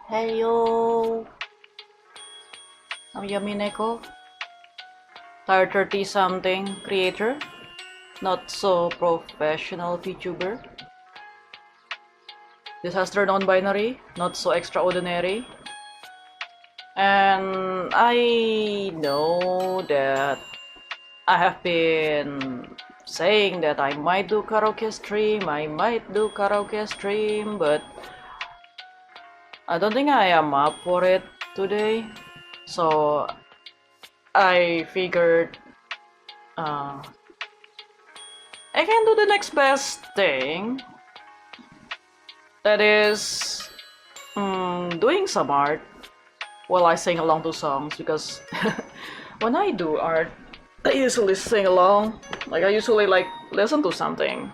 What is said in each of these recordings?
Hey yo, I'm Yamineko, tired 30 something creator, not so professional VTuber, disaster non-binary, not so extraordinary, and I know that I have been saying that I might do karaoke stream, but I don't think I am up for it today, so I figured I can do the next best thing, that is doing some art while I sing along to songs, because when I do art, I usually sing along. Like I usually listen to something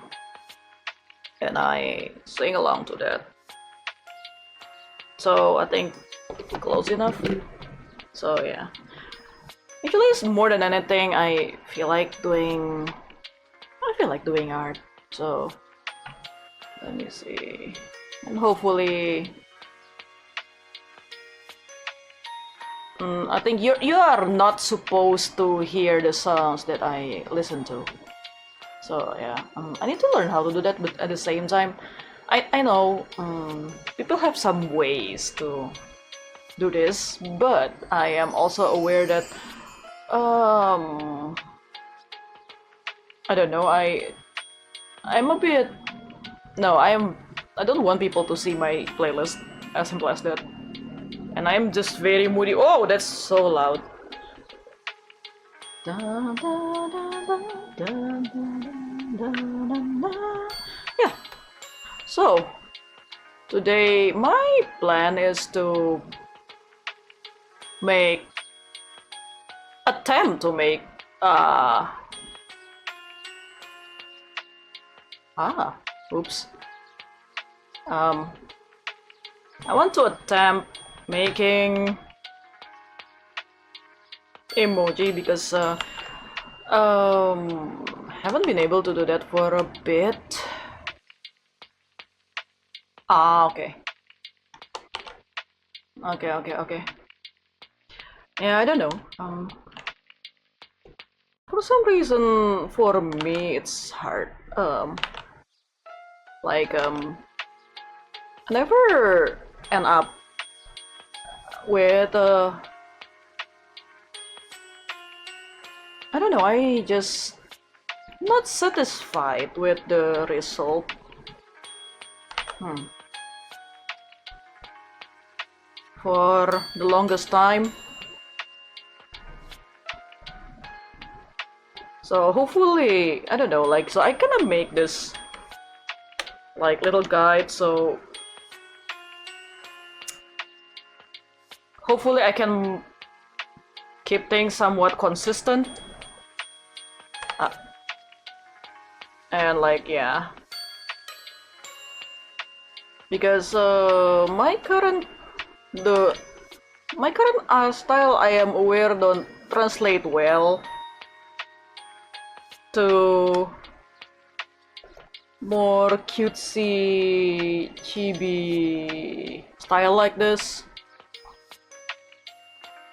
and I sing along to that. So I think close enough. So yeah. Actually, it's more than anything. I feel like doing art. So let me see, and hopefully, I think you are not supposed to hear the songs that I listen to. So yeah, I need to learn how to do that, but at the same time, I know people have some ways to do this, but I am also aware that I don't know, I'm a bit no, I don't want people to see my playlist, as simple as that. And I'm just very moody. Oh, that's so loud. Yeah. So today my plan is to make attempt to make oops. I want to attempt making emoji, because haven't been able to do that for a bit. Okay. Okay. Yeah, I don't know. For some reason, for me, it's hard. I never end up with I don't know. I just not satisfied with the result. For the longest time. So hopefully, I don't know, so I gonna make this little guide, so hopefully I can keep things somewhat consistent. And yeah. Because my current style, I am aware, don't translate well to more cutesy chibi style like this.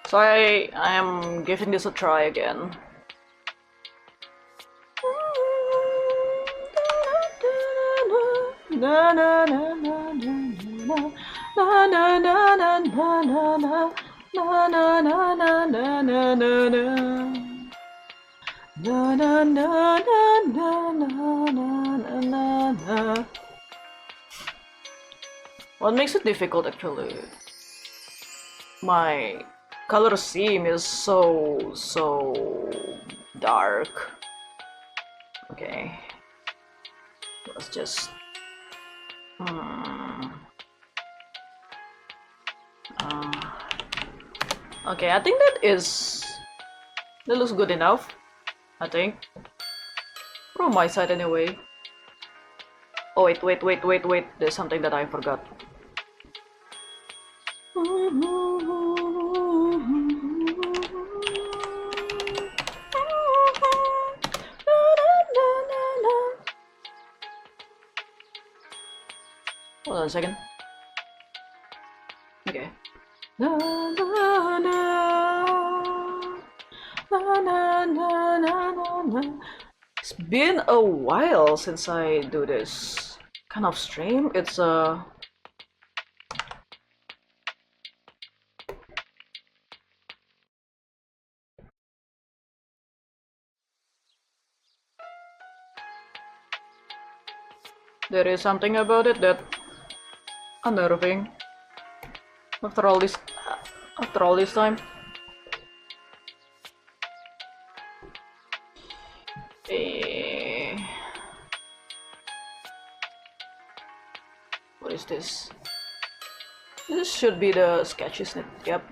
So I am giving this a try again. Na na na na na na na na na na na na na na na na na na na na. Na na na na na na na na. What makes it difficult, actually? My color scheme is so dark. Okay, let's just okay, I think that looks good enough, I think, from my side anyway. Oh wait, there's something that I forgot. Hold on a second. Okay. Na, na, na, na, na, na, na, na. It's been a while since I do this kind of stream. It's there is something about it that unnerving after all this time. What is this? This should be the sketch, isn't it? Yep.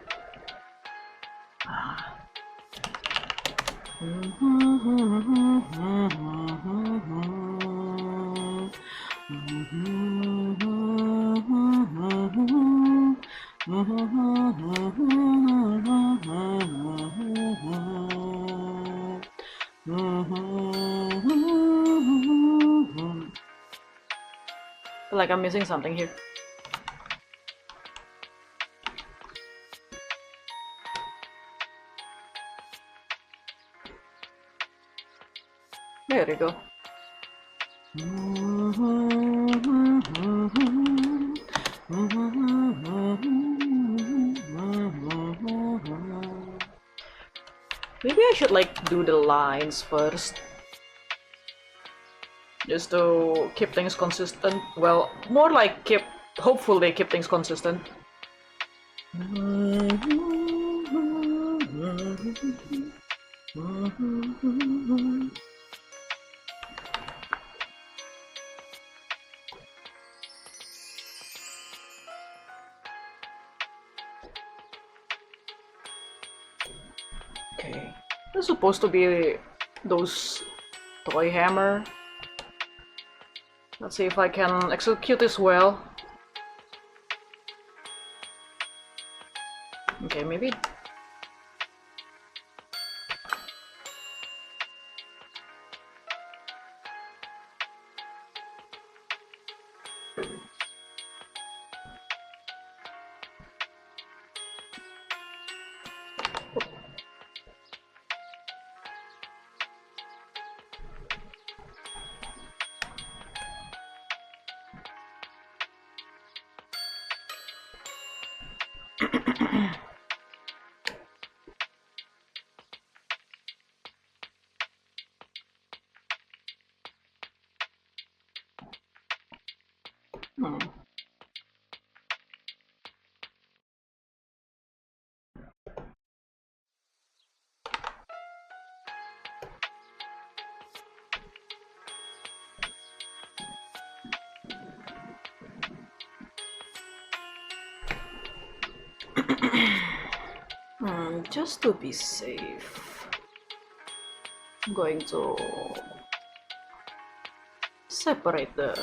I feel like I'm missing something here. There we go. Maybe I should like do the lines first, just to keep things consistent. Well, more like hopefully keep things consistent. Okay, this is supposed to be those toy hammer. Let's see if I can execute this well. Okay, maybe. Just to be safe, I'm going to separate the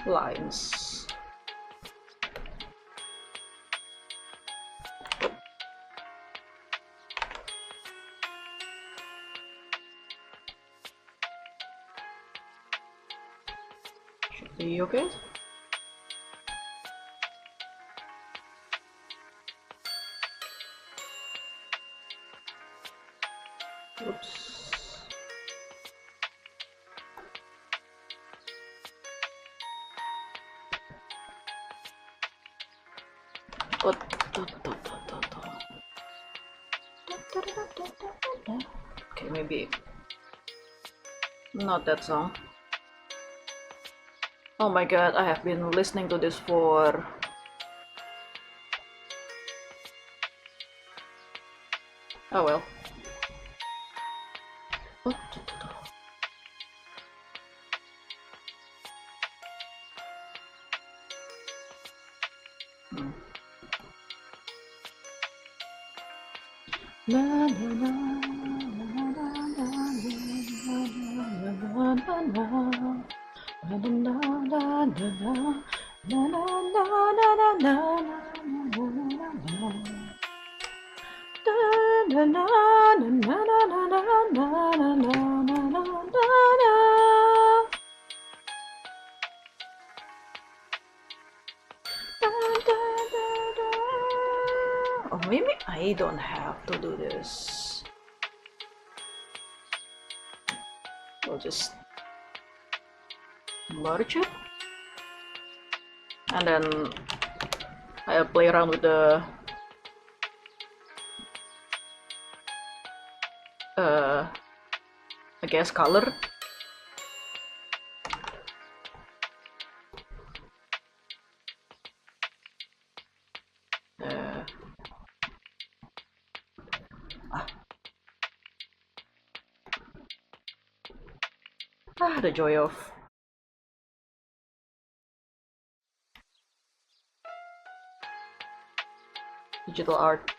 lines. Should be okay. Oops. Okay, maybe not that song. Oh my god, I have been listening to this for oh well. Maybe I don't have to do this. We'll just merge it. And then I'll play around with the I guess color. The joy of digital art.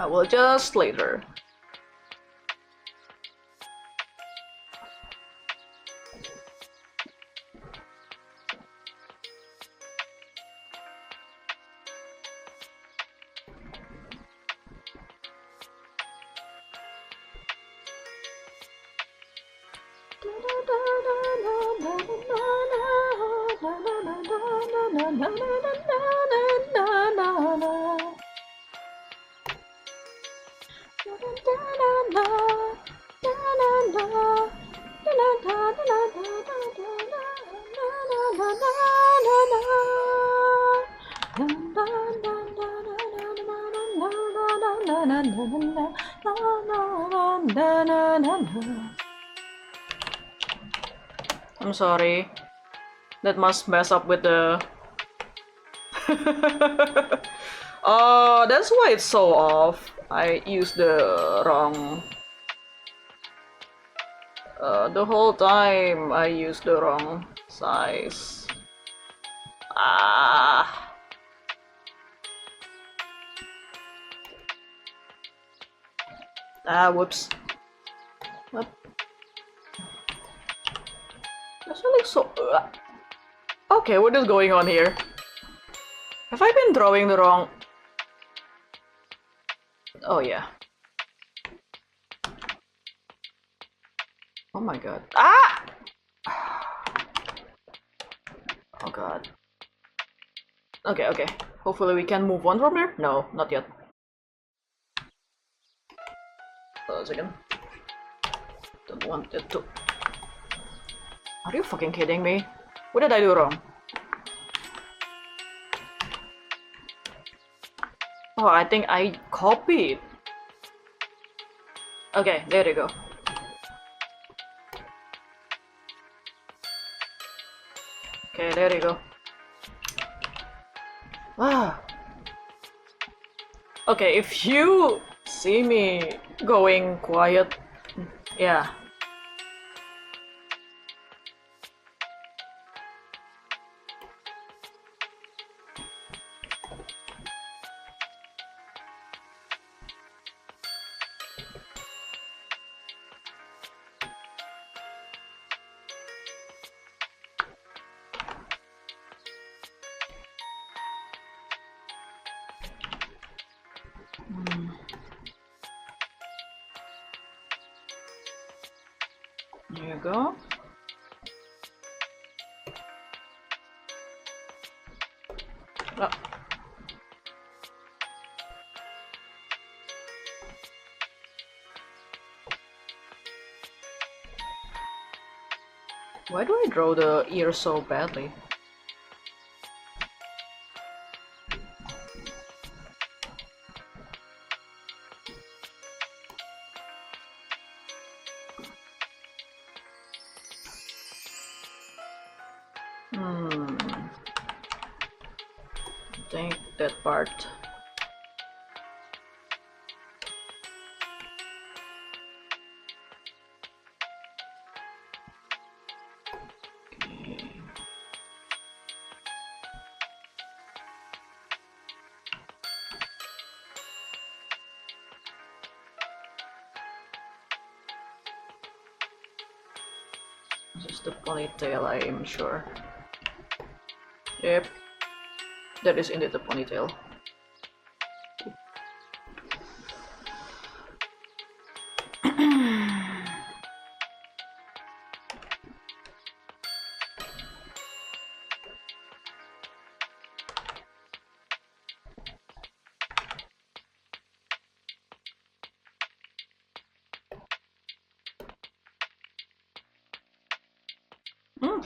I will just later. I'm sorry. That must mess up with the... Oh, that's why it's so off. I used the wrong... the whole time I used the wrong size. Whoops. What? That's really so... Okay, what is going on here? Have I been drawing the wrong... Oh yeah. Oh my god. Ah! Oh god. Okay, okay. Hopefully we can move on from here? No, not yet. Hold on a second. Don't want it to... Are you fucking kidding me? What did I do wrong? Oh, I think I copied. Okay, there you go. Okay, there you go. Ah. Okay, if you see me going quiet, yeah. There you go. Oh. Why do I draw the ear so badly? that part. Just the ponytail, I am sure. Yep, that is indeed the ponytail.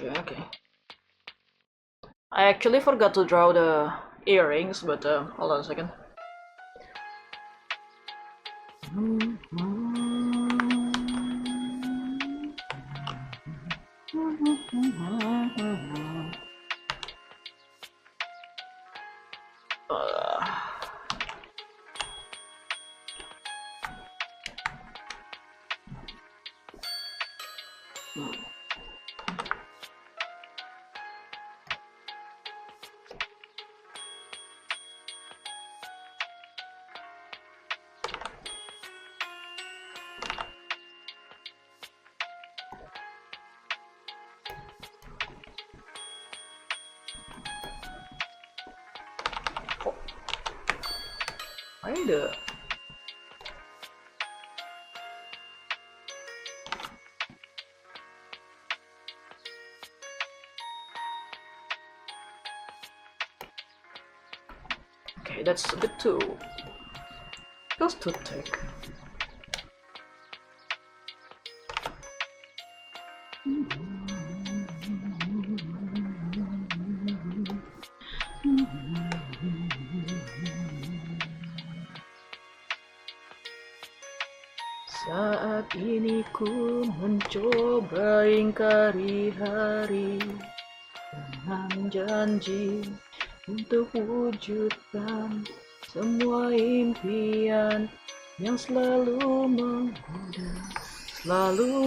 Okay. I actually forgot to draw the earrings, but hold on a second. Why the... Okay, that's a bit too... feels too thick. Saat ini ku mencoba ingkari hari dengan janji untuk wujudkan semua impian yang selalu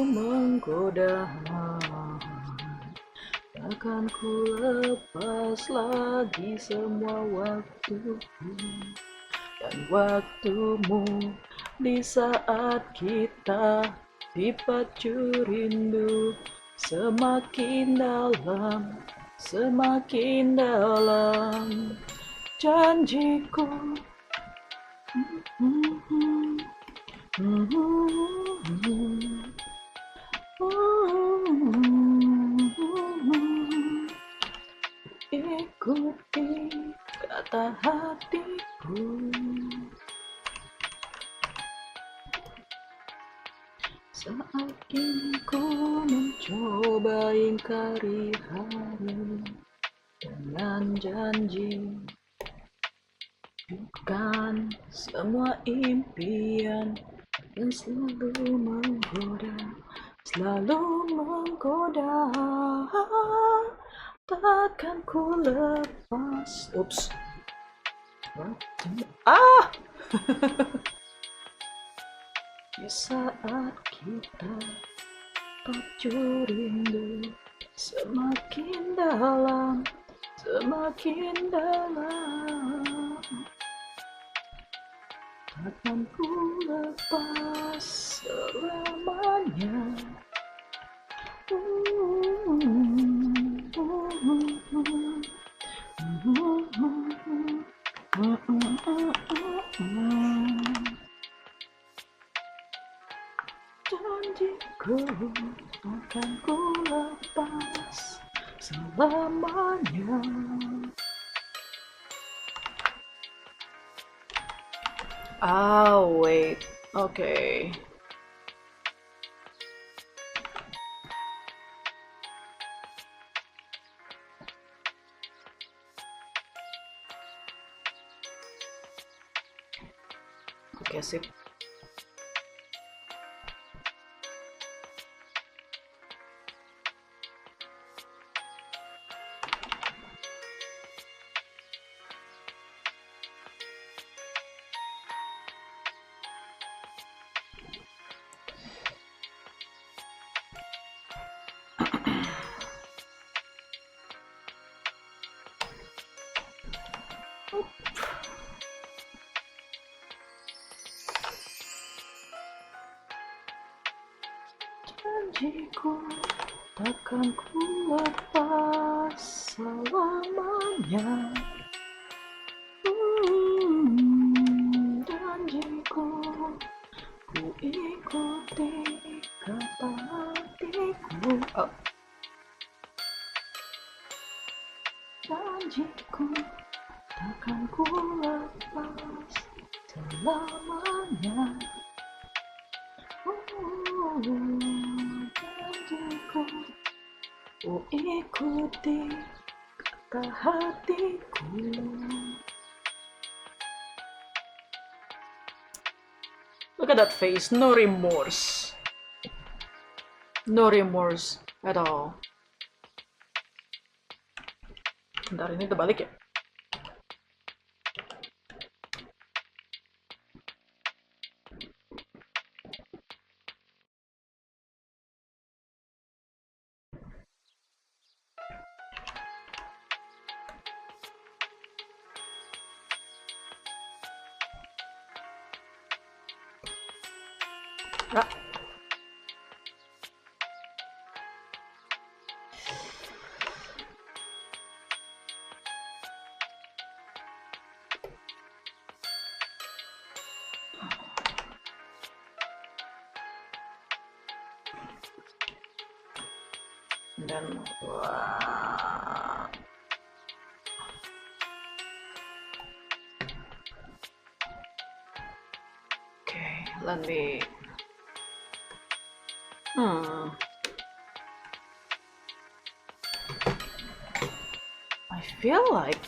menggoda. Takkan ku lepas lagi semua waktuku dan waktumu di saat kita dipacu rindu semakin dalam janjiku. Ikuti kata hatiku. Saat ini ku mencoba ingkari hari dengan janji, bukan semua impian yang selalu menggoda. Takkan ku lepas. Oops. Di saat kita pacu rindu semakin dalam. Takkan ku lepas selamanya. Janjiku akan ku lepas selamanya. Wait. Okay. Oke, sip. Janjiku takkan ku lepas selamanya. Janjiku ku ikuti kata hatiku. Oh. Janjiku takkan ku lepas selamanya. Janjiku ku ikuti kata hatiku. Look at that face, no remorse. No remorse at all. Bentar, ini terbalik ya? Ah. Dan wah. Okay, let me I feel like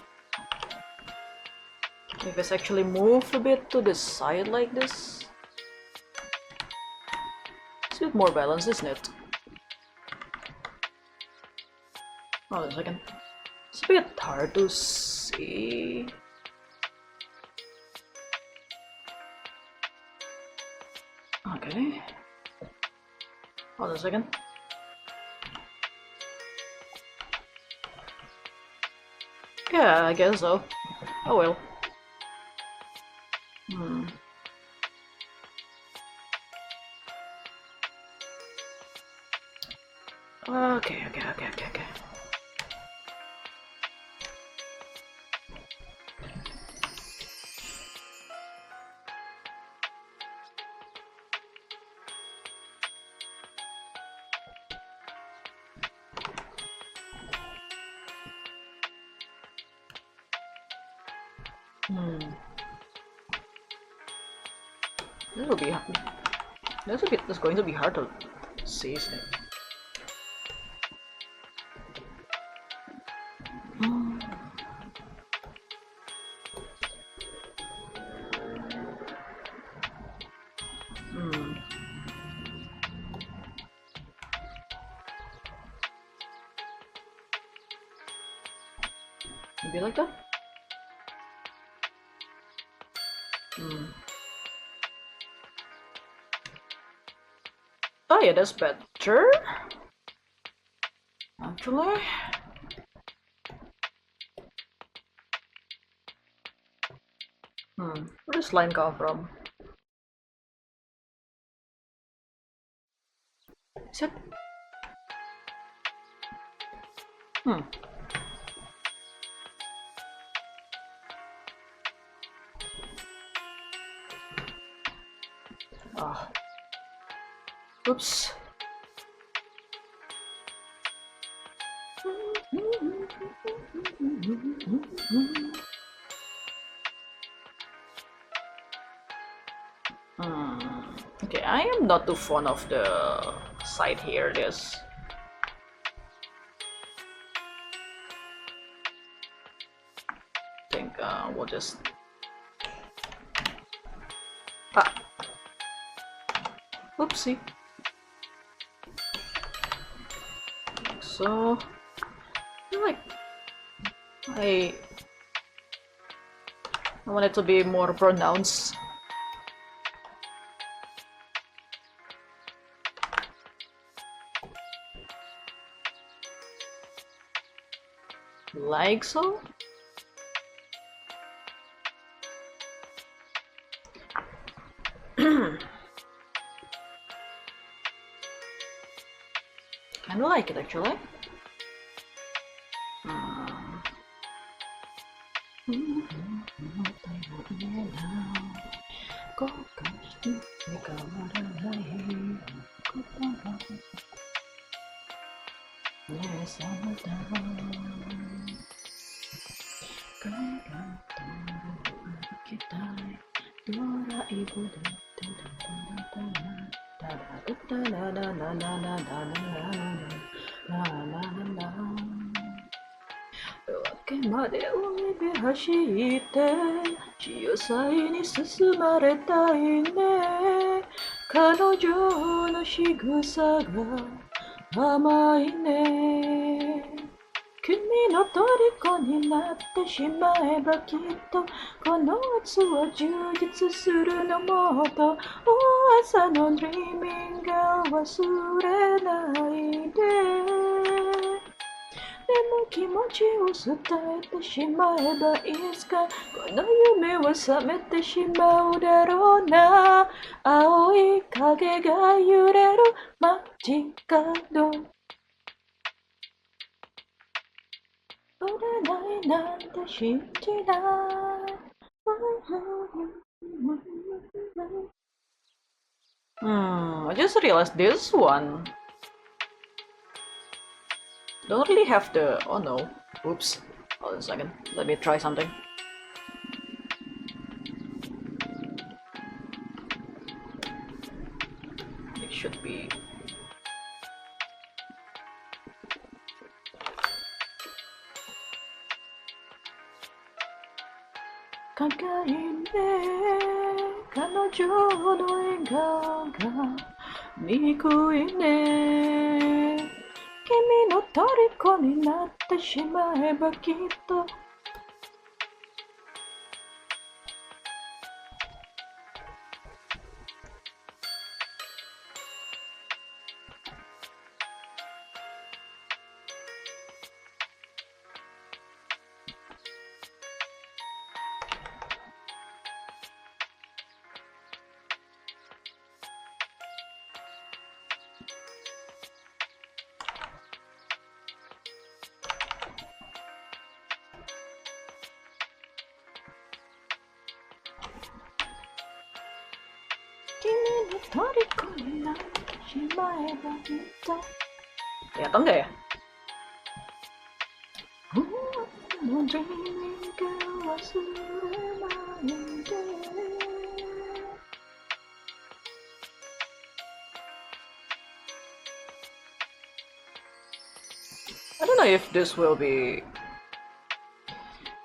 if it's actually move a bit to the side like this, it's a bit more balanced, isn't it? Hold on a second. It's a bit hard to see. Okay. Hold on a second. Yeah, I guess so. Oh well. Okay. This will be hard. That's going to be hard to see, isn't it? Maybe like that? Oh yeah, that's better. Actually. Where does line come from? Is it? Oh. Oops. Okay, I am not too fond of the side here. This. I think we'll just. Oopsie. So, like, I want it to be more pronounced. Like so. kind of like it actually. I just realized this one don't really have the... oh no, oops, hold on a second, let me try something. It should be... Kelihatan nggak ya? I don't know if this will be...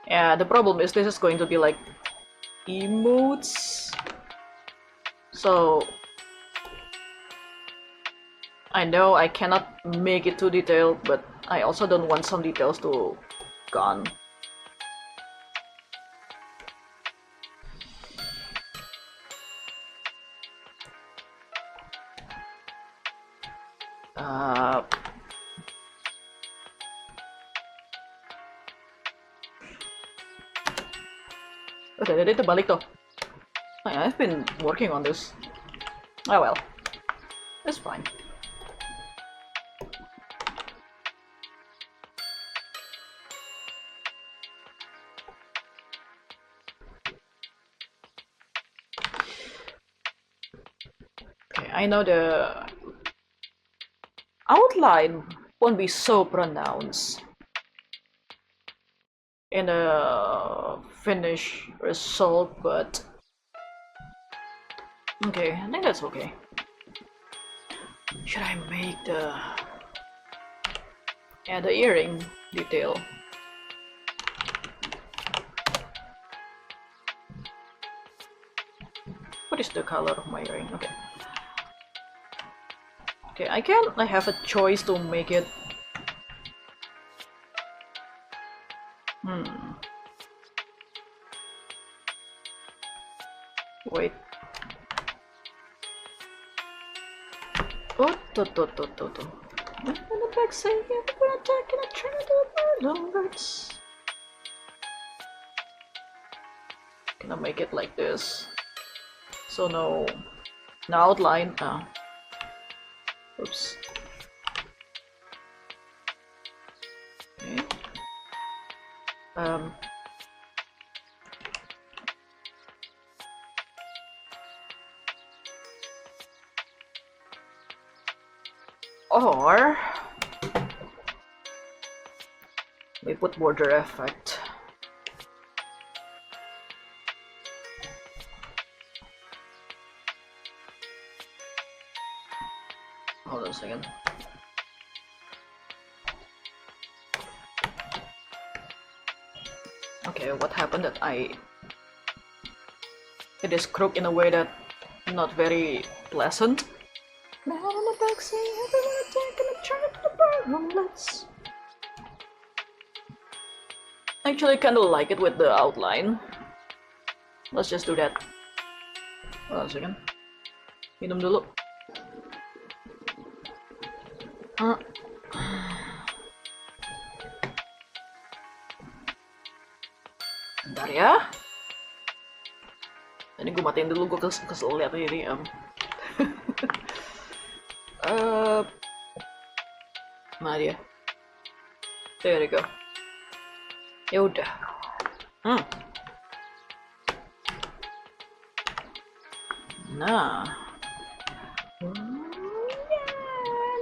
yeah, the problem is this is going to be like emotes. So I know I cannot make it too detailed, but I also don't want some details to gone. Okay, jadi terbalik tuh. I've been working on this. Oh well, it's fine. Okay, I know the outline won't be so pronounced in the finished result, but okay, I think that's okay. Should I make the earring detail? What is the color of my earring? Okay. Okay, I have a choice to make it... wait. Oh, I'm gonna backside here, we're attacking a train of numbers. Can I make it like this? So no outline. Oops. Um, or we put border effect. Hold on a second. Okay, what happened that it is crooked in a way that not very pleasant. Man in the backseat, everyone taking a turn to the bedroom. Let's actually kind of like it with the outline. Let's just do that. Hold on a second. Minum dulu. Bentar ya. Ini gue matiin dulu, gue kesel liat ini. Mana dia? There we go. Ya udah. Nah.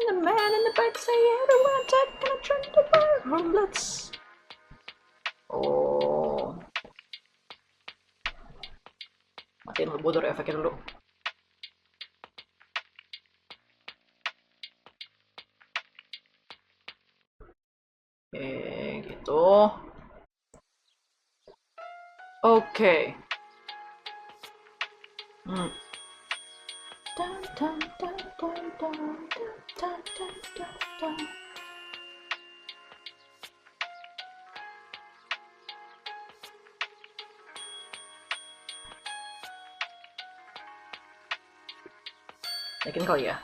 The man in the back say everyone taking a turn to the bedroom. Let's. Oh. Matiin dulu border efeknya dulu. Oke, gitu. Oke. Yakin kali ya?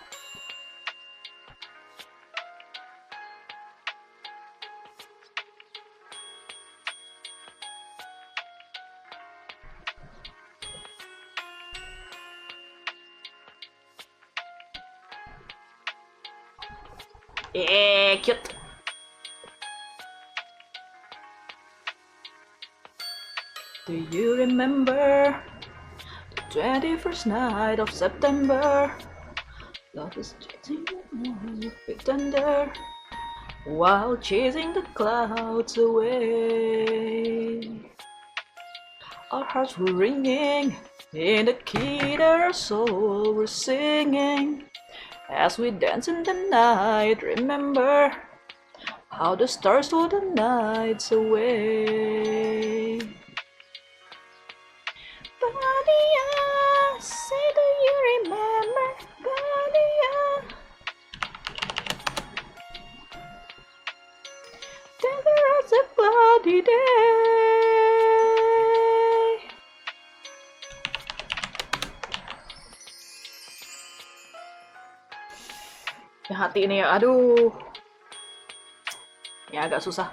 Cute. Do you remember the 21st night of September? Love is chasing the pretender while chasing the clouds away. Our hearts were ringing in the key that our soul were singing. As we dance in the night, remember how the stars stole the nights away. Badia, say do you remember? Badia, there was a cloudy day. Ya hati ini ya, aduh. Ya agak susah.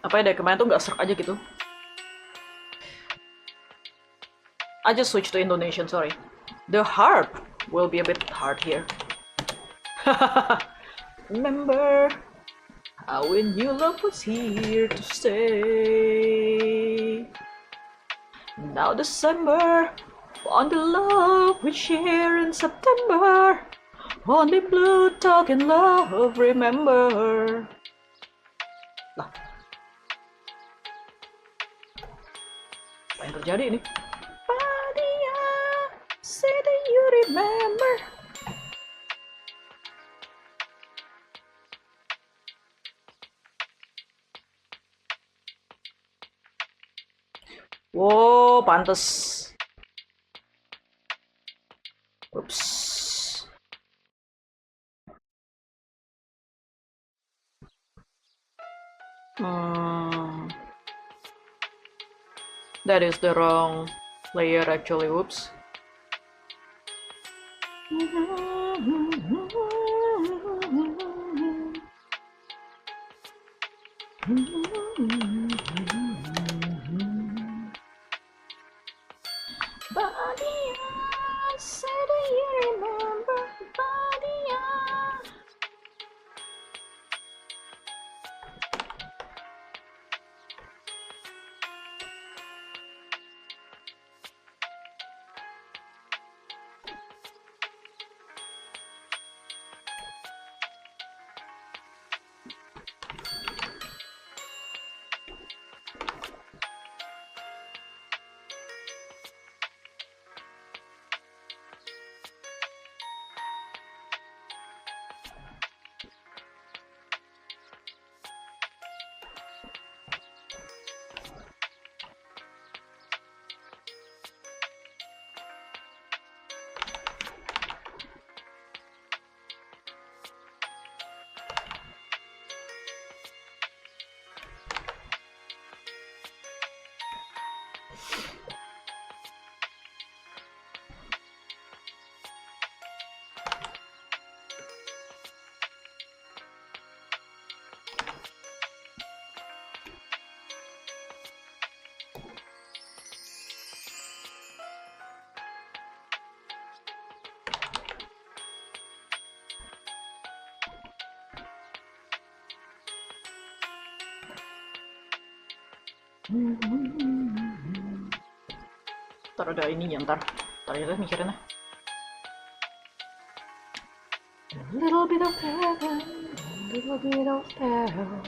Apa ya, dari kemarin tuh nggak serak aja gitu. I just switched to Indonesian, sorry. The harp will be a bit hard here. Remember how we knew love was here to stay. Now December, found the love we share in September. Only blue talking love, remember. Lah. Apa yang terjadi ini? Badia, say that you remember. Wow, pantes. Oops. That is the wrong layer actually, whoops. Badia, say that you remember. Badia. Ntar ada ininya ntar ya mikirin. A little bit of heaven, a little bit of hell.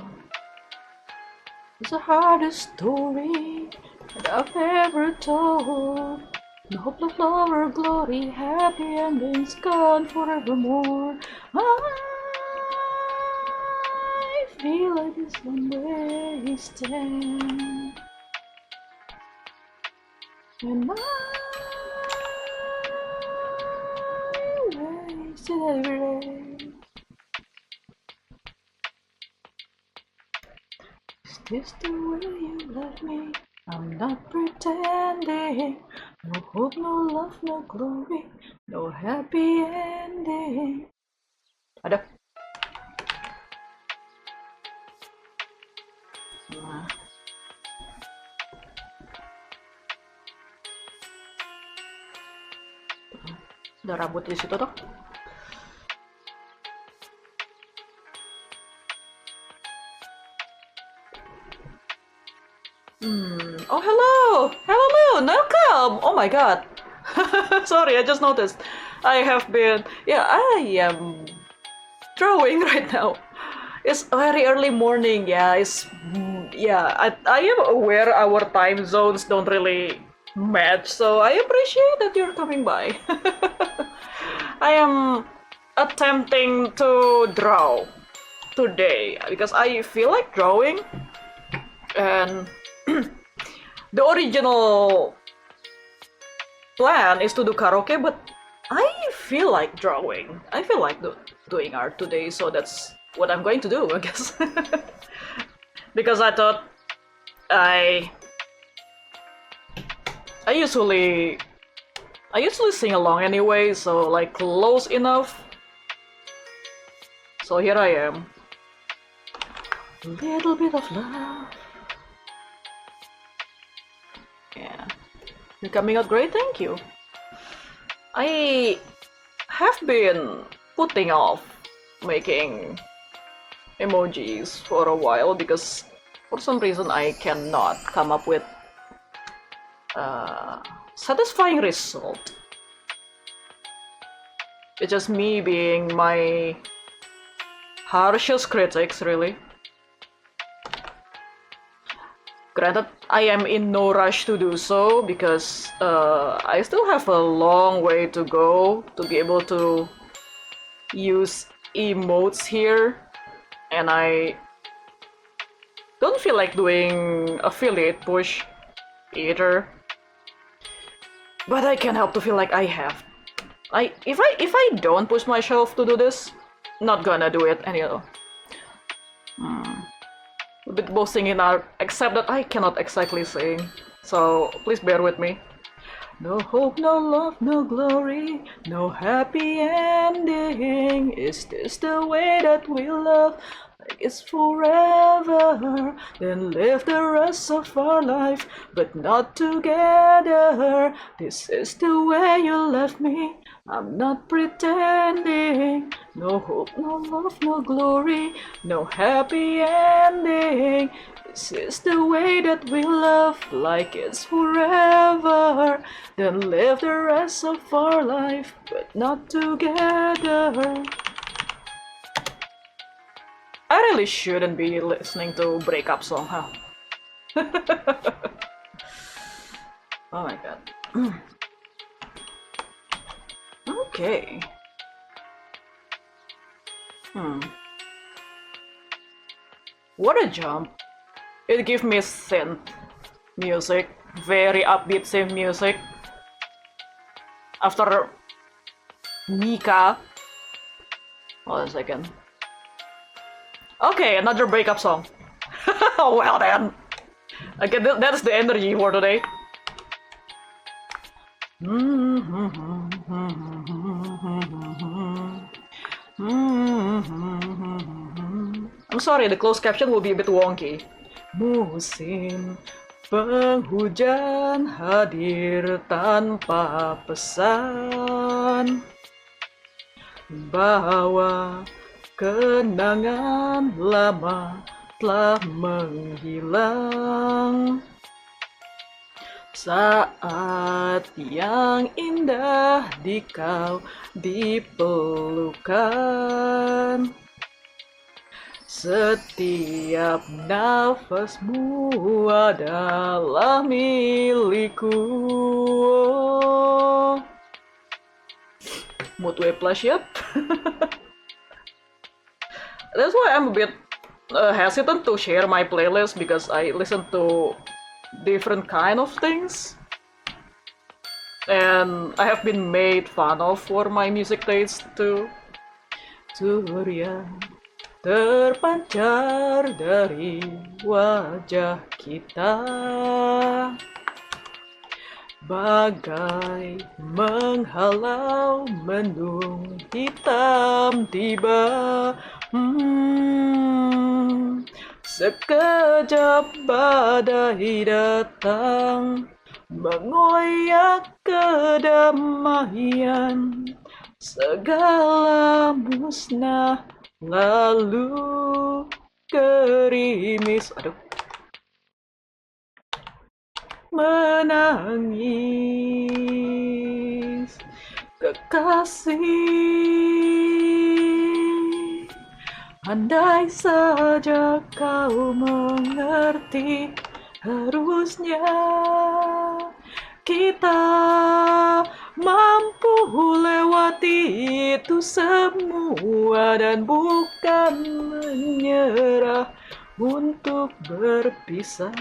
It's the hardest story that I've ever told. No hope, love, love, or glory, happy endings gone forevermore. I feel like it's one way stand. And I wasted every day. Is this the way you love me? I'm not pretending. No hope, no love, no glory, no happy ending. Ada. Nah. Ada rambut di situ toh. Oh, hello! Hello, Moon! Welcome! Oh my god. Sorry, I just noticed. I have been... Yeah, I am drawing right now. It's very early morning, yeah. I am aware our time zones don't really match, so I appreciate that you're coming by. I am attempting to draw today because I feel like drawing, and the original plan is to do karaoke, but I feel like drawing. I feel like doing art today, so that's what I'm going to do, I guess. Because I thought I usually sing along anyway, so like close enough. So here I am. A little bit of love. Yeah. You're coming out great, thank you. I have been putting off making emojis for a while because for some reason I cannot come up with a satisfying result. It's just me being my harshest critics, really. Granted, I am in no rush to do so because I still have a long way to go to be able to use emotes here, and I don't feel like doing affiliate push either. But I can't help to feel like I have. If I don't push myself to do this, not gonna do it anyhow. A bit boasting in art, except that I cannot exactly sing, so please bear with me. No hope, no love, no glory, no happy ending. Is this the way that we love? Like it's forever, then live the rest of our life, but not together. This is the way you left me. I'm not pretending. No hope, no love, no glory, no happy ending. This is the way that we love, like it's forever, then live the rest of our life, but not together. I really shouldn't be listening to breakup song, huh? Oh my god. Okay. What a jump. It gives me synth music, very upbeat synth music. After Mika. Hold on a second. Okay, another breakup song. Well then. Okay, that's the energy for today. I'm sorry, the closed caption will be a bit wonky. Musim penghujan hadir tanpa pesan, bawa kenangan lama telah menghilang. Saat yang indah di kau dipelukan, setiap nafasmu adalah milikku. Mood whiplash, yep. That's why I'm a bit hesitant to share my playlist, because I listen to different kind of things, and I have been made fun of for my music taste too. Surya terpancar dari wajah kita, bagai menghalau mendung hitam tiba. Sekejap badai datang, mengoyak kedamaian, segala musnah lalu gerimis. Aduh. Menangis, kekasih, andai saja kau mengerti, harusnya kita mampu lewati itu semua dan bukan menyerah untuk berpisah.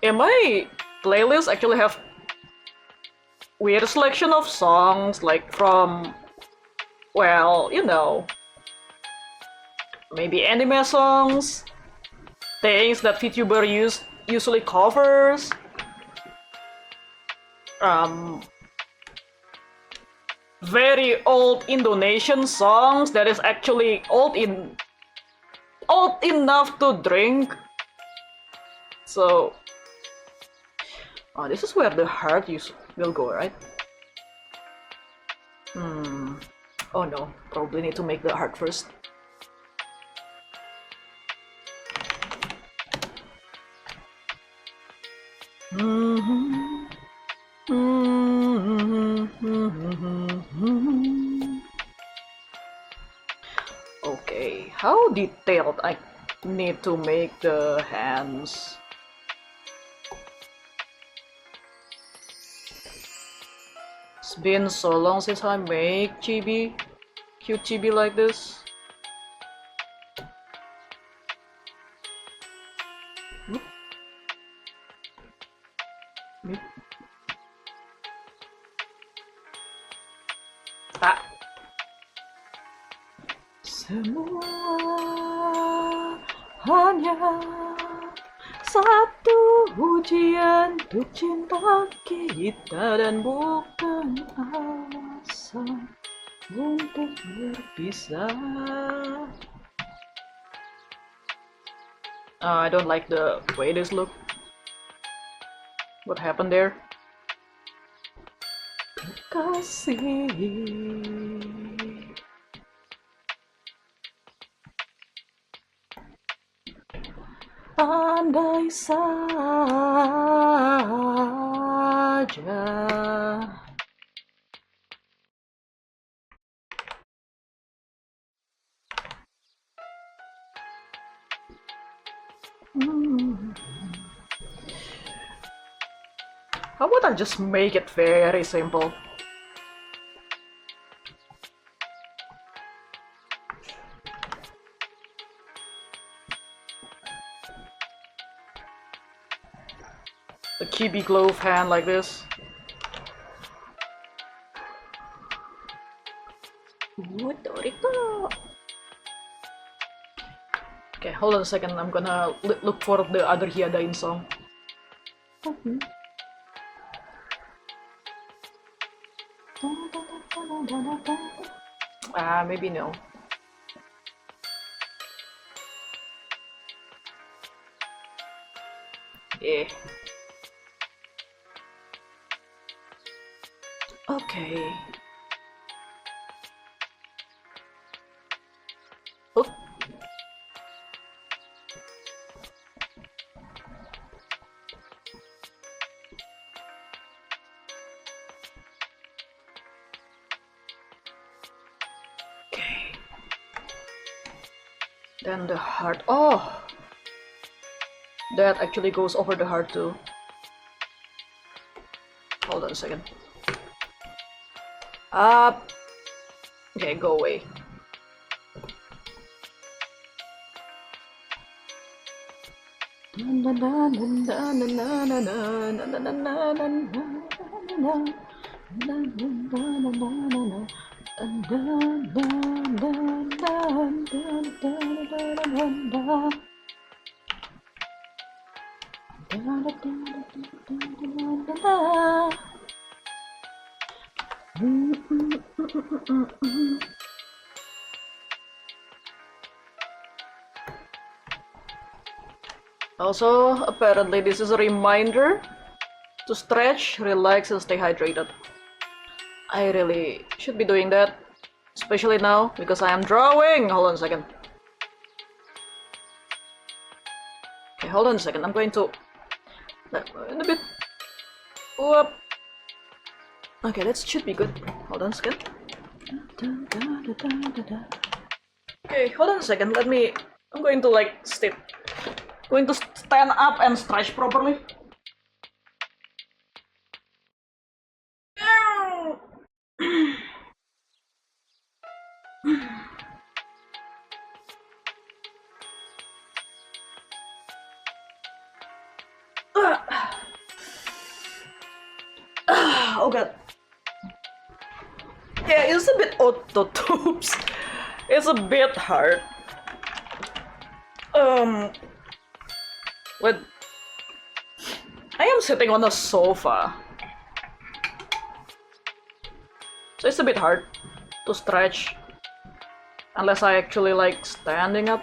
And my playlist actually have weird selection of songs, like from, well, you know, maybe anime songs, things that vtuber usually covers, very old Indonesian songs that is actually old enough to drink. So this is where the heart will go, right? Oh no, probably need to make the heart first. Okay, how detailed I need to make the hands? It's been so long since I make chibi, cute chibi like this. Semua hanya satu ujian untuk cinta kita, dan bukan alasan untuk berpisah. I don't like the way this look. What happened there? Kasih. Andai saja How about I just make it very simple? The chibi glove hand like this. Okay, hold on a second. I'm gonna look for the other Hyadain song. Maybe no. Yeah. Okay. Then the heart. Oh! That actually goes over the heart too. Hold on a second. Up. Okay, go away. Also, apparently this is a reminder to stretch, relax, and stay hydrated. I really should be doing that, especially now because I am drawing. Hold on a second. Okay, hold on a second. I'm going to in a bit. Whoop. Okay, that should be good. Hold on a second. Okay, hold on a second. I'm going to like step. Going to stand up and stretch properly. Oh god. Yeah, it's a bit auto-tubes. It's a bit hard. With I am sitting on a sofa, so it's a bit hard to stretch unless I actually like standing up.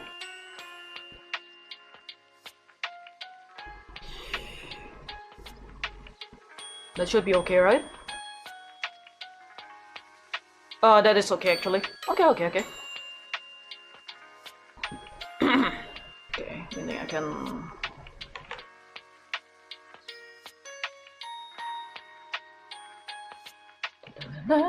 That should be okay, right? That is okay actually. Okay. Okay, meaning I can. Oh.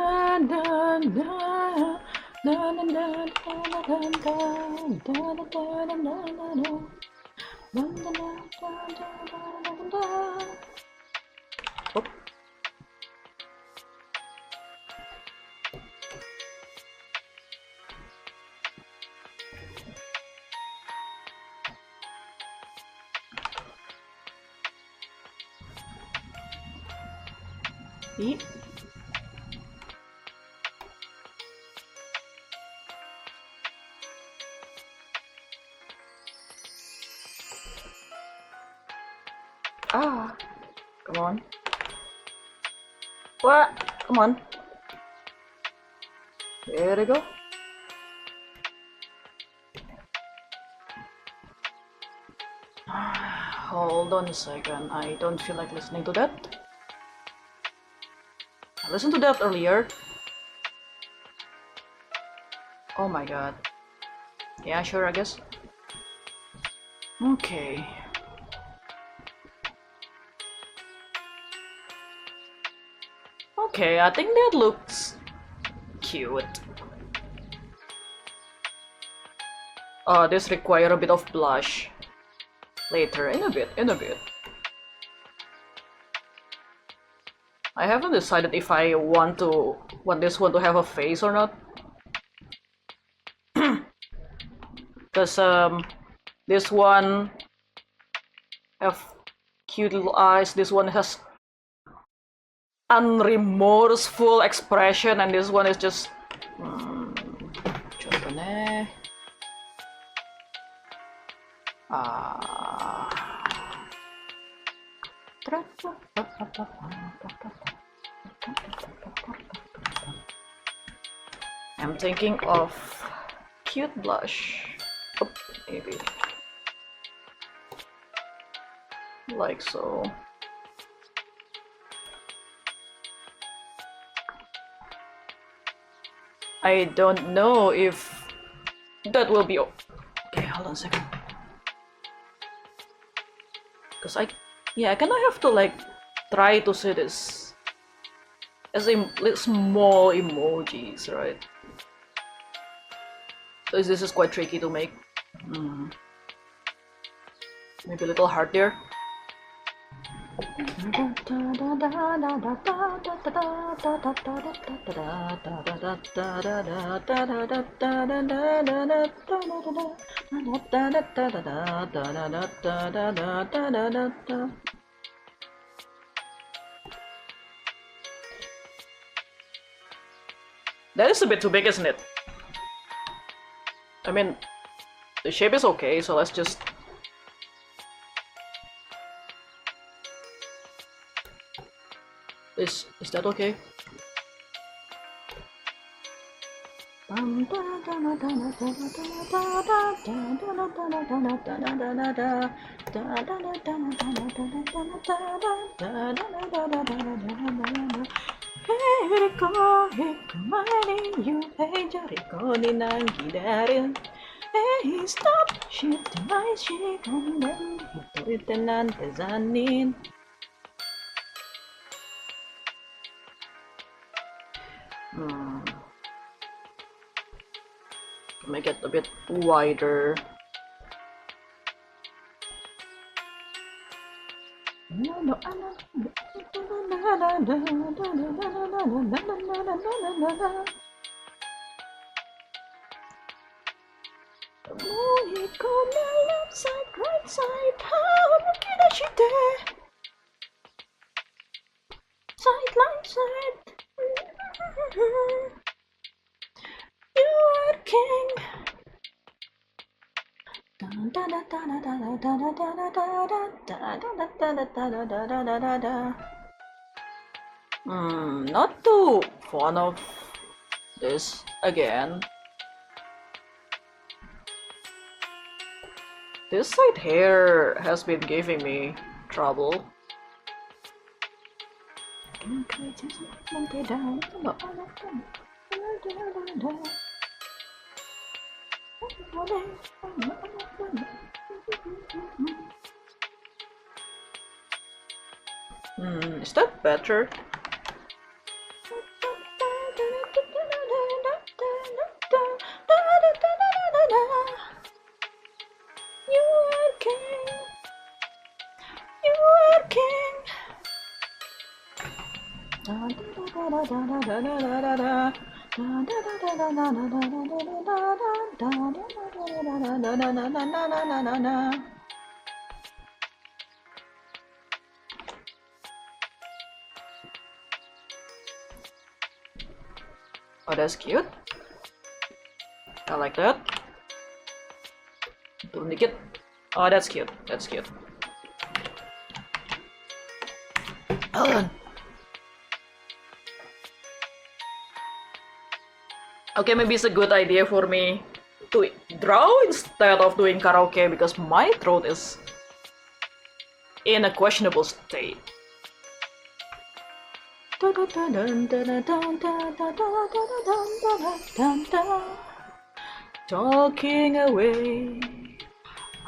Eat. Ah, come on. What? Come on. There we go. Hold on a second. I don't feel like listening to that. I listened to that earlier. Oh my god. Yeah, sure, I guess. Okay. Okay, I think that looks cute. This require a bit of blush. Later, in a bit. I haven't decided if I want this one to have a face or not. Cause this one have cute little eyes, this one has unremorseful expression, and this one is just I'm thinking of cute blush. Oh, maybe like so. I don't know if that will be okay. Hold on a second. Cause I kind of have to like try to see this as small emojis, right? So this is quite tricky to make. Maybe a little hard there. That is a bit too big, isn't it? I mean, the shape is okay, so let's just... Is that okay? Stop shifting my shake on them. Ito itinantazanin. Make it a bit wider. Left side, right side, side, right side. You are king. Not too fond of this again. This side hair has been giving me trouble. Is that better? You are king. You are king. Oh, that's cute. I like that. Dikit. Oh, that's cute. That's cute. Okay, maybe it's a good idea for me to draw instead of doing karaoke because my throat is in a questionable state. Talking away,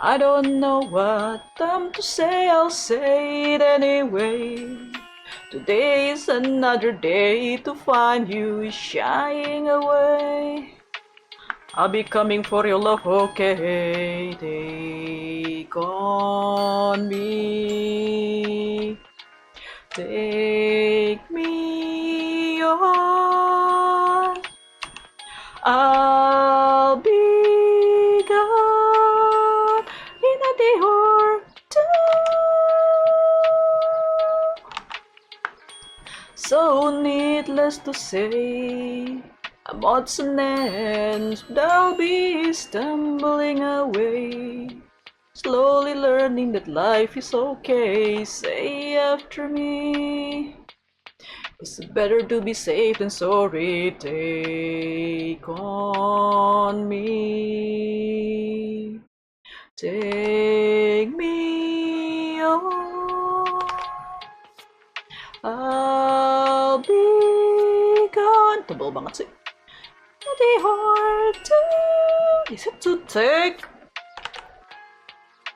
I don't know what to say, I'll say it anyway. Today is another day to find you shying away. I'll be coming for your love, okay? Take on me. Take me on. I'll be gone in a day or two. So needless to say, odds and ends, they'll be stumbling away. Slowly learning that life is okay. Say after me, it's better to be safe than sorry. Take on me. Take me on. I'll be gone. Tebal banget sih. The heart. Is it too thick?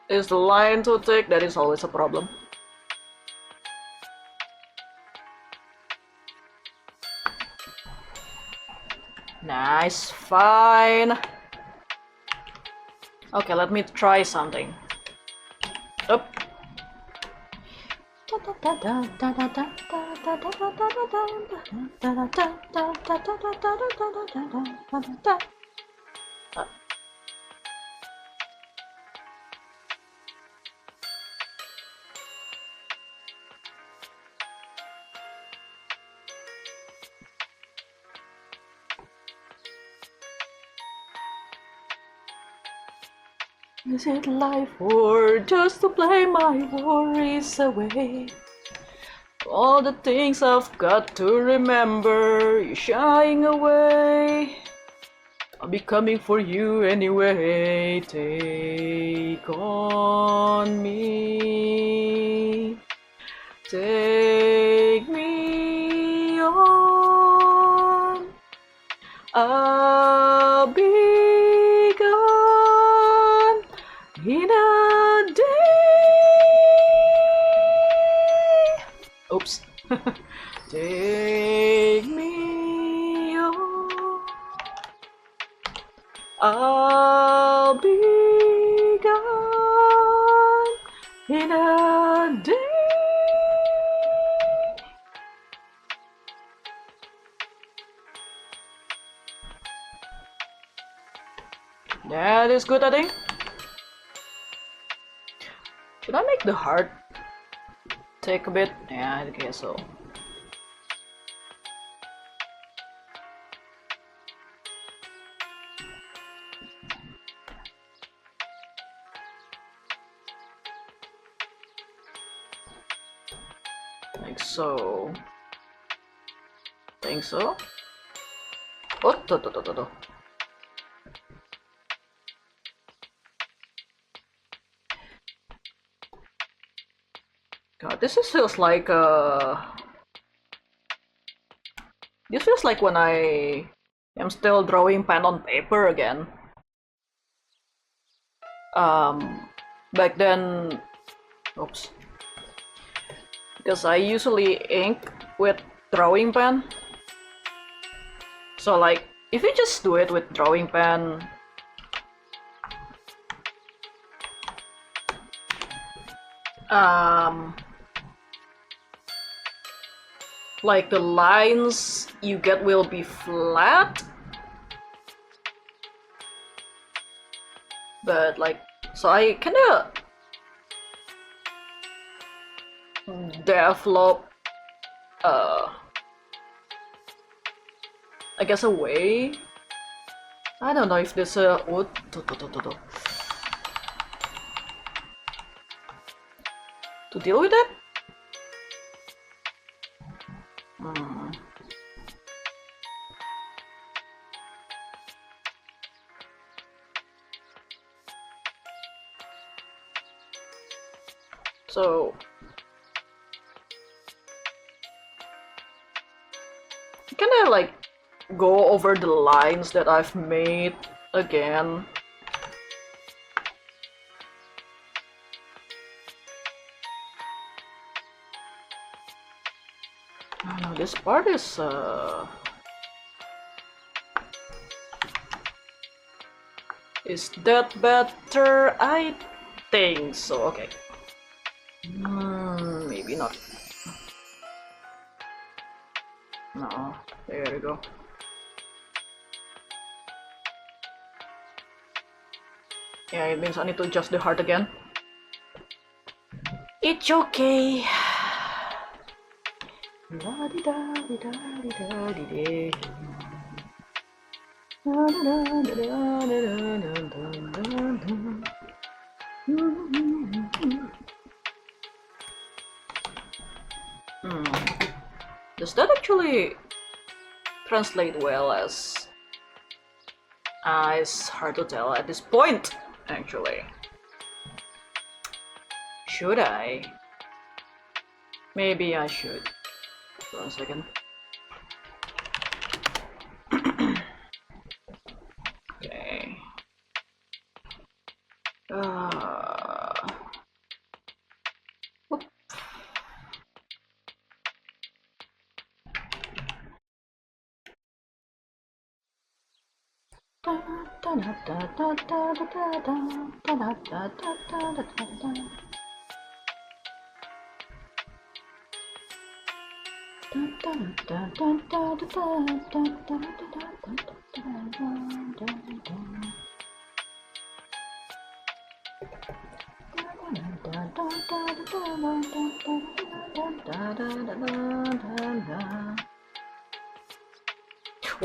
Is the line too thick? That is always a problem. Nice, fine. Okay, let me try something. Up. Is it life or just to play my worries away? All the things I've got to remember, you're shying away. I'll be coming for you anyway. Take on me. Take me on. I'll be gone in a day. Oops. Take me on. I'll be gone in a day. That is good, I think. Should I make the heart take a bit? Yeah, I guess so. Like so. Think so. Oh, God, this feels like this feels like when I am still drawing pen on paper again. Back then, oops, because I usually ink with drawing pen. So like, if you just do it with drawing pen, like the lines you get will be flat, but like, so I kinda develop I guess a way. I don't know if this would to deal with it. So can I like go over the lines that I've made again? I don't know, this part is that better? I think so. Okay. Maybe not. No, there we go. Yeah, it means I need to adjust the heart again. It's okay. Does that actually translate well as... it's hard to tell at this point, actually. Should I? Maybe I should. Hold on a second. Okay.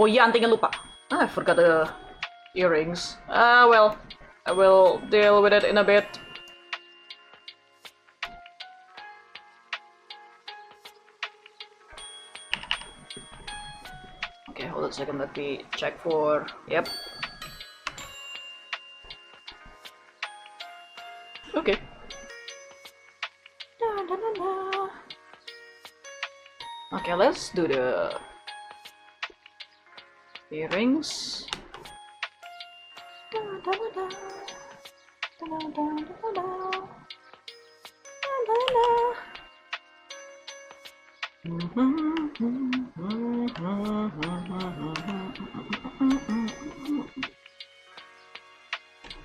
Oh iya, antingnya lupa. I forgot the earrings. Ah, well, I will deal with it in a bit. Okay, hold on a second, let me check for... Yep. Okay. Okay, let's do the earrings.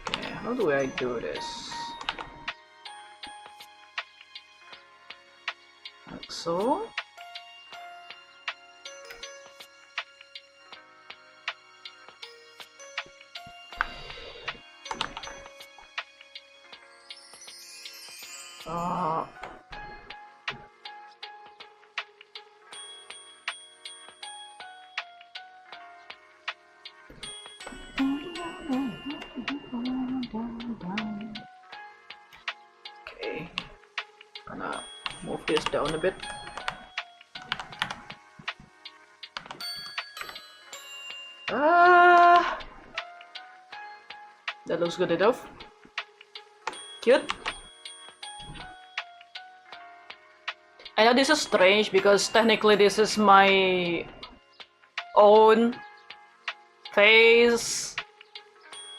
Okay, how do I do this? Like so. Okay, gonna move this down a bit. That looks good enough. Cute. I know this is strange because technically this is my own face,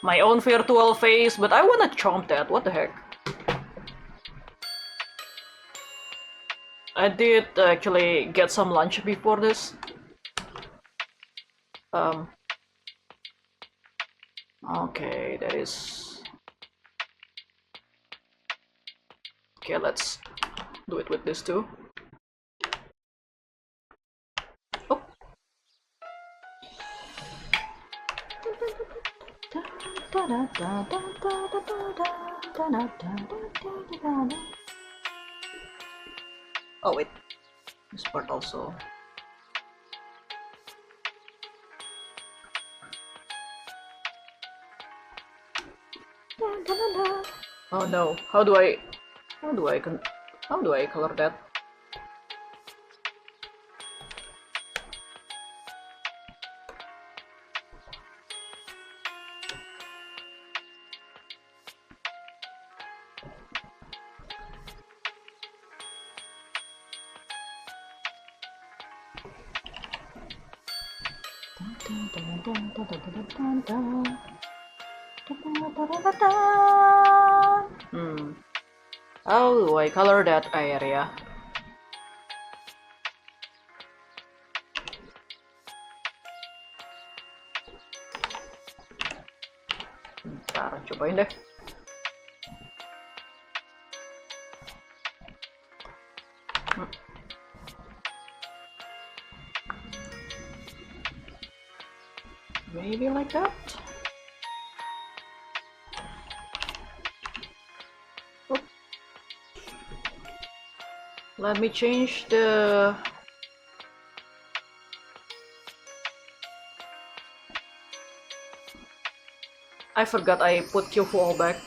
my own virtual face, but I wanna chomp that. What the heck? I did actually get some lunch before this. Okay, that is... Okay, let's do it with this too. Oh. Oh wait, this part also. Oh no, how do I color that? How do I color that area? Ntar cobain deh. Maybe like that. Oh. Let me change the... I forgot I put Q fallback.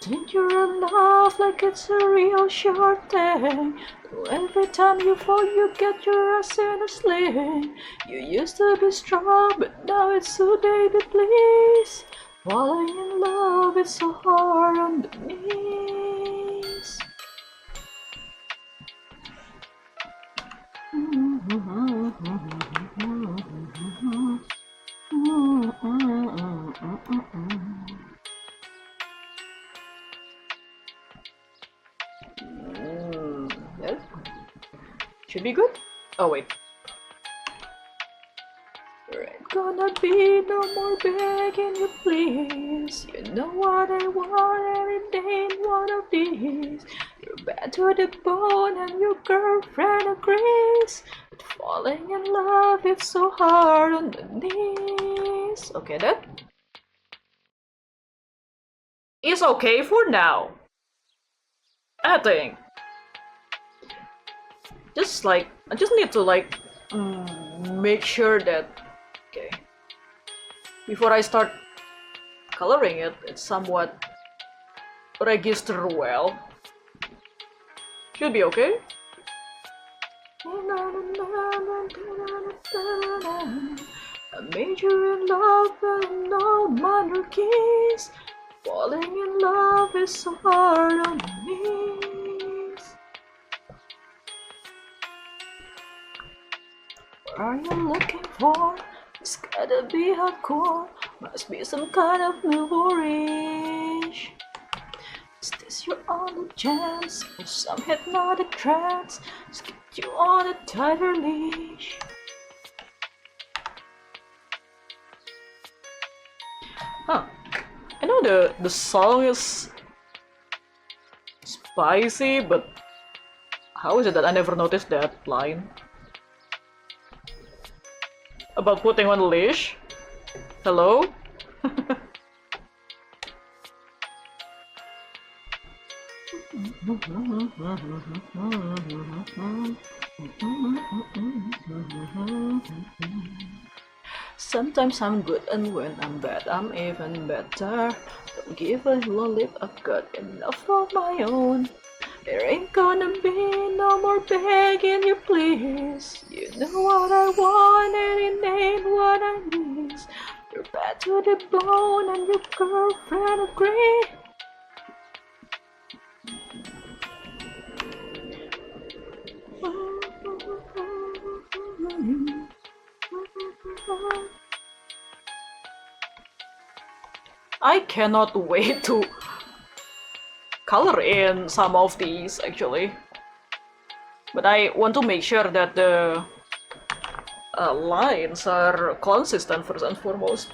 Think you're in love like it's a real short thing. Every time you fall, you get your ass in a sling. You used to be strong, but now it's so baby, please. Falling in love is so hard on the knees. Yes. Should be good. Oh wait. gonna be no more begging you please. You know what I want and it ain't one of these. You're bad to the bone and your girlfriend agrees. But falling in love is so hard on the knees. Okay, that is okay for now, I think. Just like, I just need to like make sure that, okay, before I start coloring it, it's somewhat registered well. Should be okay. A major in love and no minor keys. Falling in love is so hard on the knees. What are you looking for? It's gotta be hardcore. Must be some kind of memory. Is this your only chance? Or some hypnotic trance? Let's get you on a tighter leash. Huh. I know the song is spicy, but how is it that I never noticed that line? About putting on a leash? Hello? Sometimes I'm good and when I'm bad I'm even better. Don't give a lolly, I've got enough of my own. There ain't gonna be no more begging you please. You know what I want and it ain't what I need. You're bad to the bone and your girlfriend agree. I cannot wait to color in some of these actually, but I want to make sure that the lines are consistent first and foremost.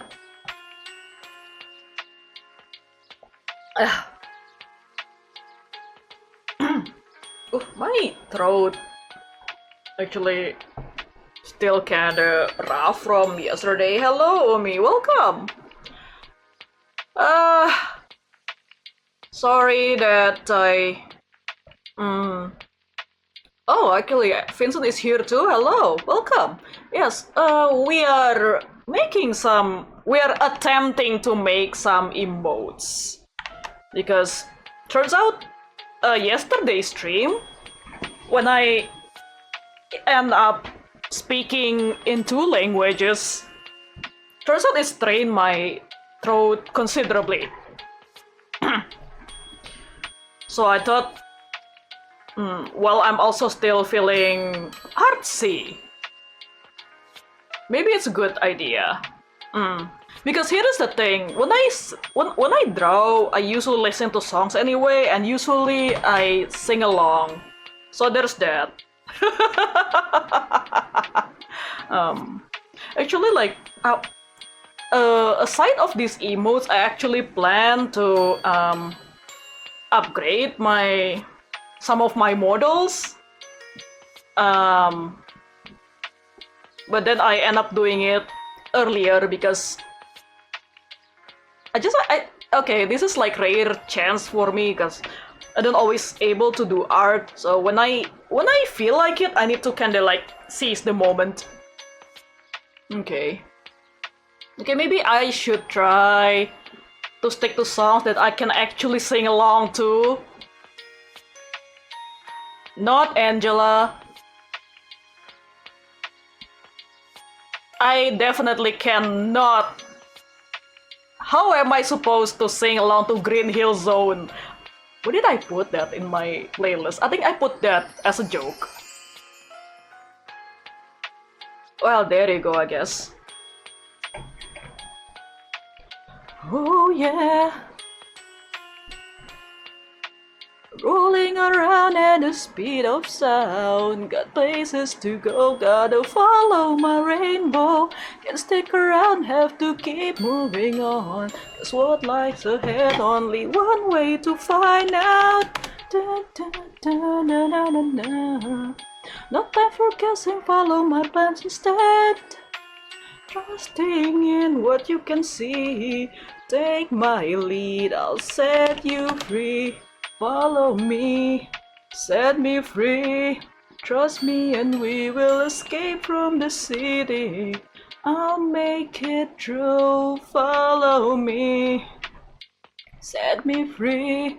Oh, my throat actually still kinda rough from yesterday. Hello, Omi, welcome. Sorry that I... Oh, actually, Vincent is here too. Hello, welcome. Yes, we are making some... We are attempting to make some emotes. Because, turns out, yesterday's stream, when I end up speaking in 2 languages, turns out it strained my throat considerably. So I thought, well, I'm also still feeling artsy. Maybe it's a good idea. Because here is the thing: when I draw, I usually listen to songs anyway, and usually I sing along. So there's that. Actually, like, aside of these emotes, I actually plan to upgrade some of my models. But then I end up doing it earlier because okay, this is like rare chance for me because I don't always able to do art. So when I feel like it, I need to kind of like seize the moment. Okay, maybe I should try to stick to songs that I can actually sing along to. Not Angela. I definitely cannot. How am I supposed to sing along to Green Hill Zone? Where did I put that in my playlist? I think I put that as a joke. Well, there you go, I guess. Oh yeah. Rolling around at the speed of sound. Got places to go, gotta follow my rainbow. Can't stick around, have to keep moving on. Cause what lies ahead, only one way to find out. Da, da, da, na, na, na, na. No time for guessing, follow my plans instead. Trusting in what you can see. Take my lead, I'll set you free. Follow me, set me free. Trust me and we will escape from the city. I'll make it true. Follow me, set me free.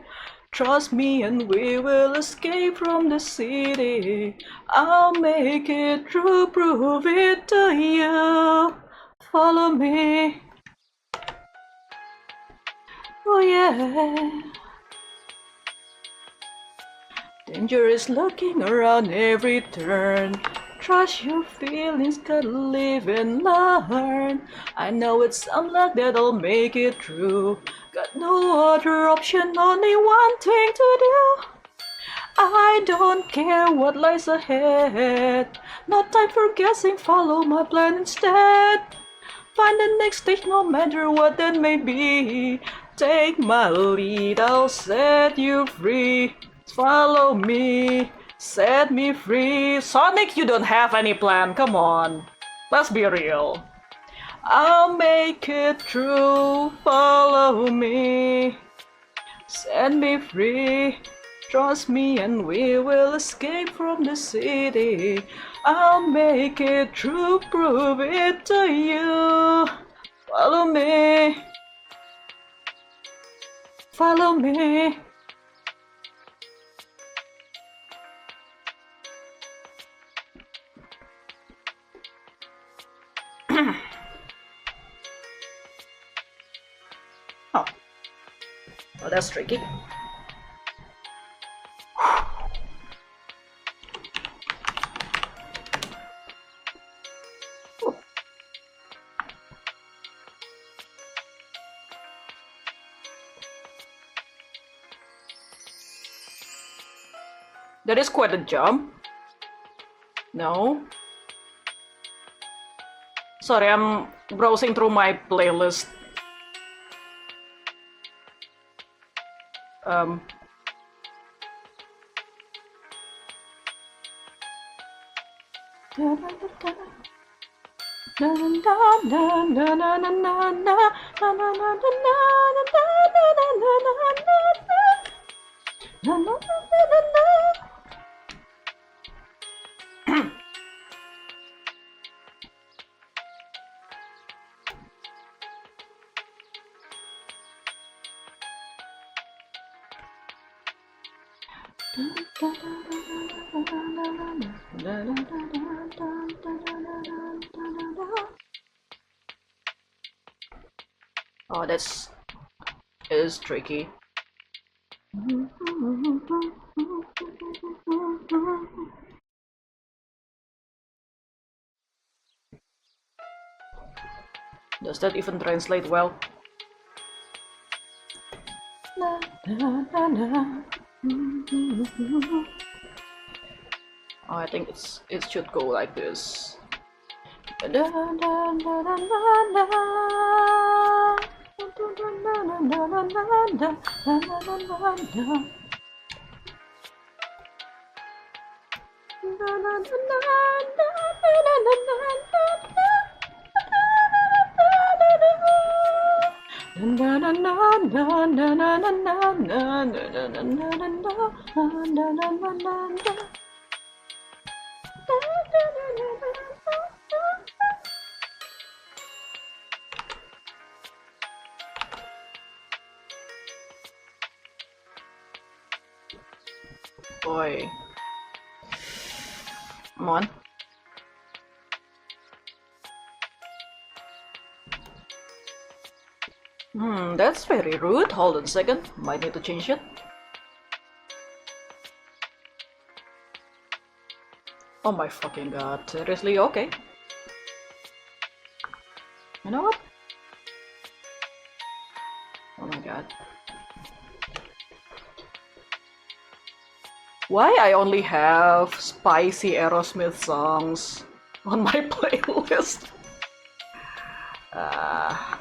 Trust me and we will escape from the city. I'll make it true, prove it to you. Follow me. Oh yeah. Danger is lurking around every turn. Trust your feelings, gotta live and learn. I know it's some luck that'll make it true. Got no other option, only one thing to do. I don't care what lies ahead. No time for guessing, follow my plan instead. Find the next stage no matter what that may be. Take my lead, I'll set you free. Follow me, set me free. Sonic, you don't have any plan, come on. Let's be real. I'll make it true, follow me. Set me free. Trust me and we will escape from the city. I'll make it true, prove it to you. Follow me. Follow me. Oh. Oh, that's tricky. That is quite a jump. No. Sorry, I'm browsing through my playlist. Oh, that's is tricky. Does that even translate well? Oh, I think it should go like this. Boy. Come on. That's very rude. Hold on a second. Might need to change it. Oh my fucking god. Seriously? Okay. You know what? Oh my god. Why I only have spicy Aerosmith songs on my playlist? I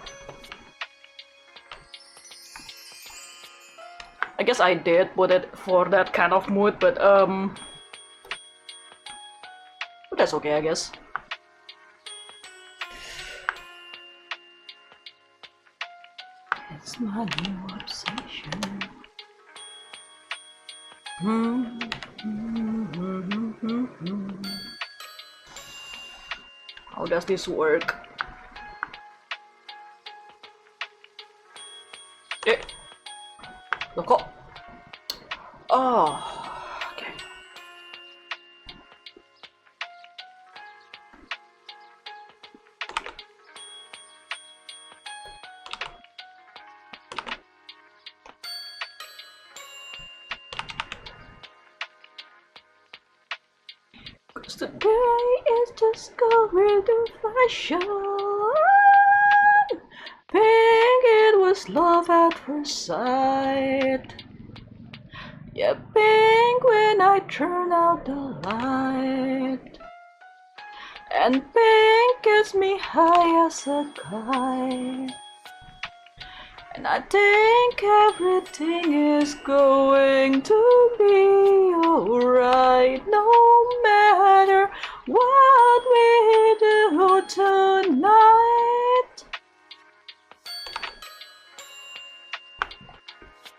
guess I did put it for that kind of mood, but that's okay, I guess. It's my new obsession. How does this work? Look kok. Oh, okay. Cause today is just going to fashion. Think it was love at first sight. Yeah, pink when I turn out the light. And pink gets me high as a kite. And I think everything is going to be alright, no matter what we do tonight.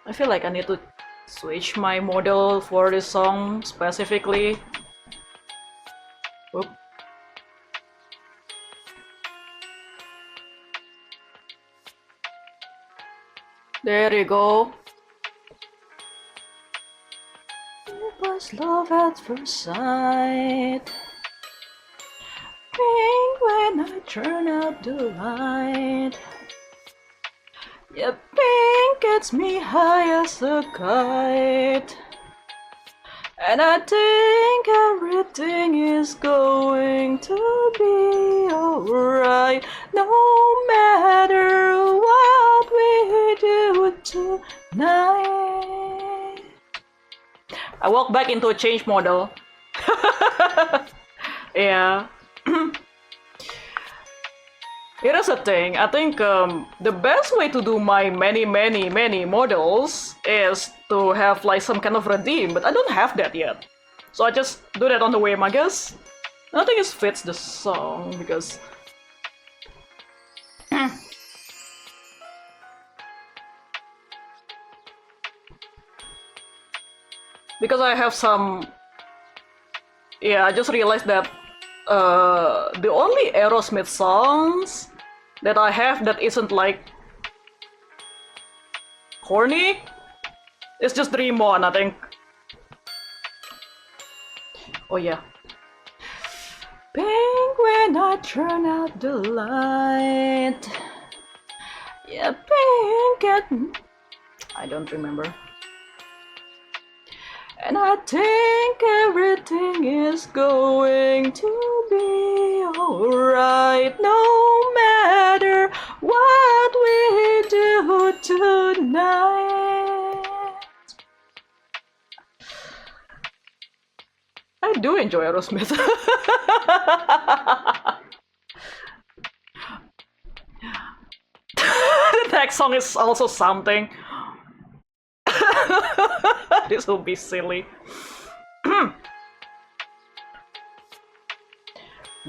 I feel like I need to switch my model for this song specifically. Oop. There you go. It was love at first sight. Pink when I turn out the light. Yeah, pink gets me high as a kite. And I think everything is going to be alright, no matter what we do tonight. I walk back into a change model. Yeah. Here's the thing, I think the best way to do my many models is to have like some kind of redeem, but I don't have that yet. So I just do that on the whim, I guess. I think it fits the song because because I have some. Yeah, I just realized that the only Aerosmith songs that I have that isn't like horny is just Dream On, I think. Oh yeah. Pink when I turn out the light. Yeah, pink and I don't remember. And I think everything is going to be alright, no matter what we do tonight. I do enjoy Aerosmith. The next song is also something. This will be silly.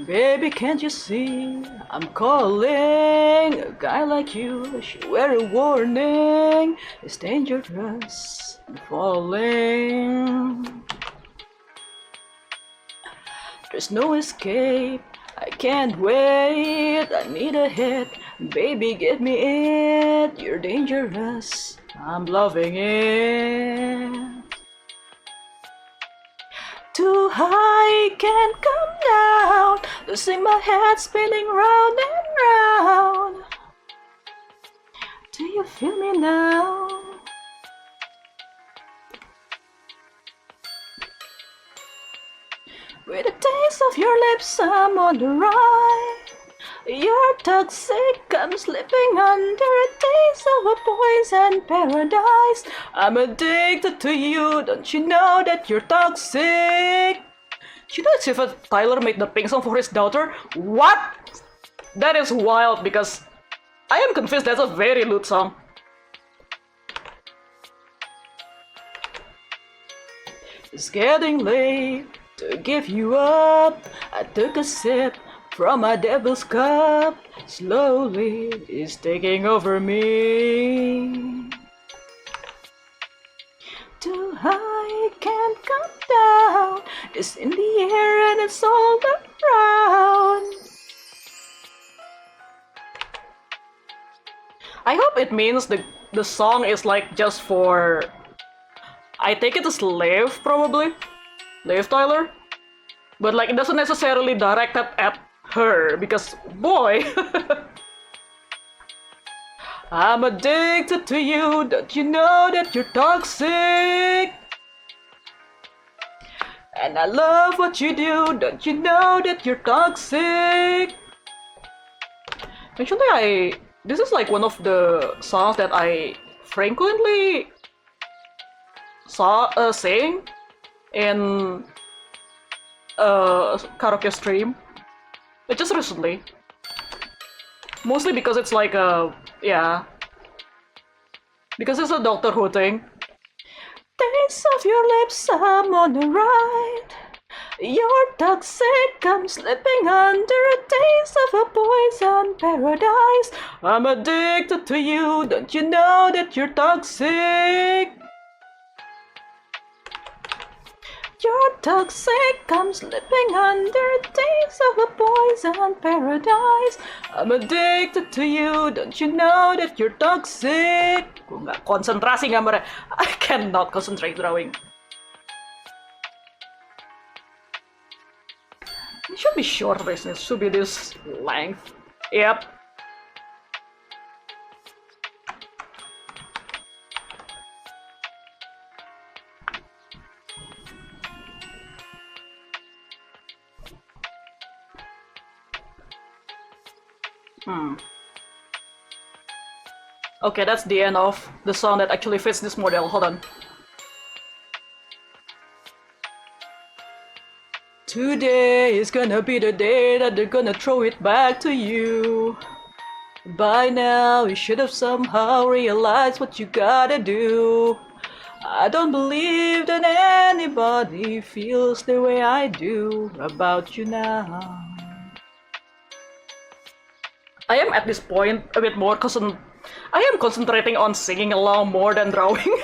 Baby, can't you see I'm calling? A guy like you should wear a warning. It's dangerous and falling. There's no escape, I can't wait. I need a hit, baby, give me it. You're dangerous, I'm loving it. Too high, can't come down. Losing my head, spinning round and round. Do you feel me now? With the taste of your lips, I'm on the ride. You're toxic, I'm slipping under a taste of a poison paradise. I'm addicted to you, don't you know that you're toxic? You know if Tyler made the pink song for his daughter? What? That is wild because I am convinced that's a very lewd song. It's getting late to give you up. I took a sip from my devil's cup. Slowly, it's taking over me. Too high, can't come down. It's in the air and it's all around. I hope it means the song is like just for... I take it as Liv, probably. Liv Tyler. But like it doesn't necessarily direct it at her, because boy... I'm addicted to you, don't you know that you're toxic? And I love what you do, don't you know that you're toxic? Actually, this is like one of the songs that I frequently sing in karaoke stream, but just recently. Mostly because it's like yeah, because it's a Doctor Who thing. Taste of your lips, I'm on the right. You're toxic, I'm slipping under a taste of a poison paradise. I'm addicted to you, don't you know that you're toxic? You're toxic, I'm slipping under a taste of a poison paradise. I'm addicted to you, don't you know that you're toxic? Kung nggak konsentrasi gambarnya, I cannot concentrate drawing. It should be short, business. Should be this length. Yep. Okay, that's the end of the song that actually fits this model. Hold on. Today is gonna be the day that they're gonna throw it back to you. By now, you should have somehow realized what you gotta do. I don't believe that anybody feels the way I do about you now. I am at this point a bit more I am concentrating on singing along more than drawing.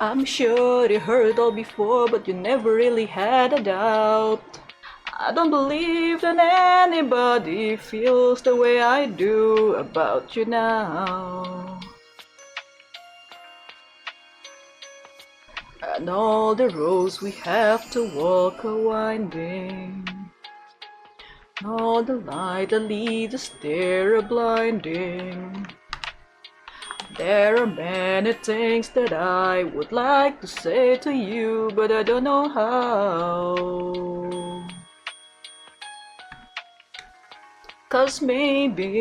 I'm sure you heard it all before, but you never really had a doubt. I don't believe that anybody feels the way I do about you now. And all the roads we have to walk are winding. All the light that leads us there are blinding. There are many things that I would like to say to you, but I don't know how. 'Cause maybe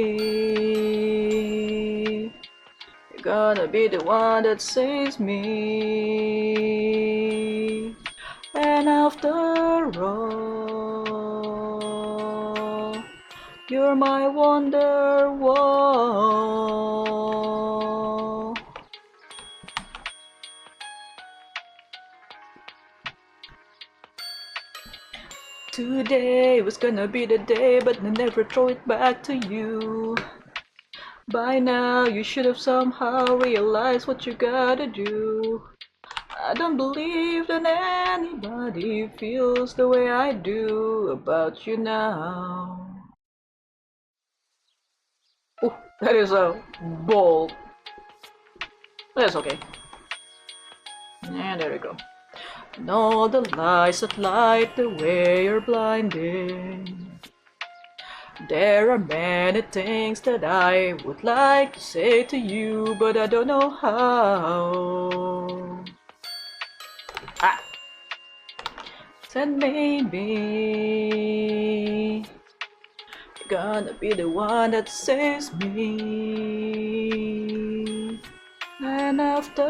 you're gonna be the one that saves me. And after all, you're my wonderwall. Today was gonna be the day, but I never throw it back to you. By now you should have somehow realized what you gotta do. I don't believe that anybody feels the way I do about you now. Oh, that is a bold. That's okay. And there we go. And all the lies that light the way you're blinding. There are many things that I would like to say to you, but I don't know how. Said maybe you're gonna be the one that saves me. And after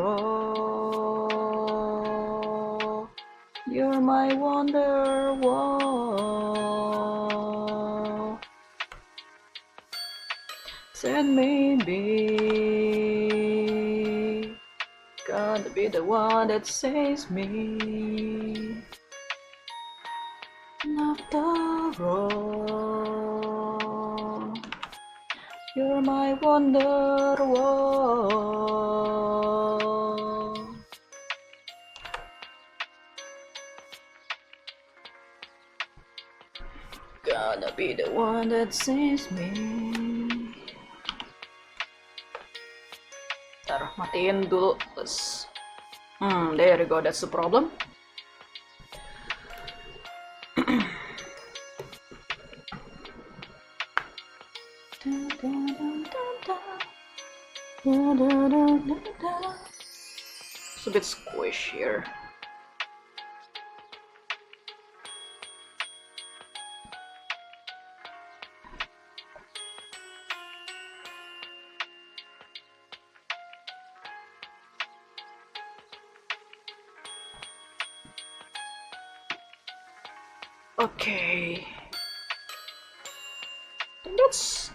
all, you're my wonderwall. Said maybe gonna be the one that saves me. And after all, you're my wonderwall. Gonna be the one that saves me. Taruh, matiin dulu. Let's... there you go, that's the problem. It's a bit squish here. Okay, that's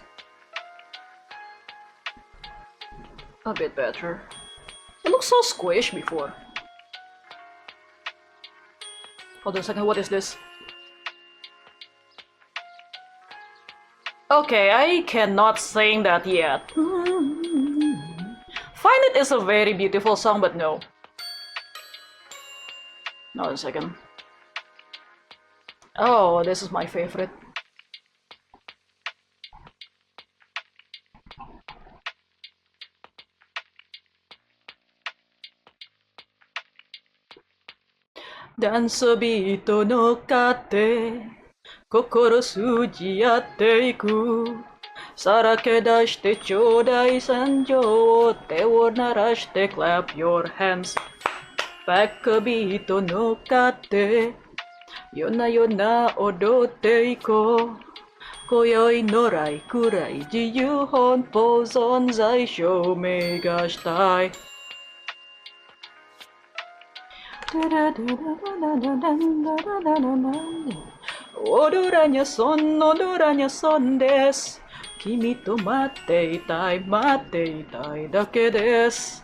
a bit better. It looks so squished before. Hold on a second, what is this? Okay, I cannot sing that yet. Find It is a very beautiful song, but no. Hold on a second. Oh, this is my favorite. Dan subito no kate, kokoro suji yatte iku. Sarake dashite chodai sanjo wo te wo narashite clap your hands. Backseating no kate, yona yona odotte iko. Koyoi norai kurai jiyu honpo zonzai shoumei ga shitai. Odoranya son desu. Kimi to matte itai dake desu.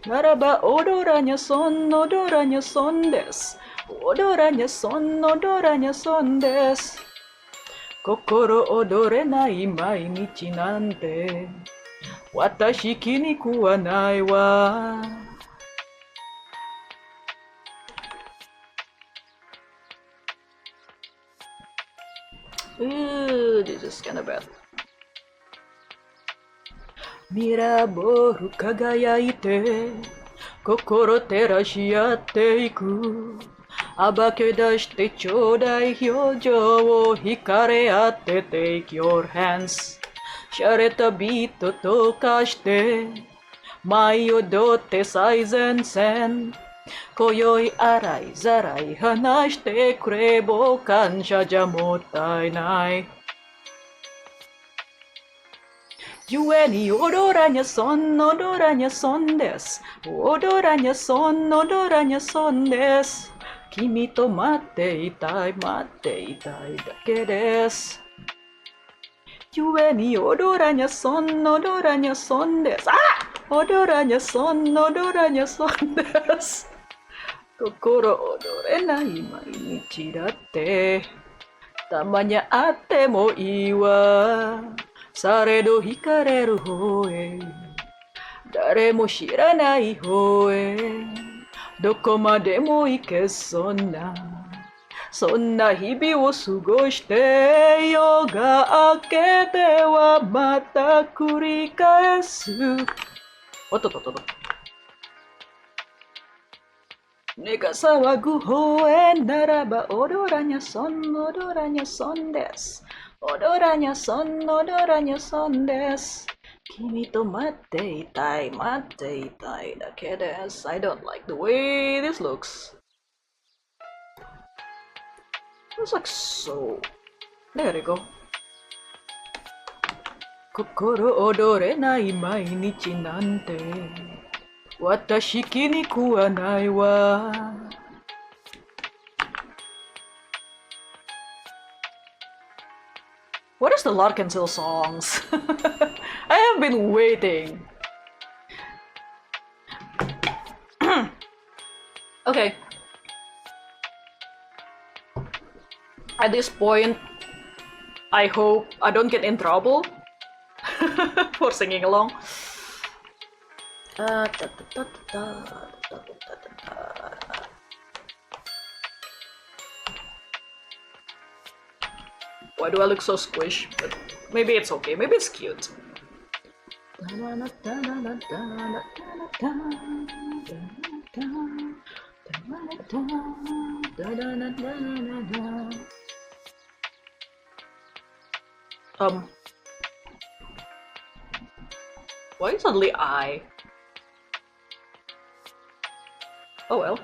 Naraba odoranya son desu. Odoranya son desu. Kokoro odorenai mainichi nante. Watashi kiniku wa nai wa. This is kinda bad. Miraboru kagayaite, kokoro terashiatte iku. Abake dashite chodai hyojo wo hikareatte, take your hands. Shareta beat to kashite, mai odotte saizen sen. Koyoi arai zarai hanashite kurebo kansha ja mottai nai. Yue ni odoranya son desu. Odoranya son desu. Kimi to matte itai dake desu. Yue ni odoranya son desu. Ah! Odoranya son desu. Kokoro odorenai mainichi datte. Tamanya atte mo ii wa. Saredo hikareru hoe. Dare mo shiranai hoe. Doko made mo ike sonna hibi wo sugoshite. Yoga akete wa mata kurikaesu. Ototototo. Nega sawagu hoe naraba odoranya son desu. Odoranya son desu. Kimi to matte itai dake desu. I don't like the way this looks. It's like so. There you go. Kokoro odorenai mainichi nante. Watashi ni kuwanai wa. What is the Larkansville songs? I have been waiting. Okay. At this point, I hope I don't get in trouble for singing along. Why do I look so squished? But maybe it's okay. Maybe it's cute. Why suddenly I? Oh well.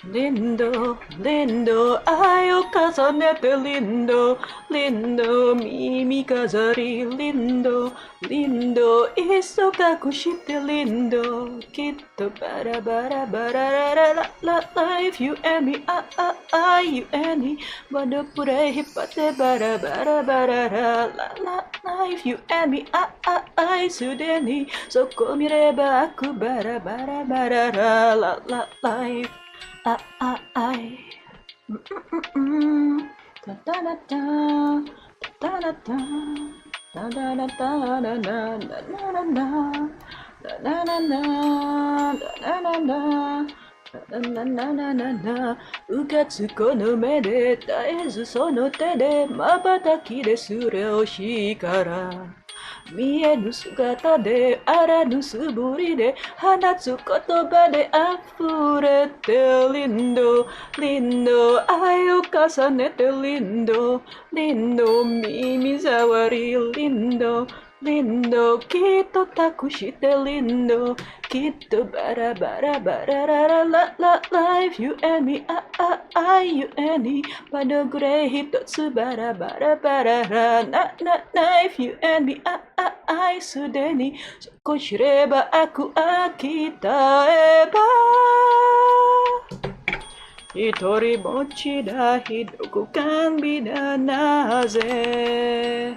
Lindo, lindo, ai o casonete lindo, lindo, mimi casari lindo, lindo, isso kakushite lindo, kitto bara bara bara la la life you and me, I you and me, bado pure hipate bara bara bara la la life you and me, I sudeni, so komireba aku bara bara bara la la life. I da da da da da da da da da da da da da うかつこの目で絶えずその手で瞬きですれを叱ら見えぬ姿であらぬ素振りで放つ言葉で溢れてリンドリンド愛を重ねてリンドリンド耳障りリンドリンドきっと託してリンドきっとバラバラバラララララ Life you and me I you and me pada gray一つバラバラバララな Life you and me I すでにそこ知れば悪飽き絶えば一人ぼっちだひどく甘美だなぜ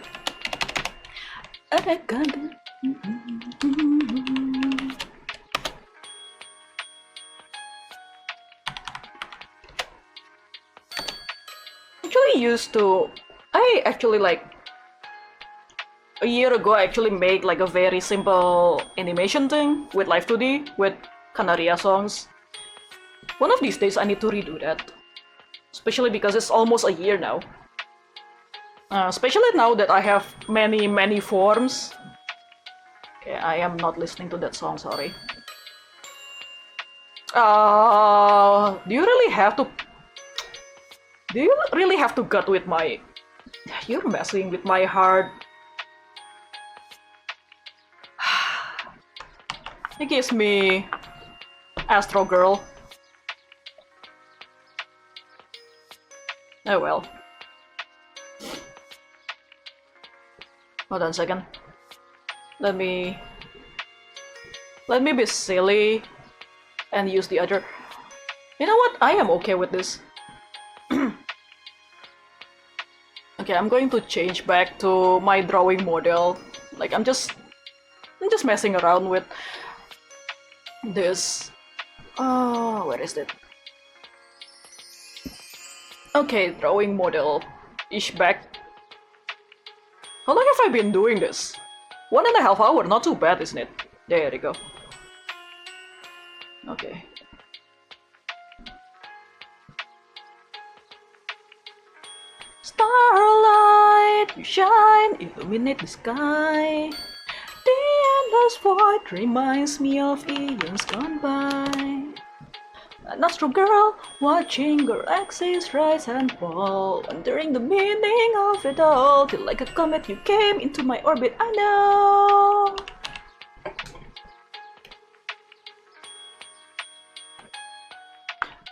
あれかなI actually like a year ago I actually made like a very simple animation thing with Live 2D with Canaria songs. One of these days I need to redo that, especially because it's almost a year now. Especially now that I have many forms. Okay, I am not listening to that song, sorry. Do you really have to gut with my... You're messing with my heart. It gives me Astro Girl. Oh well. Hold on a second. Let me be silly and use the other. You know what? I am okay with this. Okay, I'm going to change back to my drawing model. Like I'm just messing around with this. Oh, where is it? Okay, drawing model is back. How long have I been doing this? 1.5 hours, not too bad, isn't it? There you go. Okay. Starlight, you shine, illuminate the sky. The endless void reminds me of eons gone by. An astro girl, watching galaxies rise and fall, wondering the meaning of it all. Till like a comet you came into my orbit, I know.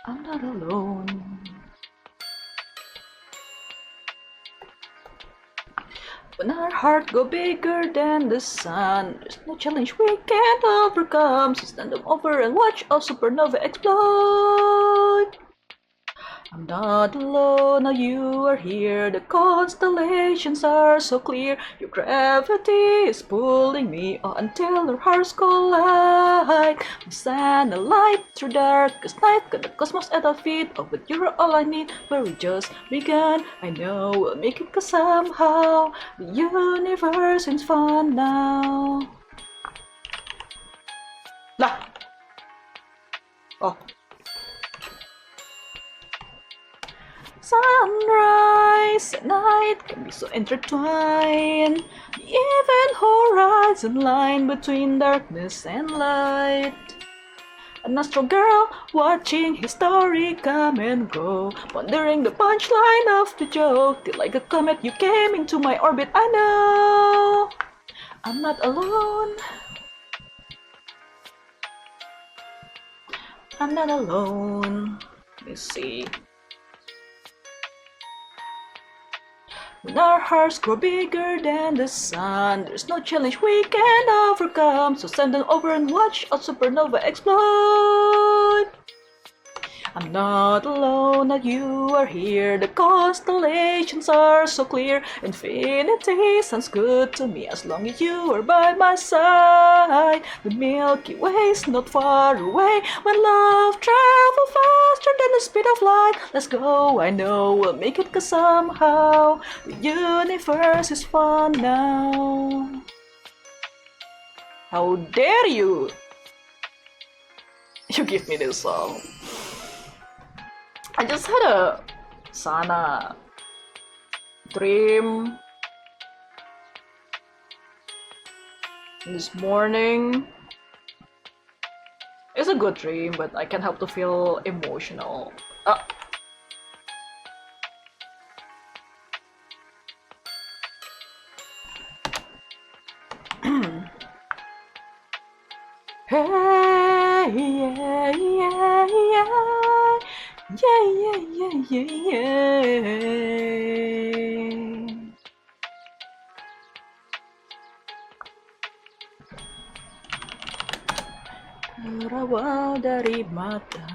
I'm not alone. When our heart go bigger than the sun, there's no challenge we can't overcome. So stand them over and watch a supernova explode. I'm not alone, now you are here. The constellations are so clear. Your gravity is pulling me on until our hearts collide. We shine a light through darkest night. Got the cosmos at our feet. Oh, but you're all I need. But we just begun. I know we'll make it, 'cause somehow the universe seems fun now. Lah. Oh. Sunrise and night can be so intertwined. The even horizon line between darkness and light. An astral girl watching his story come and go, wondering the punchline of the joke. Till like a comet you came into my orbit. I know I'm not alone. I'm not alone. Let me see. When our hearts grow bigger than the sun, there's no challenge we can't overcome. So send them over and watch a supernova explode. I'm not alone, that you are here. The constellations are so clear. Infinity sounds good to me as long as you are by my side. The Milky Way's not far away. When love travels faster than the speed of light. Let's go, I know we'll make it, 'cause somehow the universe is fun now. How dare you! You give me this song. I just had a Sana dream this morning. It's a good dream, but I can't help to feel emotional. Hey, yeah, yeah, yeah. Yeah, yeah, yeah, yeah, yeah. Terawal dari mata.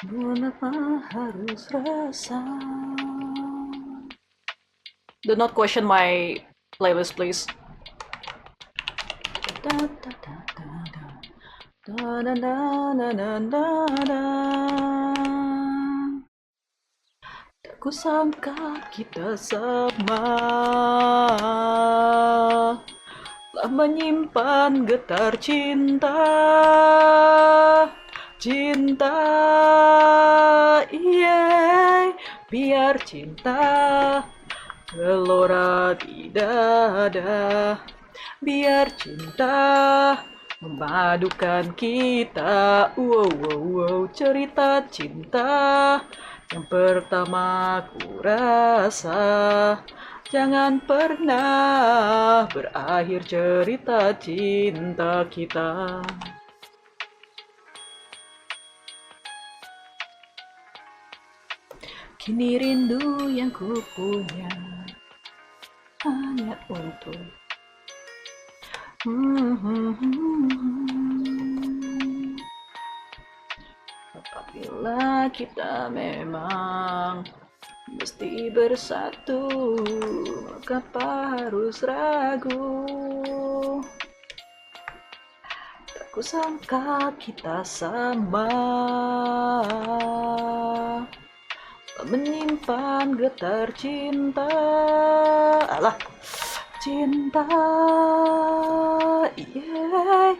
Mengapa harus rasa? Do not question my playlist, please. Da, da, da, da, da. Da, da, da, da, da, da, da. Tak kusangka kita sama, telah menyimpan getar cinta. Cinta, yeah, biar cinta gelora di dada. Biar cinta memadukan kita. Wow, wow, wow. Cerita cinta yang pertama ku rasa. Jangan pernah berakhir cerita cinta kita. Kini rindu yang ku punya hanya untuk apabila kita memang mesti bersatu, mengapa harus ragu? Tak kusangka kita sama, menyimpan getar cinta. Alah, cinta, yeah,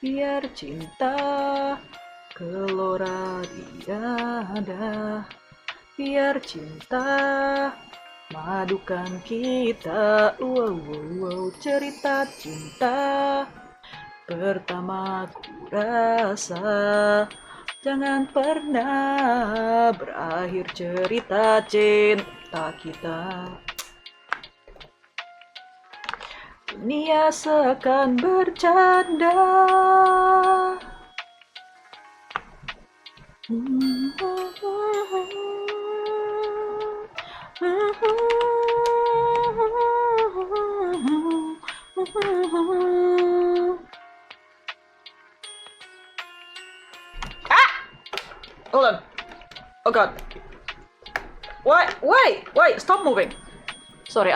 biar cinta gelora di dada. Biar cinta madukan kita. Wow, wow, wow. Cerita cinta pertama ku rasa. Jangan pernah berakhir cerita cinta kita. Dunia seakan bercanda. Ah! Hold on. Oh god. Wait, stop moving. Sorry,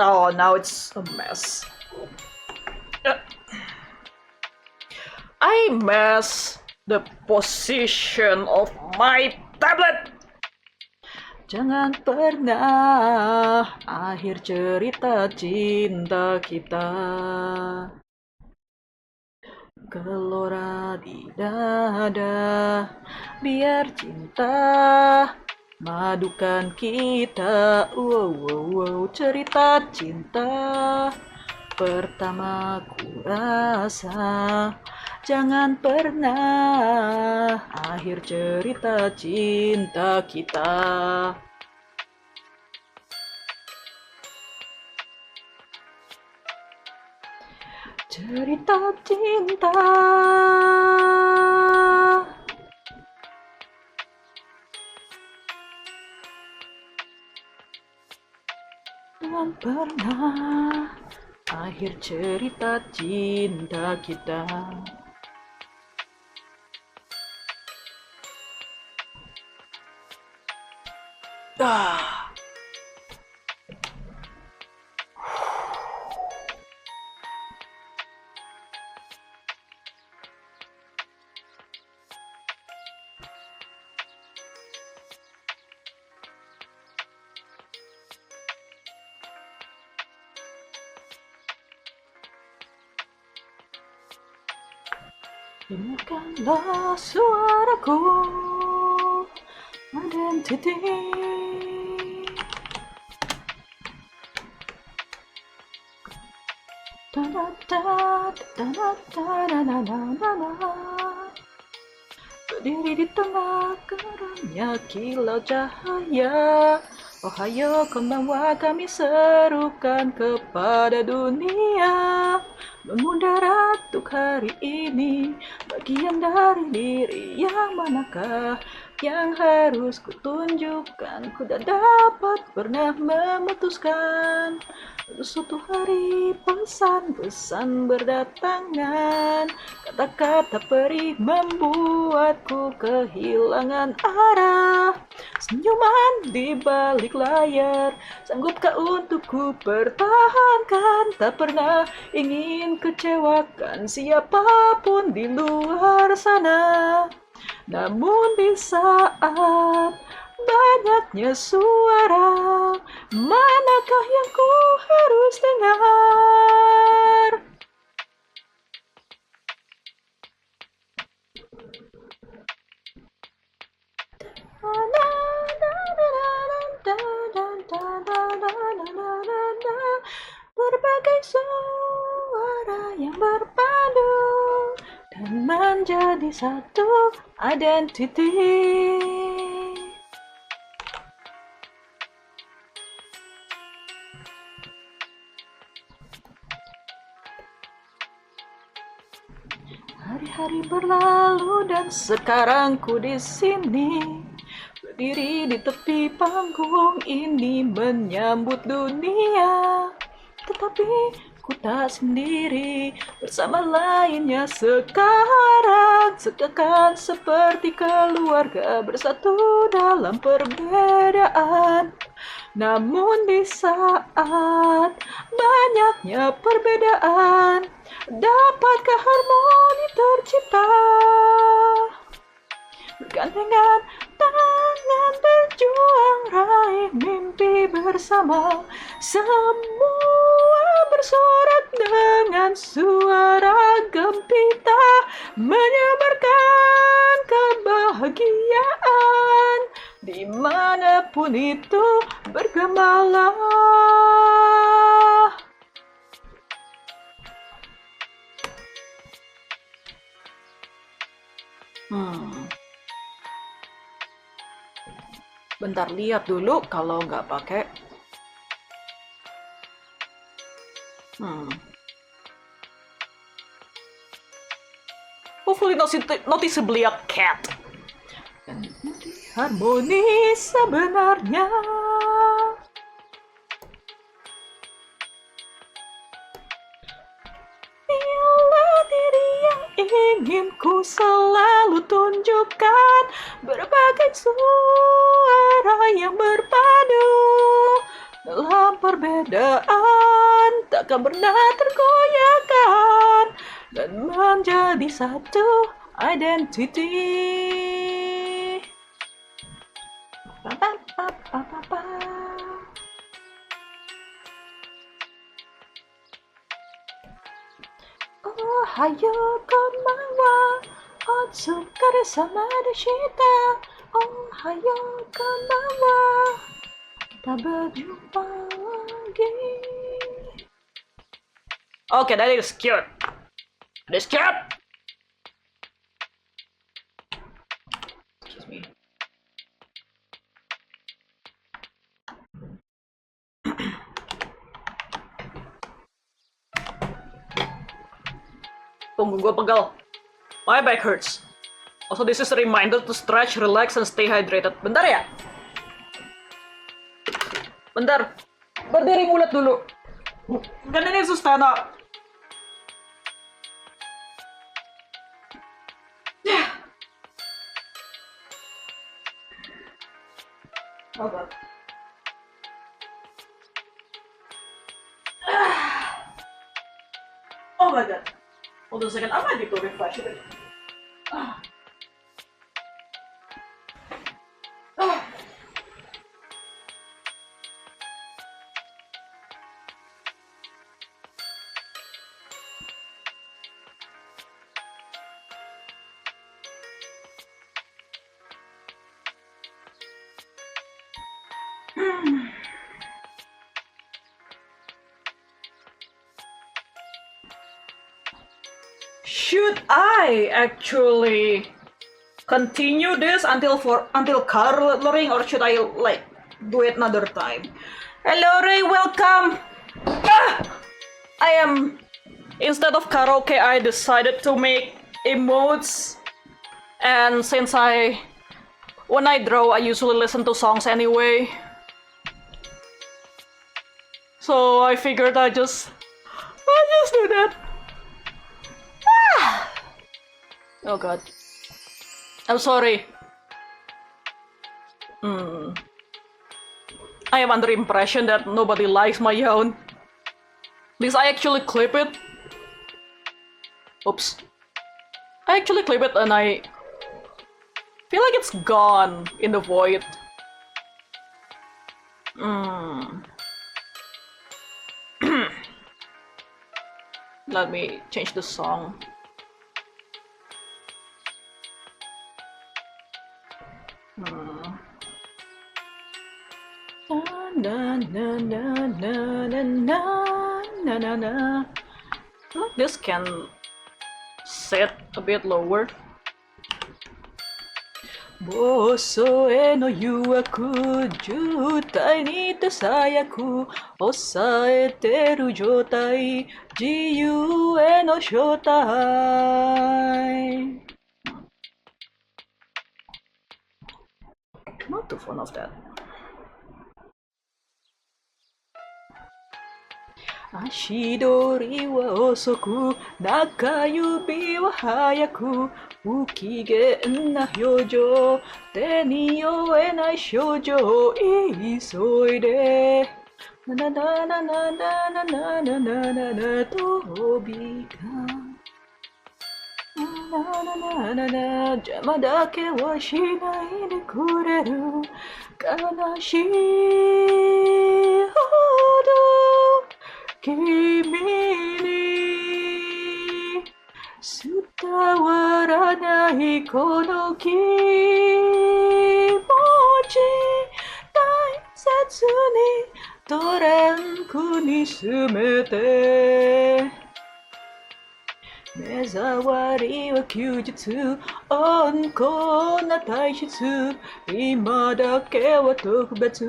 Oh, now it's a mess. I mess the position of my tablet. Jangan pernah akhir cerita cinta kita gelora di dada, biar cinta madukan kita. Wow, cerita cinta pertama ku rasa. Jangan pernah akhir cerita cinta kita. Cerita cinta. Jangan pernah akhir cerita cinta kita. Dengarkanlah suaraku, identity. Berdiri di tengah geramnya kilau cahaya. Oh hayo konbanwa kami serukan kepada dunia, mengudara untuk hari ini. Bagian dari diri yang manakah yang harus kutunjukkan? Ku tak dapat pernah memutuskan. Lalu suatu hari pesan-pesan berdatangan, kata-kata perih membuatku kehilangan arah. Senyuman di balik layar, sanggupkah untuk ku pertahankan? Tak pernah ingin kecewakan siapapun di luar sana. Namun di saat banyaknya suara, manakah yang ku harus dengar? Berbagai suara yang berpadu dan menjadi satu identity. Hari-hari berlalu dan sekarang ku di sini, berdiri di tepi panggung ini menyambut dunia. Tetapi ku tak sendiri, bersama lainnya sekarang, seakan seperti keluarga bersatu dalam perbedaan. Namun di saat banyaknya perbedaan, dapatkah harmoni tercipta? Bergandengan tangan berjuang raih mimpi bersama, semua bersorak dengan suara gempita, menyebarkan kebahagiaan dimanapun itu bergemalah. Bentar, lihat dulu kalau nggak pakai. Hopefully noticeably a cat. Dan di harmoni sebenarnya. Bila diri yang ingin ku selalu tunjukkan, berbagai suara yang berpadu dalam perbedaan takkan pernah tergoyahkan dan menjadi satu identity. Ohayo konbanwa, otsukare sama deshita. Ohayo konbanwa, kita berjumpa lagi. Okay, that is cute. That is cute. Excuse me. Tunggu, gue pegal. My back hurts. Also, this is a reminder to stretch, relax, and stay hydrated. Bentar ya. Bentar. Berdiri ngulet dulu. Gonna need to stand up. Oh god. Oh my god. Hold on a second, I might need to refresh it. Should I actually continue this until coloring, or should I like do it another time? Hello Ray, welcome. I am, instead of karaoke, I decided to make emotes, and since when I draw, I usually listen to songs anyway, so I figured I just do that. Oh god. I'm sorry. I am under impression that nobody likes my yawn. Because I actually clip it. Oops. I actually clip it and I feel like it's gone in the void. Let me change the song. This can set a bit lower. 暴走への誘惑、渋滞にて最悪、抑えてる状態、自由への正体。Not too fond of that. 足取りは遅く、中指は早く、不機嫌な表情、手に負えない症状、急いで。ななななななななななな飛びが。ななななな邪魔だけはしないでくれる。悲しいほど君に伝わらないこの気持ち、大切にトランクに詰めて目障りは休日温厚な体質今だけは特別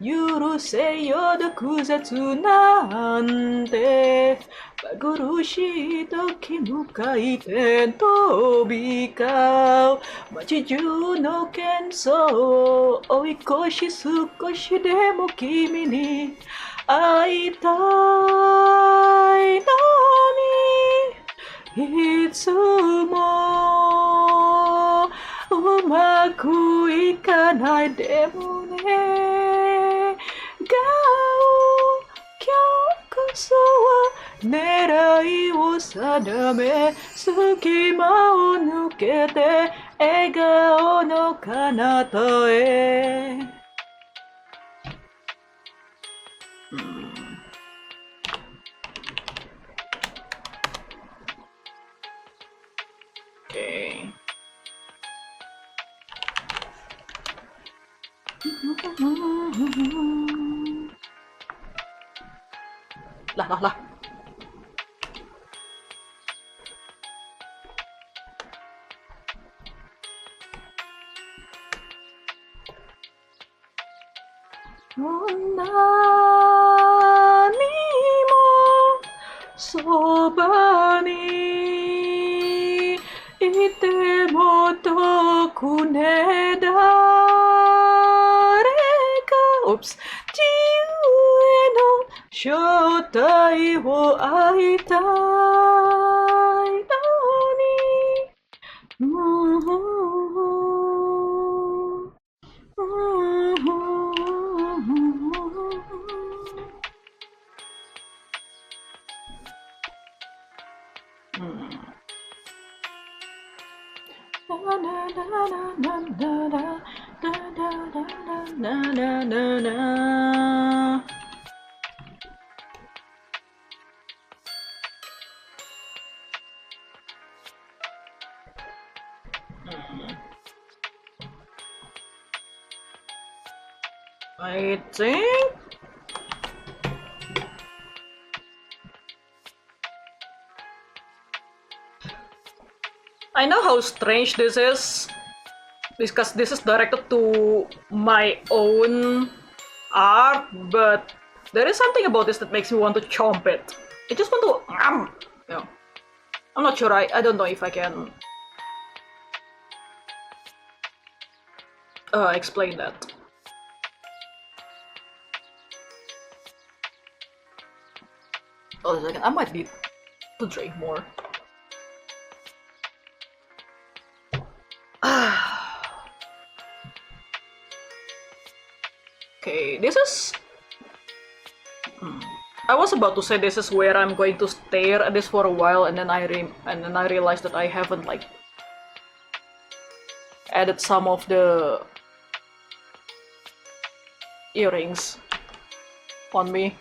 許せよ毒舌なんてバ苦しい時無回転飛び交う街中の喧騒を追い越し少しでも君に会いたいのにいつもうまくいかないでもね今日こそは狙いを定め隙間を抜けて笑顔の彼方へOkay. Lah. Nani mo soba ni ite mo toku ne dareka oops 自由への正体を会いたいのにI think I know how strange this is because this is directed to my own art, but there is something about this that makes me want to chomp it. I just want to no. I'm not sure, I don't know if I can explain that. Hold on a second, I might need to drink more. Okay, this is... I was about to say this is where I'm going to stare at this for a while, and then I realized that I haven't like added some of the earrings on me.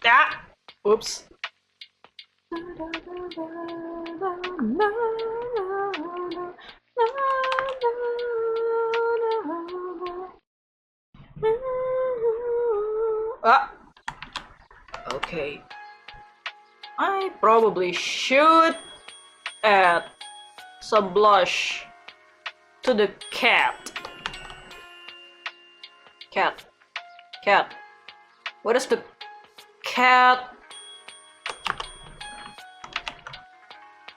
Ah! Oops. Ah! Okay. I probably should add some blush to the cat. Cat. What is the cat?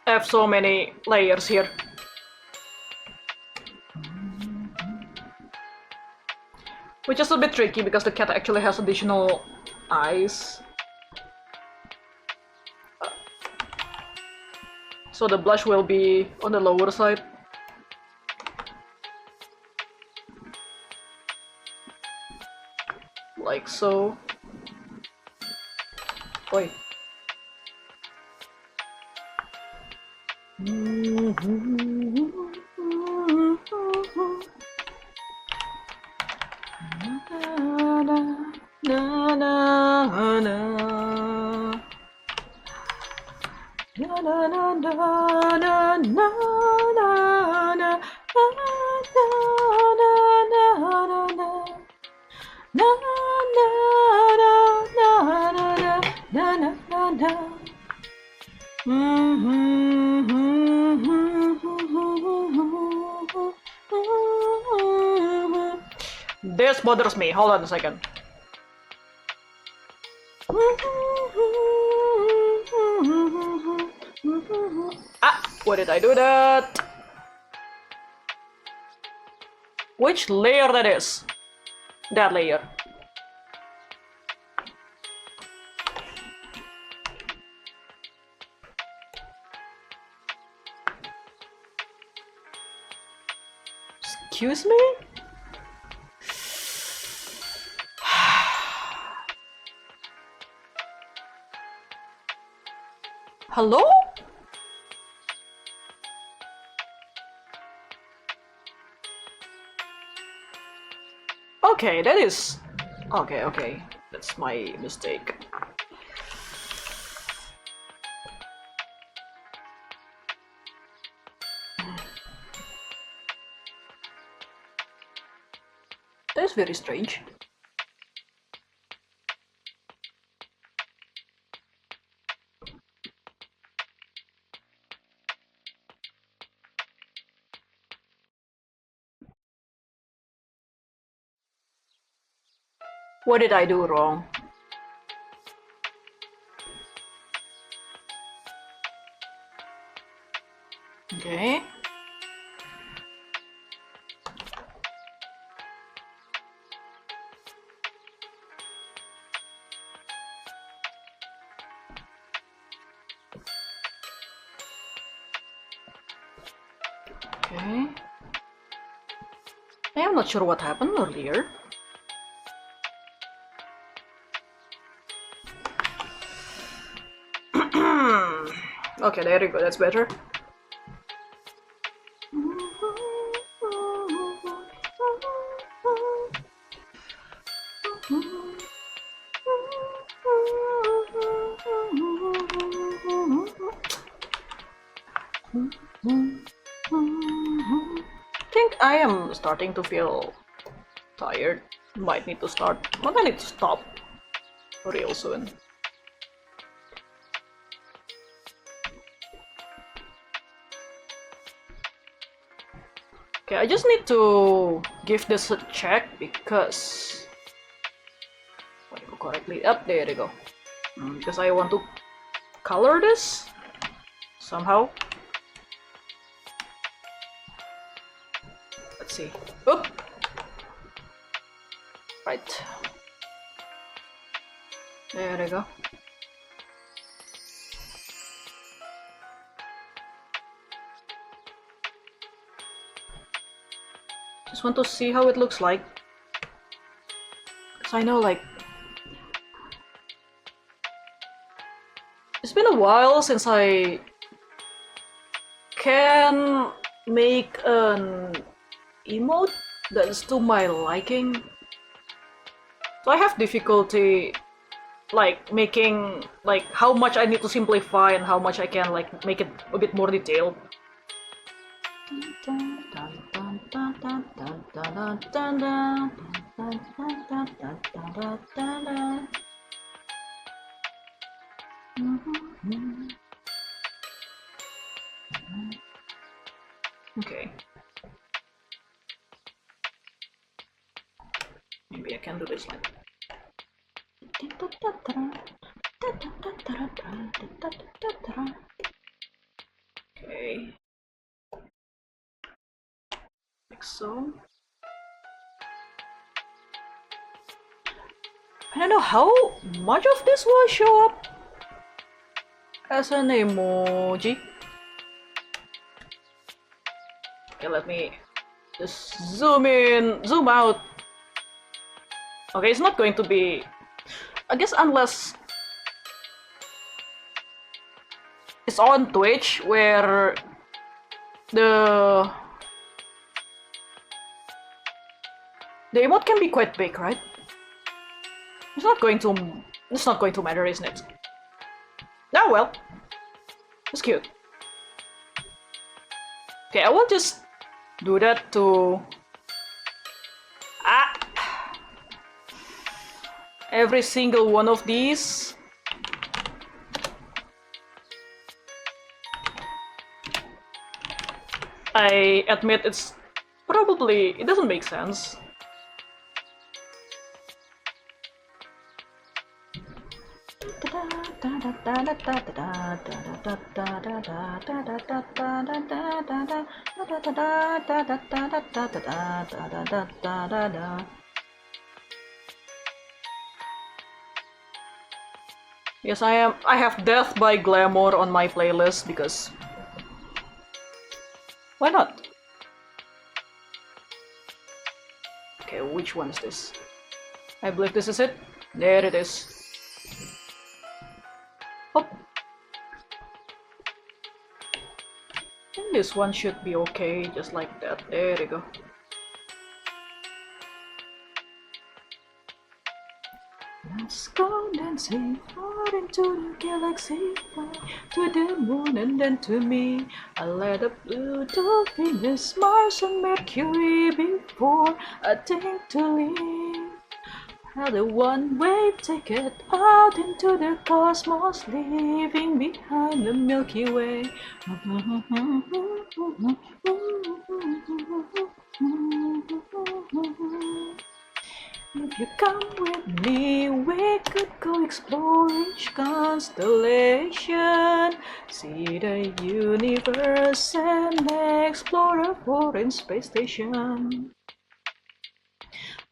I have so many layers here. which is a bit tricky because the cat actually has additional eyes. So the blush will be on the lower side. Like so. Oi. This bothers me. Hold on a second. Ah, why did I do that? Which layer that is? That layer. Excuse me? Hello? Okay, that is... Okay. That's my mistake. That is very strange. What did I do wrong? Okay. Okay. I am not sure what happened earlier. Okay, there you go, that's better. I think I am starting to feel tired. Might need to start, but I need to stop real soon. Okay, I just need to give this a check because... What do you go correctly? Up, there you go. Because I want to color this somehow. Let's see. Oop! Right. There you go. Just want to see how it looks like. Because I know, like... It's been a while since I can make an emote that is to my liking. So I have difficulty like making like how much I need to simplify and how much I can like make it a bit more detailed. Okay. Maybe I can do this like. Okay. Like so. I don't know how much of this will show up as an emoji. Okay, let me just zoom in, zoom out. Okay, it's not going to be, I guess, unless it's on Twitch where the emote can be quite big, right? It's not going to matter, isn't it? Oh well. It's cute. Okay, I will just do that to every single one of these. I admit it doesn't make sense. Yes, I have Death by Glamour on my playlist because why not? Okay, which one is this? I believe this is it. There it is. Oh. And this one should be okay, just like that. There you go. Let's go dancing far into the galaxy, fly to the moon and then to me. I let up Pluto, Venus, Mars and Mercury before I think to leave. Had a one-way ticket out into the cosmos, leaving behind the Milky Way. If you come with me, we could go explore each constellation, see the universe and explore a foreign space station.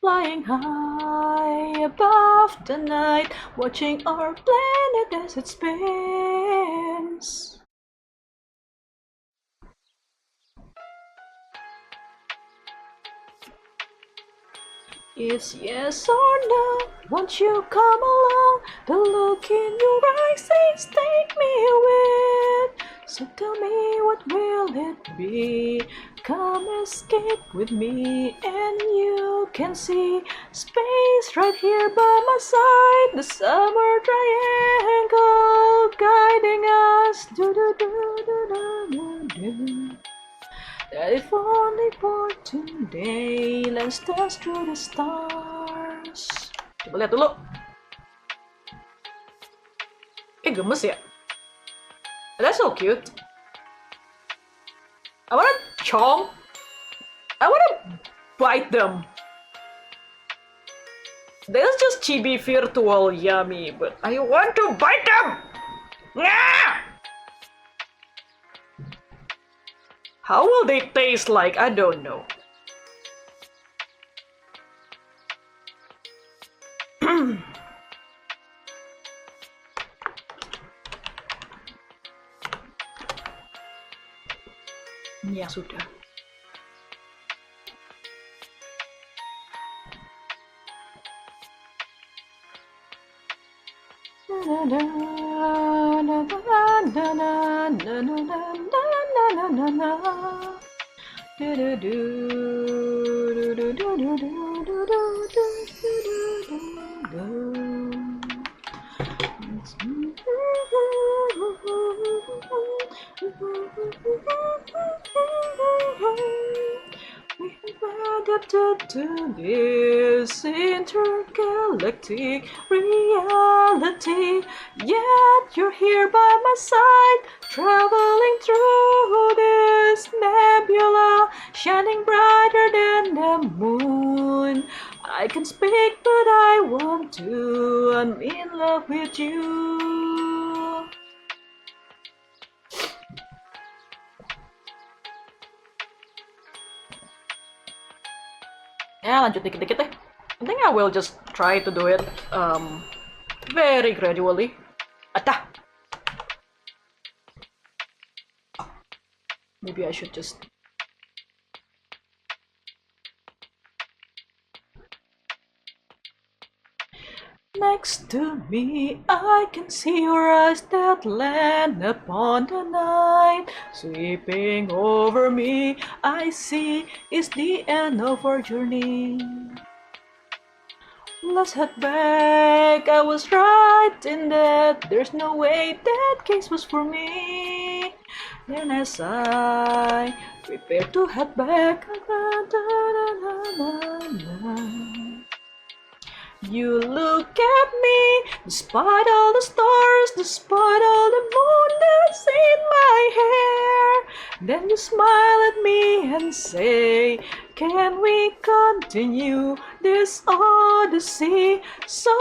Flying high above the night, watching our planet as it spins. It's yes or no, won't you come along? The look in your eyes says take me with. So tell me, what will it be? Come escape with me and you can see space right here by my side. The summer triangle guiding us. Do do do do do do do. That if only for today, let's dance through the stars. Coba lihat dulu. Gemes ya. That's so cute. I wanna chomp. I wanna bite them. That's just chibi virtual yummy, but I want to bite them. Yeah! How will they taste like? I don't know. Ya sudah. We have adapted to this intergalactic reality, yet you're here by my side, traveling through this nebula, shining brighter than the moon. I can speak, but I want to. I'm in love with you. Ya, lanjut dikit-dikit deh. I think I will just try to do it very gradually. Ata! Maybe I should just... Next to me, I can see your eyes that land upon the night. Sweeping over me, I see it's the end of our journey. Let's head back, I was right in that there's no way that case was for me. Then as I prepare to head back, you look at me, despite all the stars, despite all the moon that's in my hair. Then you smile at me and say, can we continue this odyssey? So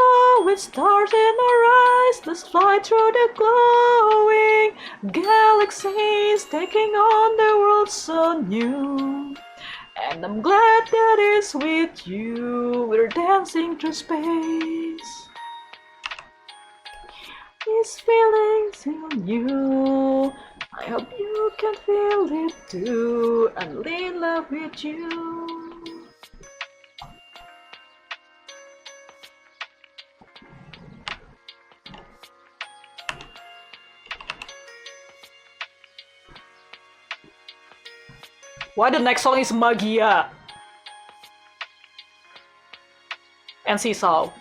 with stars in our eyes, let's fly through the glowing galaxies, taking on the world so new. And I'm glad that it's with you, we're dancing through space. These feelings in you, I hope you can feel it too. I'm in love with you. Why the next song is Magia and Seesaw?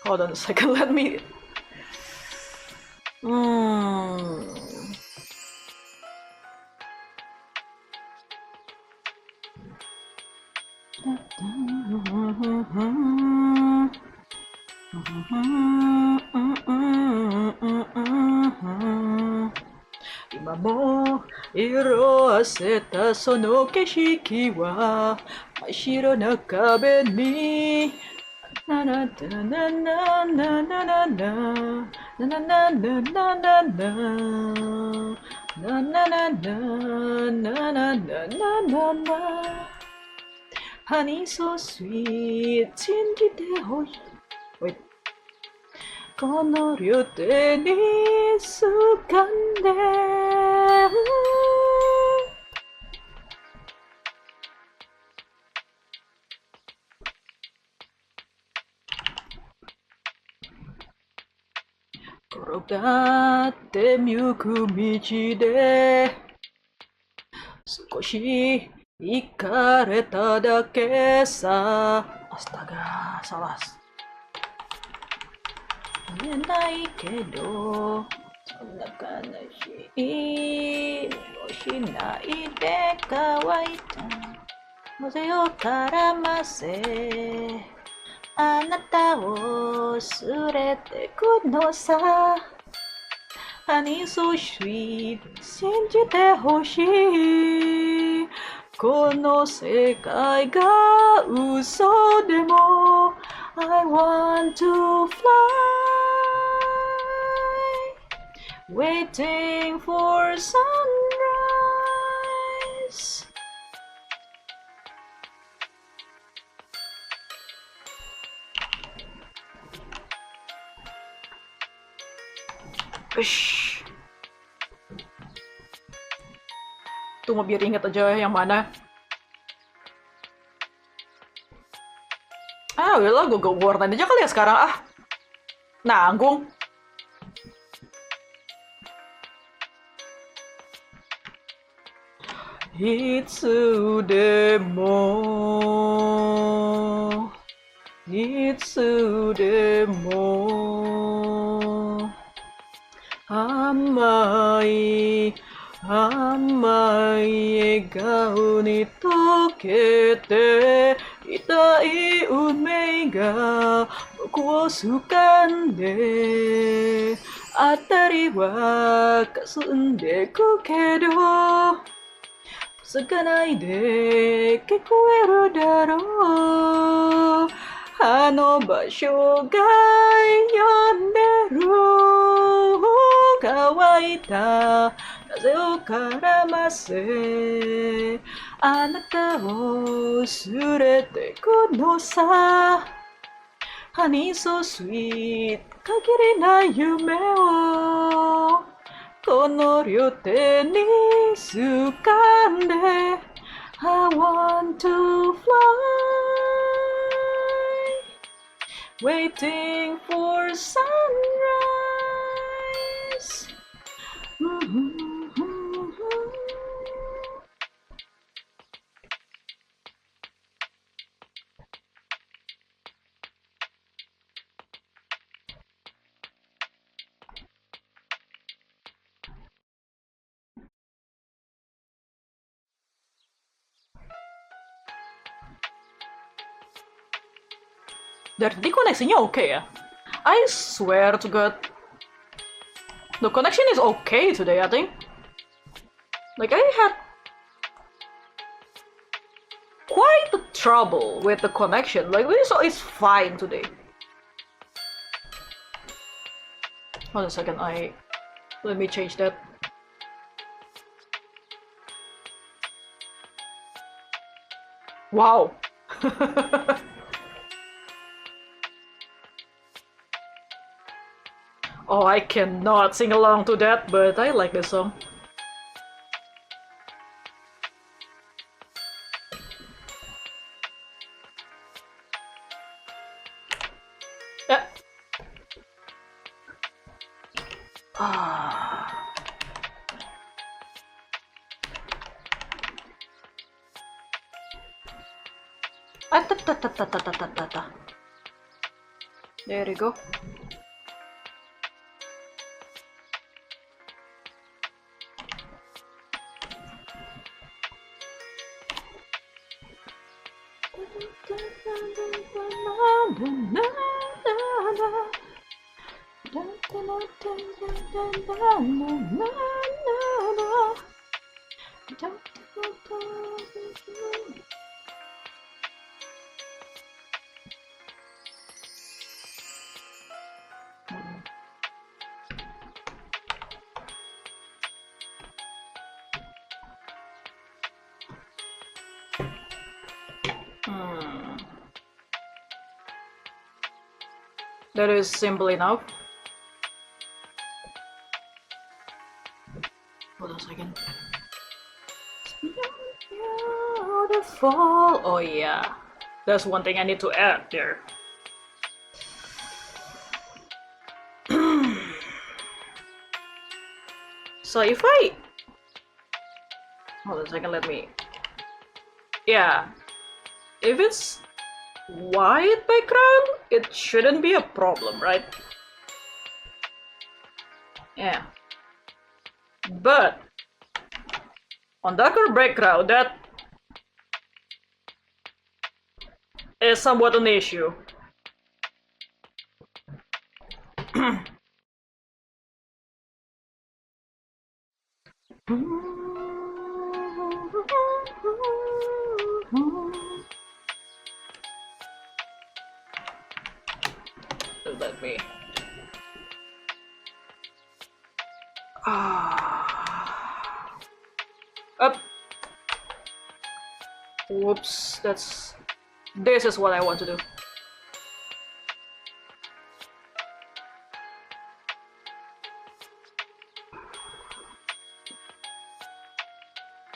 Hold on a second, let me... Ima mo iro aseta sono keshiki wa mashiro na kabe ni na na na na na na na na na na na na na na na na na na. Honey so sweet, 진지대 호이. Wait. この両手に掴んで転がってゆく道で少し行かれただけさ Astaga, salah. 言えないけどそんな悲しいをしないで乾いた風を絡ませあなたを連れてくのさ Honey so sweet 信じてほしいこの世界が嘘でも I want to fly waiting for sunrise Ush. Tuh mau biar ingat aja yang mana. Ah udahlah gue warnain aja kali ya sekarang ah. Nanggung. Itsudemo Amai 甘い笑顔に溶けて痛い運命が僕を掴んであたりは霞んでくけど気づかないで聞こえるだろうあの場所が呼んでる乾いた風を絡ませあなたを連れてくのさ Honey so sweet 限りない夢をこの両手に掴んで I want to fly Waiting for sunrise Dari koneksinya oke ya. I swear to God. The connection is okay today, I think. Like, I had quite the trouble with the connection. Like, it's fine today. Hold on a second, let me change that. Wow. Oh, I cannot sing along to that, but I like this song. There you go. That is simple enough. Hold on a second. Beautiful. Oh yeah, that's one thing I need to add there. So if I hold on a second, let me. Yeah, if it's white background, it shouldn't be a problem, right? Yeah. But on darker background, that is somewhat an issue. Let me. Up. Whoops, this is what I want to do.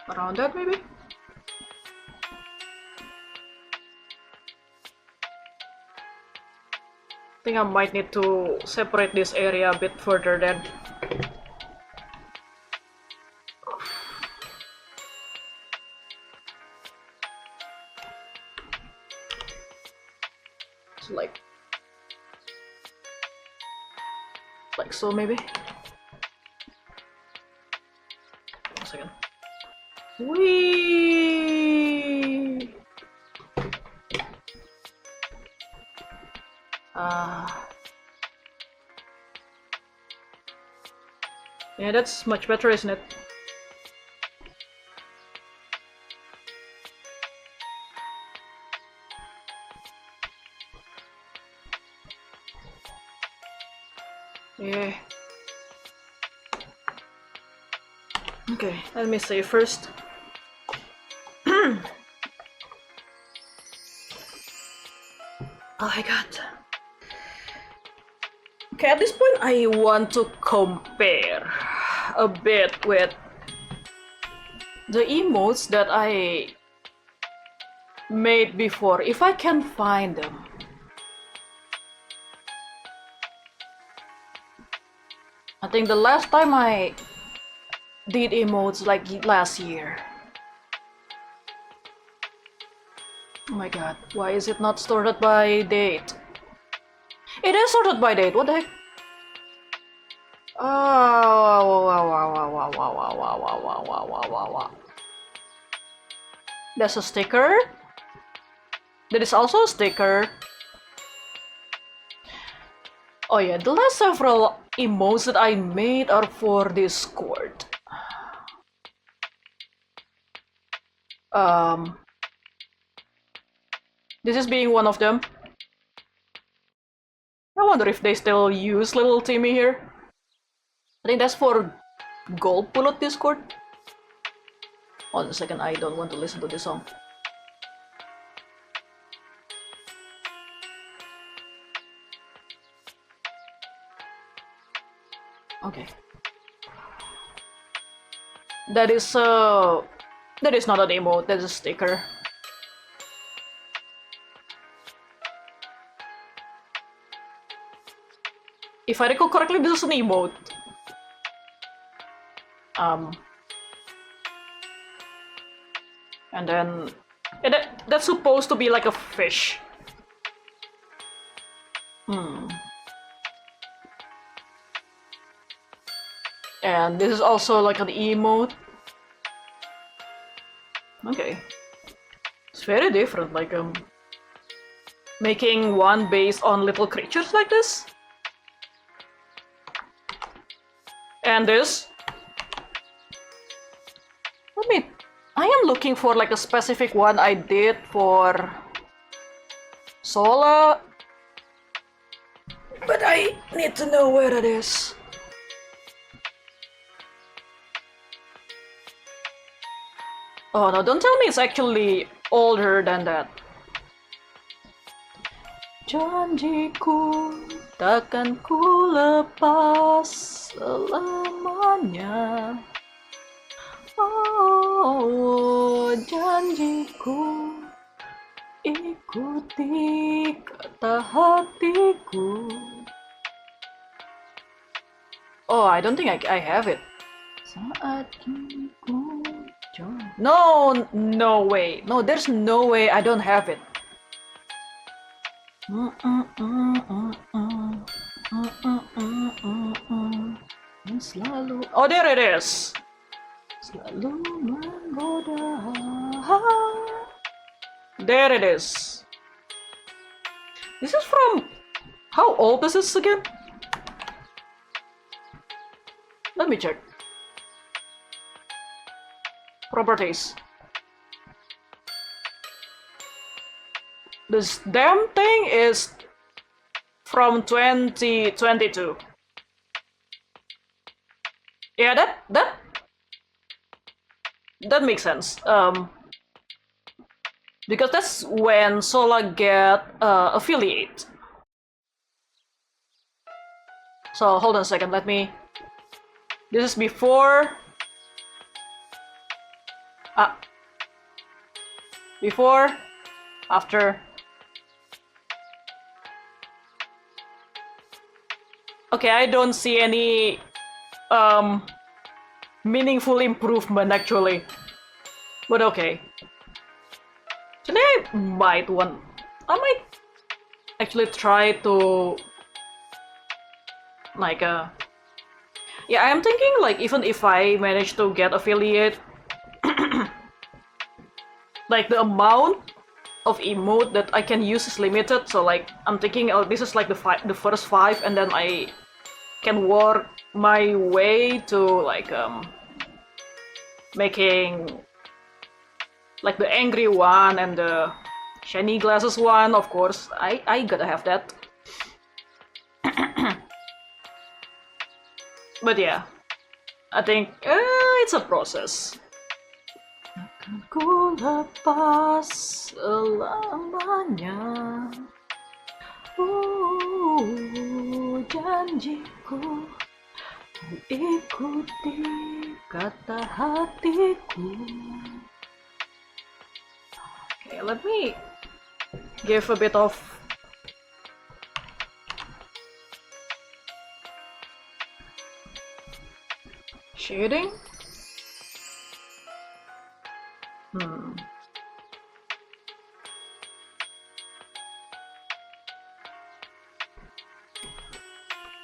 Around that maybe? I think I might need to separate this area a bit further then. It's like so maybe? One second. Whee! Yeah, that's much better, isn't it? Yeah. Okay, let me say first. Oh my god. Okay, at this point I want to compare a bit with the emotes that I made before, if I can find them. I think the last time I did emotes like last year. Oh my god, why is it not sorted by date? It is sorted by date, what the heck? Oh, there's a sticker. There is also a sticker. Oh yeah, the last several emotes that I made are for Discord. This is being one of them. I wonder if they still use Little Timmy here. I think that's for Gold Bullet Discord. Hold on a second, I don't want to listen to this song. Okay. That is not an emote, that's a sticker. If I recall correctly, this is an emote. And then that's supposed to be like a fish. And this is also like an emote. Okay. It's very different, like making one based on little creatures like this. And this. I am looking for like a specific one I did for Sola, but I need to know where it is. Oh no, don't tell me it's actually older than that. Janjiku takkan ku lepas selamanya. Oh, janjiku, ikuti kata hatiku. Oh, I don't think I have it. Saat ku no way. No, there's no way I don't have it. Selalu. Oh, there it is. Selalu menggoda. There it is. This is from... How old is this again? Let me check. Properties. This damn thing is from 2022. Yeah, that makes sense. Because that's when Sola get affiliate. So hold on a second, let me... This is before... Before, after... Okay, I don't see any meaningful improvement actually. But okay. Actually, I might actually try to like yeah, I am thinking like even if I manage to get affiliate, like the amount of emote that I can use is limited. So like I'm thinking, oh, this is like the first 5, and then I can work my way to like making like the angry one and the shiny glasses one. Of course, I gotta have that. But yeah, I think it's a process. Akan ku lepas selamanya. Janjiku ku ikuti kata hatiku. Okay, let me give a bit of shading.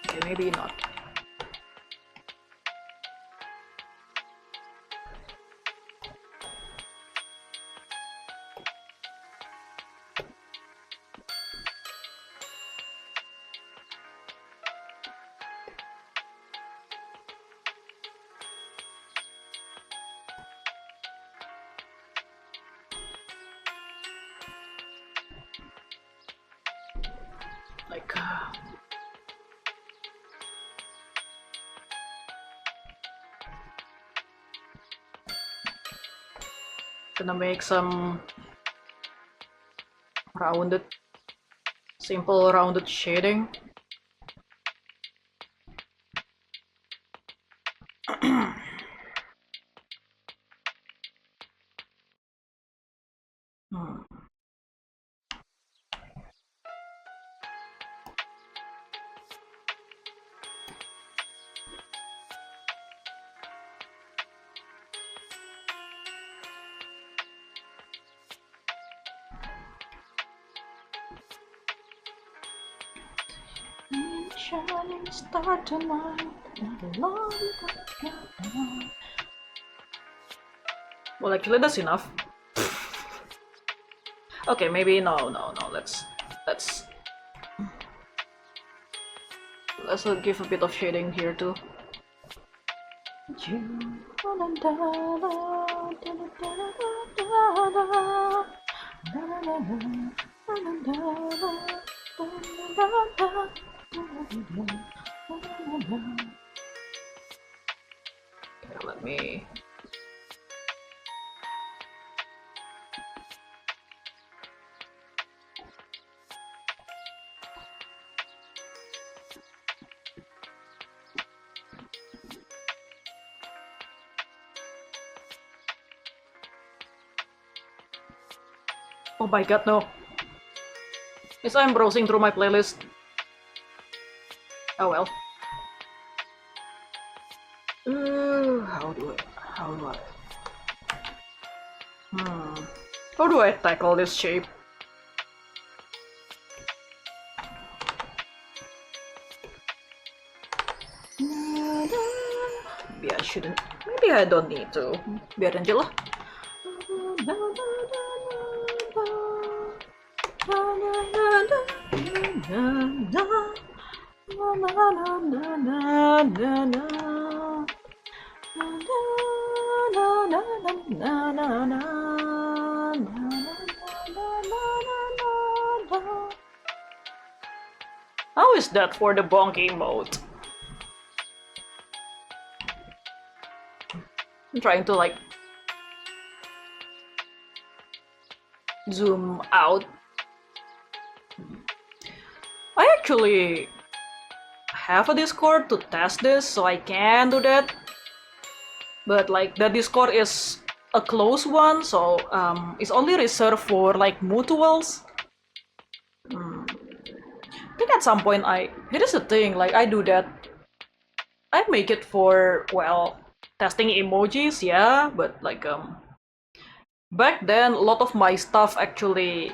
Okay, maybe not. Like gonna make some rounded, simple rounded shading. Shining star tonight, and long together. Well, actually, that's enough. Okay, maybe no. Let's give a bit of shading here too. Okay, let me. Oh my god, no. Yes, I'm browsing through my playlist. Oh well. How do I tackle this shape? Maybe I shouldn't. Maybe I don't need to. Biar aja lah. How is that for the bonking mode? I'm trying to like zoom out. I actually have a Discord to test this, so I can do that. But like the Discord is a closed one, so it's only reserved for like mutuals. I think at some point here's the thing, like I do that. I make it for, well, testing emojis, yeah, but like back then a lot of my stuff actually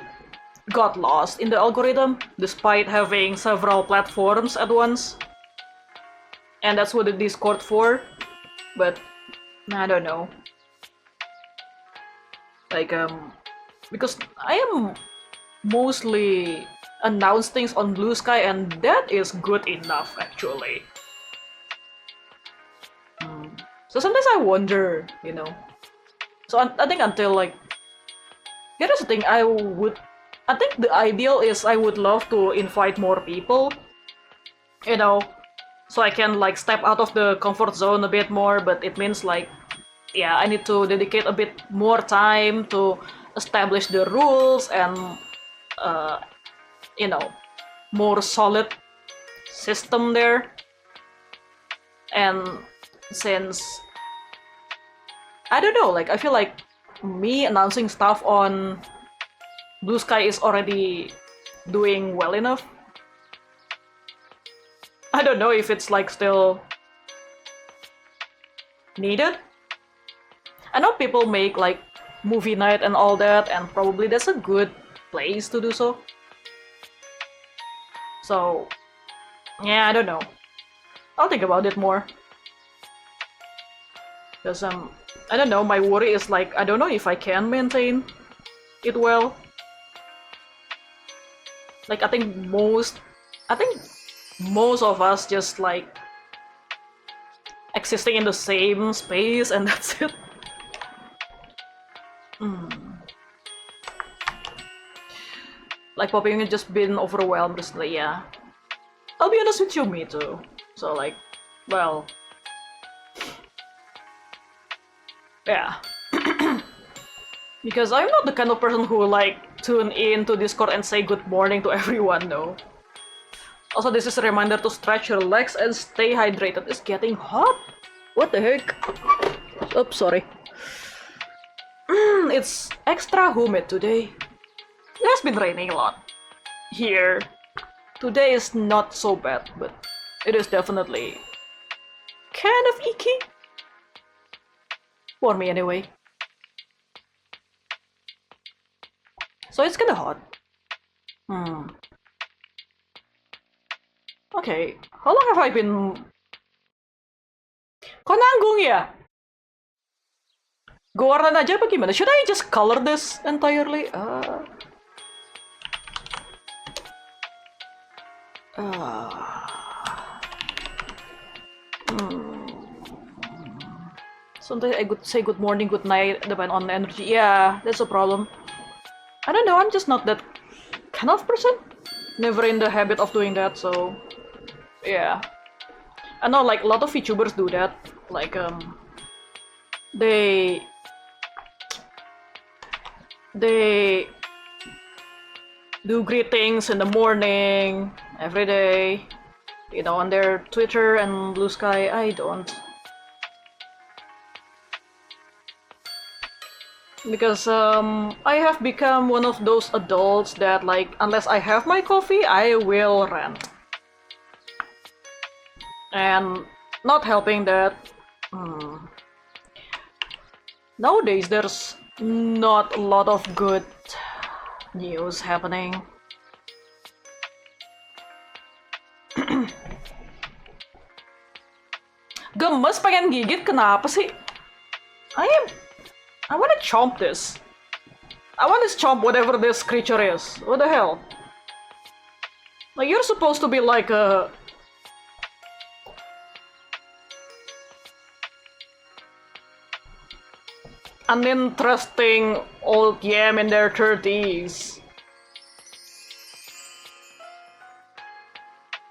got lost in the algorithm despite having several platforms at once. And that's what the Discord for. But I don't know. Like because I am mostly announce things on Blue Sky, and that is good enough actually. So sometimes I wonder, you know. So I think until like, here's the thing, I think the ideal is I would love to invite more people, you know, so I can like step out of the comfort zone a bit more, but it means like, yeah, I need to dedicate a bit more time to establish the rules and uh, you know, more solid system there. And since I don't know, like I feel like me announcing stuff on Blue Sky is already doing well enough. I don't know if it's like still needed. I know people make like movie night and all that, and probably that's a good place to do so. So, yeah, I don't know. I'll think about it more. Because, I don't know, my worry is like, I don't know if I can maintain it well. Like, I think most of us just like existing in the same space and that's it. Like Poppy has just been overwhelmed recently, yeah. I'll be honest with you, me too. So like, well, yeah. Because I'm not the kind of person who like tune in to Discord and say good morning to everyone, no. Also, this is a reminder to stretch your legs and stay hydrated. It's getting hot. What the heck? Oops, sorry. It's extra humid today. It has been raining a lot here. Today is not so bad, but it is definitely kind of icky. For me, anyway. So it's kinda hot. Okay, how long have I been... Kok nanggung ya? Gue warnain aja apa gimana? Should I just color this entirely? Sometimes I could say good morning, good night, depend on the energy. Yeah, that's a problem. I don't know, I'm just not that kind of person. Never in the habit of doing that, so... Yeah. I know, like, a lot of VTubers do that. Like, They do greetings in the morning, every day, you know, on their Twitter and Blue Sky. I don't. Because I have become one of those adults that, like, unless I have my coffee, I will rant. And not helping that, nowadays there's not a lot of good news happening. Gemes pengen gigit, kenapa sih? I wanna chomp this. I wanna chomp whatever this creature is. What the hell? Like, you're supposed to be like a... uninteresting old yam in their 30s.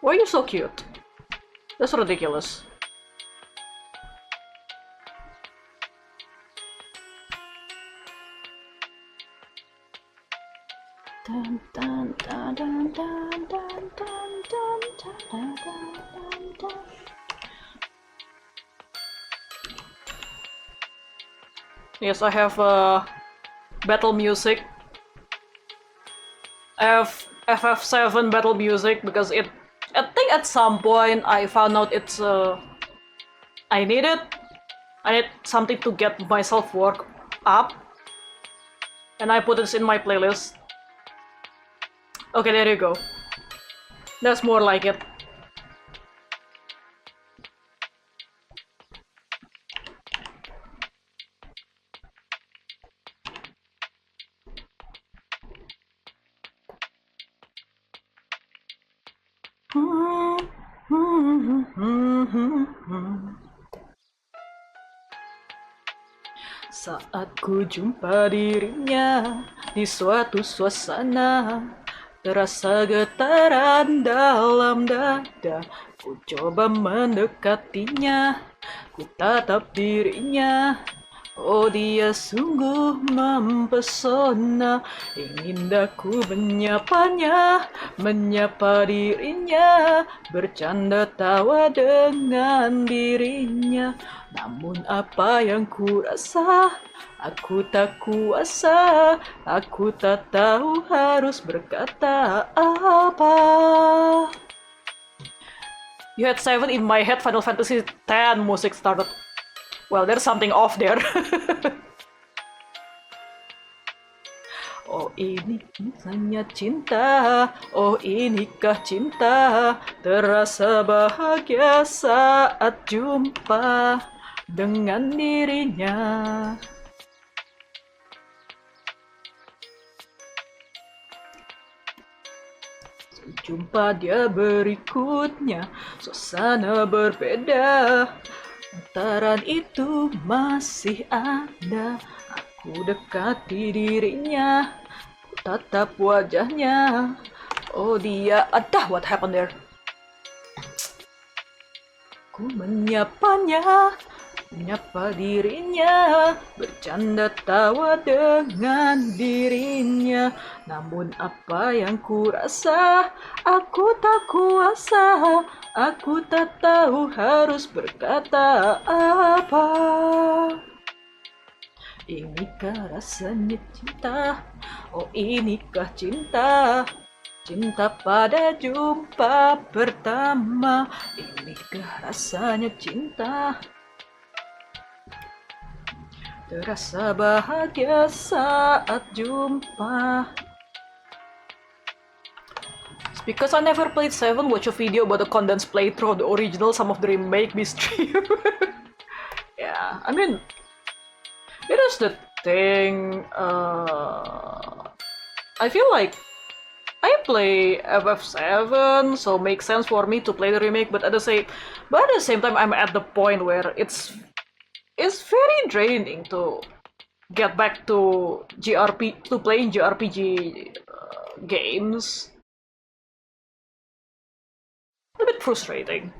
Why are you so cute? That's ridiculous. Dun, dun, dun, dun, dun, dun, dun, dun, dun, dun, dun. Yes, I have battle music. I have FF7 battle music because I think at some point I found out it's I need something to get myself work up, and I put this in my playlist. Okay, there you go. That's more like it. Saat ku jumpa dirinya di suatu suasana, Terasa getaran dalam dada. Ku coba mendekatinya, ku tatap dirinya. Oh, dia sungguh mempesona. Ingin aku menyapanya, menyapa dirinya, bercanda tawa dengan dirinya. Namun apa yang ku rasa, aku tak kuasa, aku tak tahu harus berkata apa. You had 7 in my head, Final Fantasy X music started. Well, there's something off there. Oh, ini kisahnya cinta. Oh, inikah cinta? Terasa bahagia saat jumpa dengan dirinya. Jumpa dia berikutnya, suasana berbeda. Getaran itu masih ada. Aku dekati dirinya, ku tatap wajahnya. Oh, dia, what happened there? Ku menyapanya, menyapa dirinya, bercanda tawa dengan dirinya. Namun apa yang ku rasa, aku tak kuasa, aku tak tahu harus berkata apa. Inikah rasanya cinta? Oh, inikah cinta? Cinta pada jumpa pertama. Inikah rasanya cinta? Terasa bahagia saat jumpa. It's because I never played 7, watch a video about a condensed playthrough of the original, some of the remake be streamed. Yeah, I mean, it is the thing. I feel like I play FF7, so it makes sense for me to play the remake. But at the same time, I'm at the point where it's very draining to get back to playing JRPG games. A bit frustrating.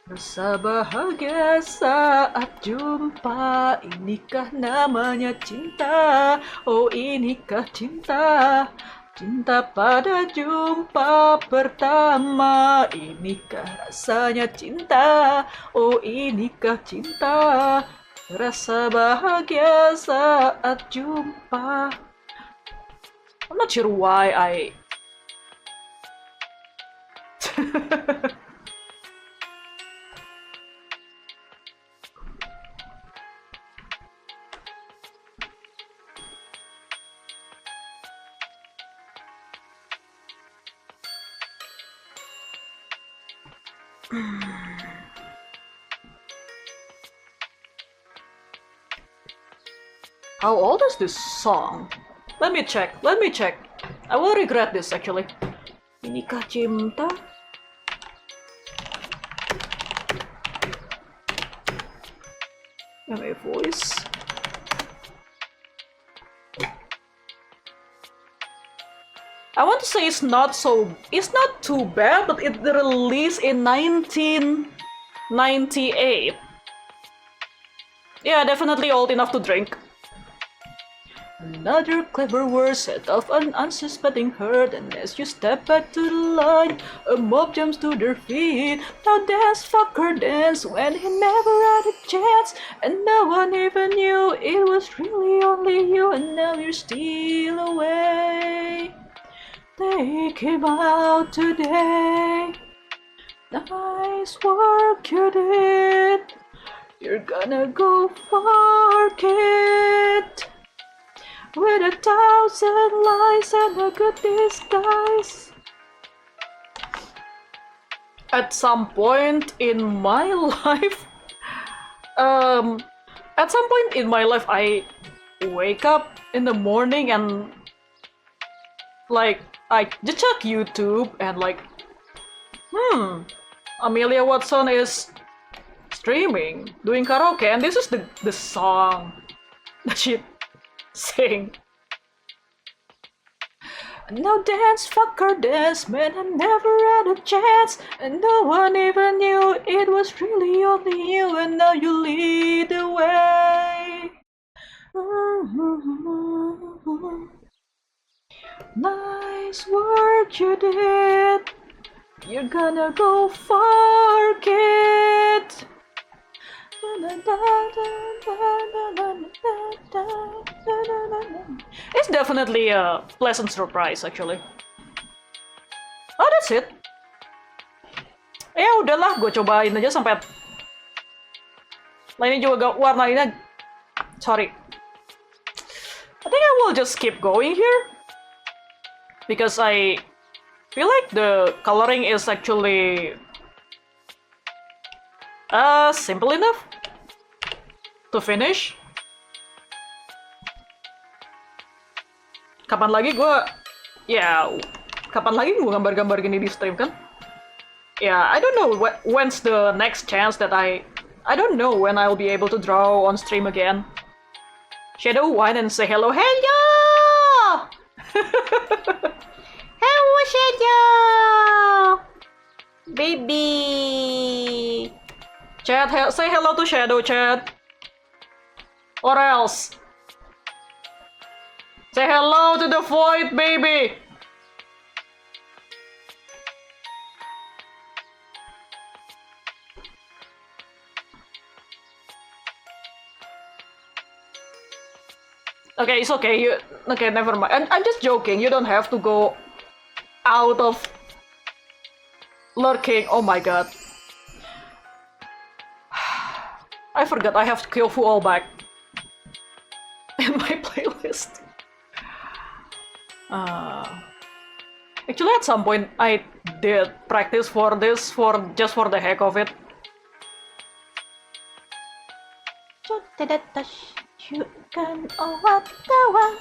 Rasa bahagia saat jumpa, inikah namanya cinta? Oh, inikah cinta? Cinta pada jumpa pertama, inikah rasanya cinta? Oh, inikah cinta? Rasa bahagia saat jumpa. I'm not sure why I... How old is this song? Let me check. I will regret this actually. Inikah cinta? My voice. I want to say it's not too bad, but it released in 1998. Yeah, definitely old enough to drink. Another clever word set off an unsuspecting herd, and as you step back to the line, a mob jumps to their feet. Now dance, fucker, dance, when he never had a chance, and no one even knew it was really only you, and now you're still away. Take him out today. Nice work you did. You're gonna go far, kid. With 1,000 lies and a good disguise. At some point in my life, I wake up in the morning and like I just check YouTube and like, Amelia Watson is streaming, doing karaoke, and this is the song that she sang. Now dance, fucker, dance, man, I never had a chance, and no one even knew it was really only you, and now you lead the way. Nice work you did. You're gonna go far, kid. It's definitely a pleasant surprise, actually. Oh, that's it. Ya udahlah, gue cobain aja sampai. Lah ini juga warnanya. Sorry. I think I will just keep going here because I feel like the coloring is actually simple enough to finish. Kapan lagi gue gambar-gambar gini di stream kan? I don't know when's the next chance that I don't know when I'll be able to draw on stream again. Shadow, whine and say hello. Hello! Hello, Shadow! Baby! Chad, say hello to Shadow, Chad. Or else. Say hello to the void, baby! Okay, it's okay. Okay, never mind. I'm just joking. You don't have to go out of lurking. Oh my god. I forgot I have Kyofu all back in my playlist. Actually, at some point I did practice for this just for the heck of it. 瞬間終わったわ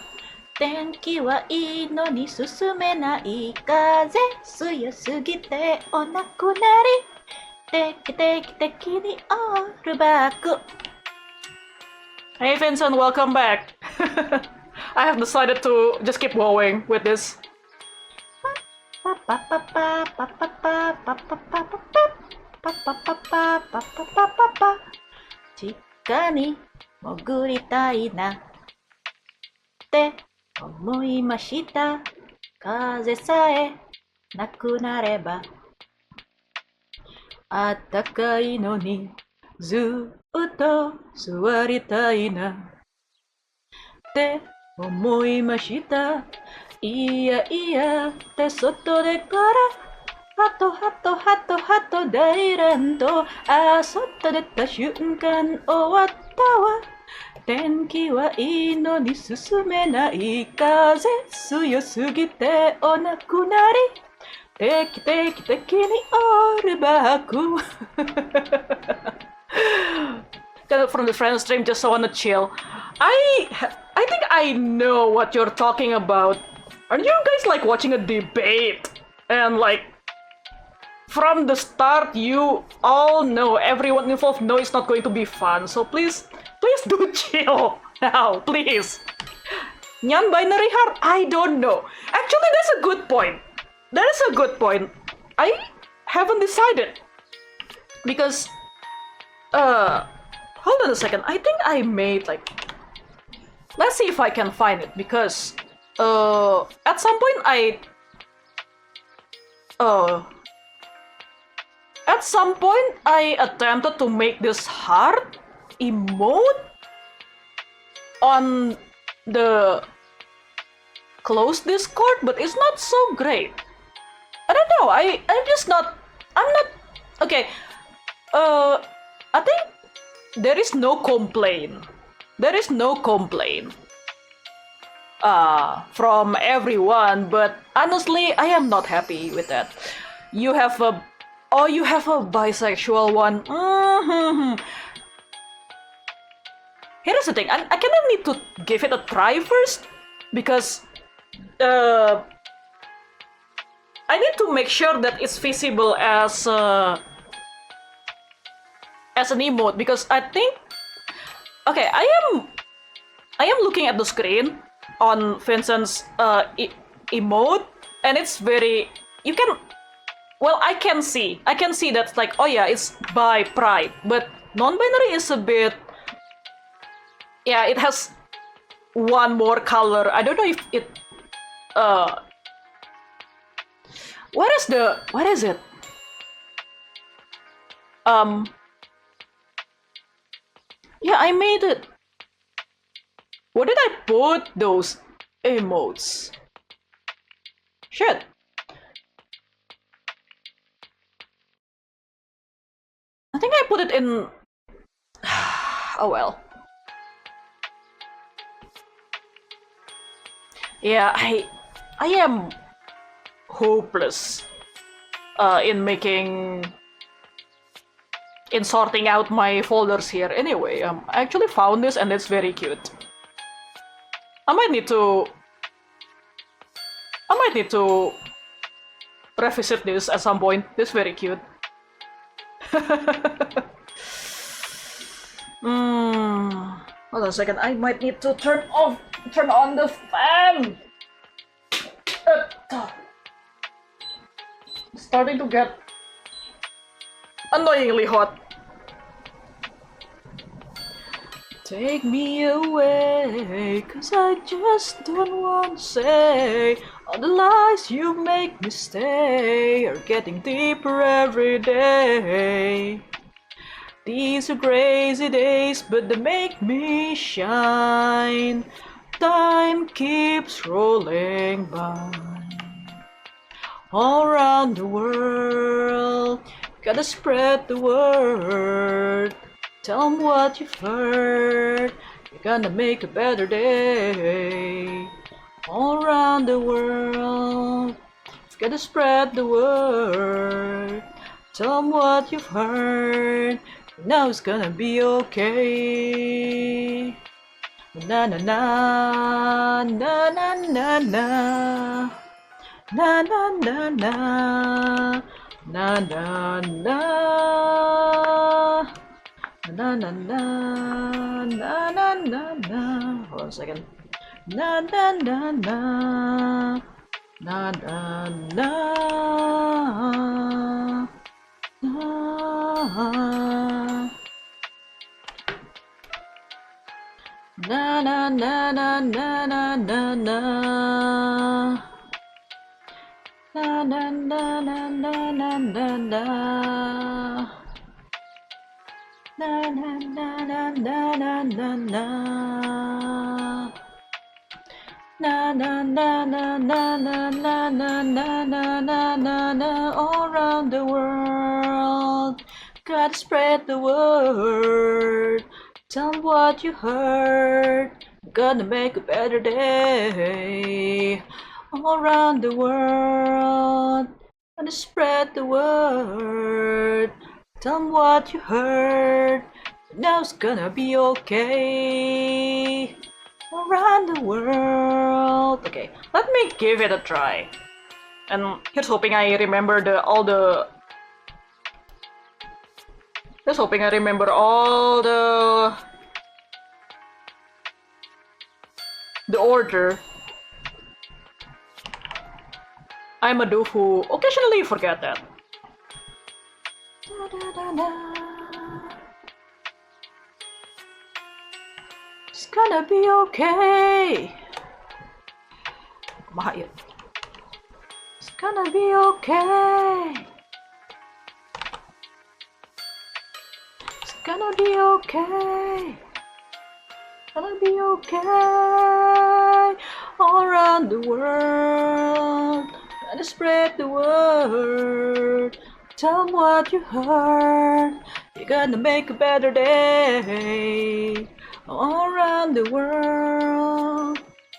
天気はいいのに進めない風強すぎてお亡くなり定期にオールバック Hey Vincent, welcome back. I have decided to just keep going with this. 地下に潜りたいなって思いました風さえなくなればあったかいのにずっと座りたいなって思いましたいやって外でからハト大乱闘外出た瞬間終わったわ天気はいいのに進めない風強すぎてお亡くなり定期にオールバック From the friend stream just wanna chill. I think I know what you're talking about. Aren't you guys like watching a debate? And like from the start you all know, everyone involved know it's not going to be fun. So please do chill now, please. Nyan binary heart? I don't know. Actually, that's a good point. That is a good point. I haven't decided. Because, hold on a second. I think I made like... Let's see if I can find it. Because, at some point I attempted to make this heart emote on the closed Discord, but it's not so great. I don't know. I'm not okay. I think there is no complaint. From everyone, but honestly, I am not happy with that. You have a bisexual one. Here's the thing. I kind of need to give it a try first because I need to make sure that it's visible as an emote because I think okay, I am looking at the screen on Vincent's emote, and it's very, you can, well, I can see that's like, oh yeah, it's by pride, but non-binary is a bit, yeah, it has one more color. I don't know if it, what is it? Yeah, I made it. Where did I put those emotes? Shit. I think I put it in. Oh well. Yeah, I am hopeless in sorting out my folders here. Anyway, I actually found this and it's very cute. I might need to revisit this at some point. This is very cute. Hold on a second. I might need to turn on the fan. It's starting to get annoyingly hot. Take me away, 'cause I just don't want to say all the lies you make me stay are getting deeper every day. These are crazy days, but they make me shine. Time keeps rolling by. All around the world, gotta spread the word. Tell them what you've heard. You're gonna make a better day. All around the world, gotta spread the word. Tell them what you've heard. Now it's gonna be okay. Na na na na na na na na na na na na na na. Na na na na na na na. Hold on a second. Na na na na na na na na. Na na na na na na na na. Na na na na na na na na. Na na na na na na na na. Na na na na na na na na na na na na na. All around the world, gotta spread the word. Tell 'em what you heard. Gonna make a better day. All around the world, gotta spread the word. Tell 'em what you heard. Now it's gonna be okay. Around the world. Okay, let me give it a try. And here's hoping I remember Here's hoping I remember all the order. I'm a doof who occasionally forget that. Da, da, da, da. It's gonna be okay. Kumaha yun. It's gonna be okay. It's gonna be okay. Gonna be okay. All around the world, gotta spread the word. Tell 'em what you heard. You're gonna make a better day. All around the world,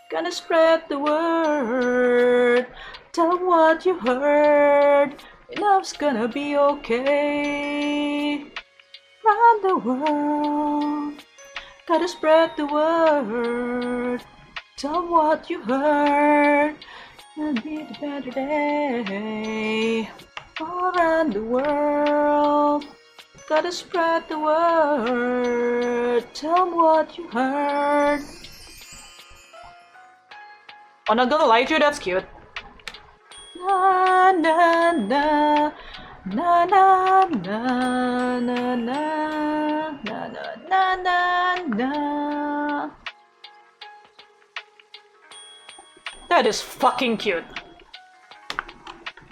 gonna spread the word. Tell 'em what you heard. Love's gonna be okay. Around the world, gotta spread the word. Tell 'em what you heard. It'll be a better day. All around the world, gotta spread the word. Tell 'em what you heard. Oh, not gonna lie to you, that's cute. Na na na na na na na na na na na. That is fucking cute.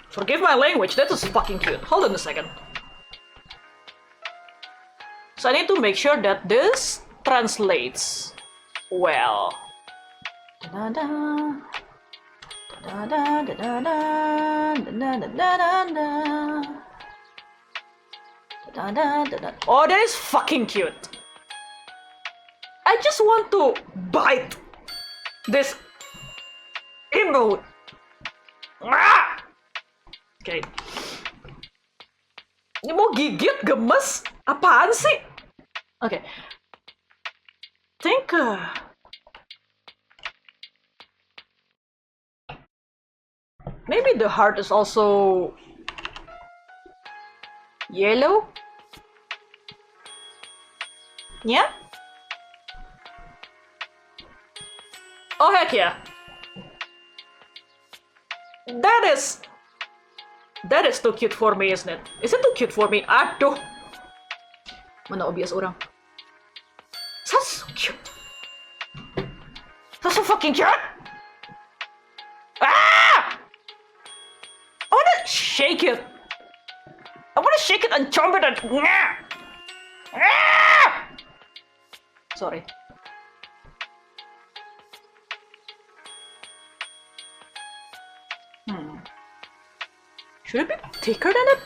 Forgive my language, that is fucking cute. Hold on a second. So I need to make sure that this translates well. Da-da-da. Oh, that is fucking cute. I just want to bite this emote. Ah! Okay. Ini mau gigit, gemes? Apaan sih? Okay. Think maybe the heart is also yellow? Yeah? Oh heck yeah. That is too cute for me, isn't it? Is it too cute for me? Aduh. Mana obvious orang. That's so cute. That's so fucking cute. Ah! I wanna shake it. I wanna shake it and chomp it and... Ah! Sorry. Should it be thicker than it?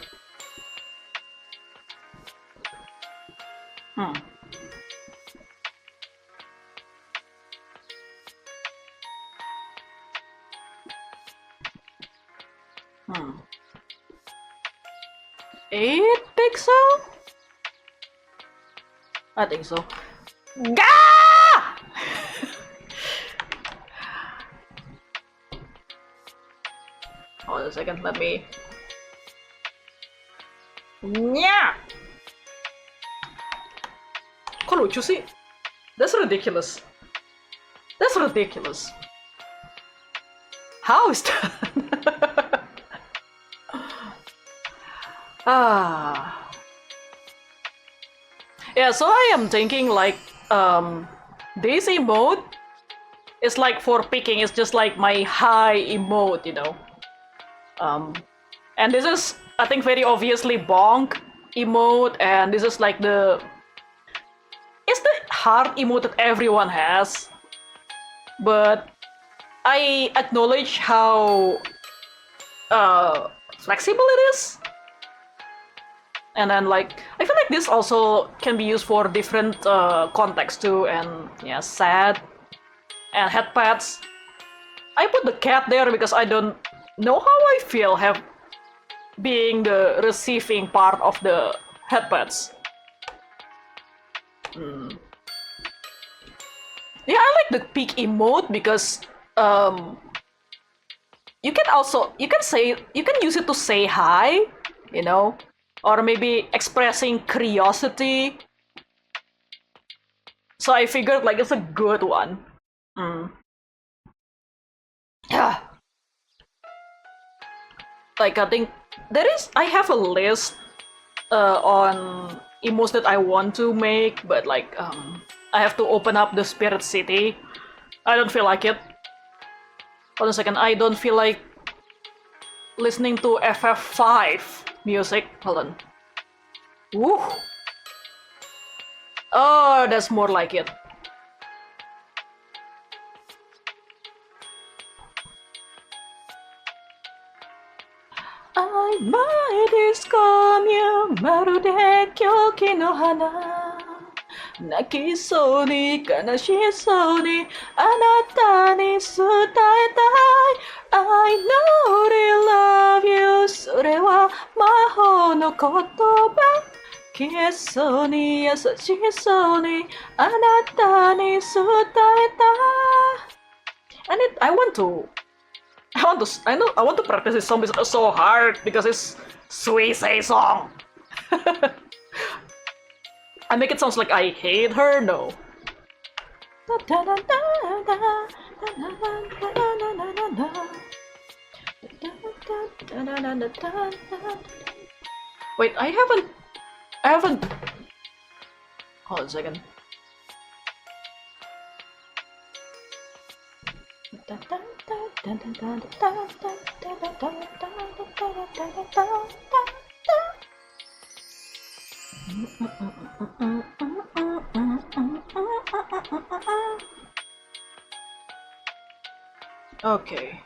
I think so? I think so. Gah! Hold on a second, let me... Nya! Kok lucu sih? That's ridiculous. That's ridiculous. How is that? Yeah, so I am thinking like this emote is like for picking, it's just like my high emote, you know. And this is, I think, very obviously bonk emote, and this is like it's the hard emote that everyone has. But I acknowledge how flexible it is. And then like, I feel like this also can be used for different contexts too, and yeah, sad, and head pats. I put the cat there because I don't know how I feel being the receiving part of the head pats. Yeah, I like the peak emote because you can use it to say hi, you know, or maybe expressing curiosity. So I figured like it's a good one. Yeah. Like I think I have a list on emotes that I want to make, but like I have to open up the Spirit City. I don't feel like it. Hold on a second, I don't feel like listening to FF5 music. Hold on. Woo! Oh, that's more like it. I might discom you まるで狂気の花泣きそうに悲しそうにあなたに伝えたい I know they love you それは魔法の言葉消えそうに優しそうにあなたに伝えたい I want to practice this song so hard because it's Suisei song. I make it sound like I hate her. No. Wait, I haven't. Hold on a second. Okay.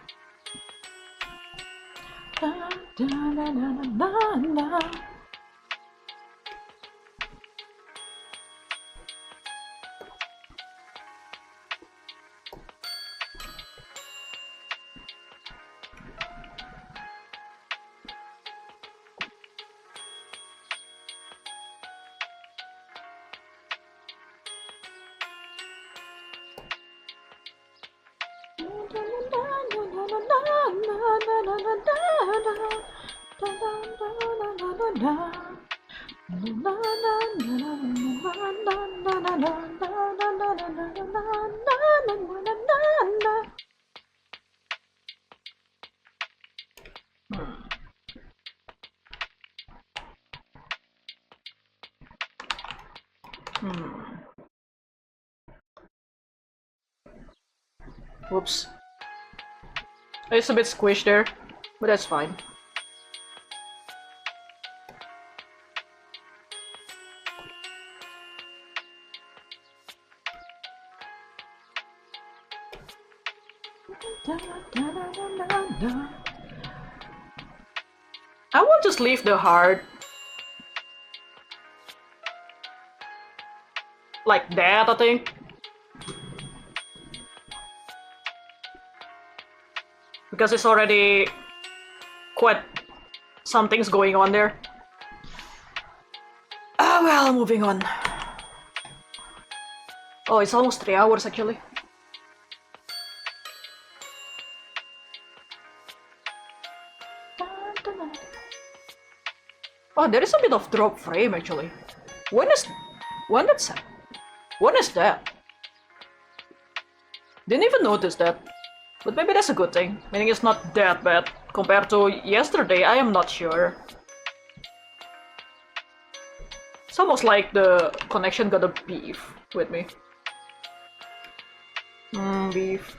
Whoops. It's a bit squished there, but that's fine. I will just leave the heart like that, I think. Because it's already quite something's going on there. Ah, well, moving on. Oh, it's almost 3 hours actually. Oh, there is a bit of drop frame actually. When is that? Didn't even notice that. But maybe that's a good thing, meaning it's not that bad. Compared to yesterday, I am not sure. It's almost like the connection got a beef with me. Beef.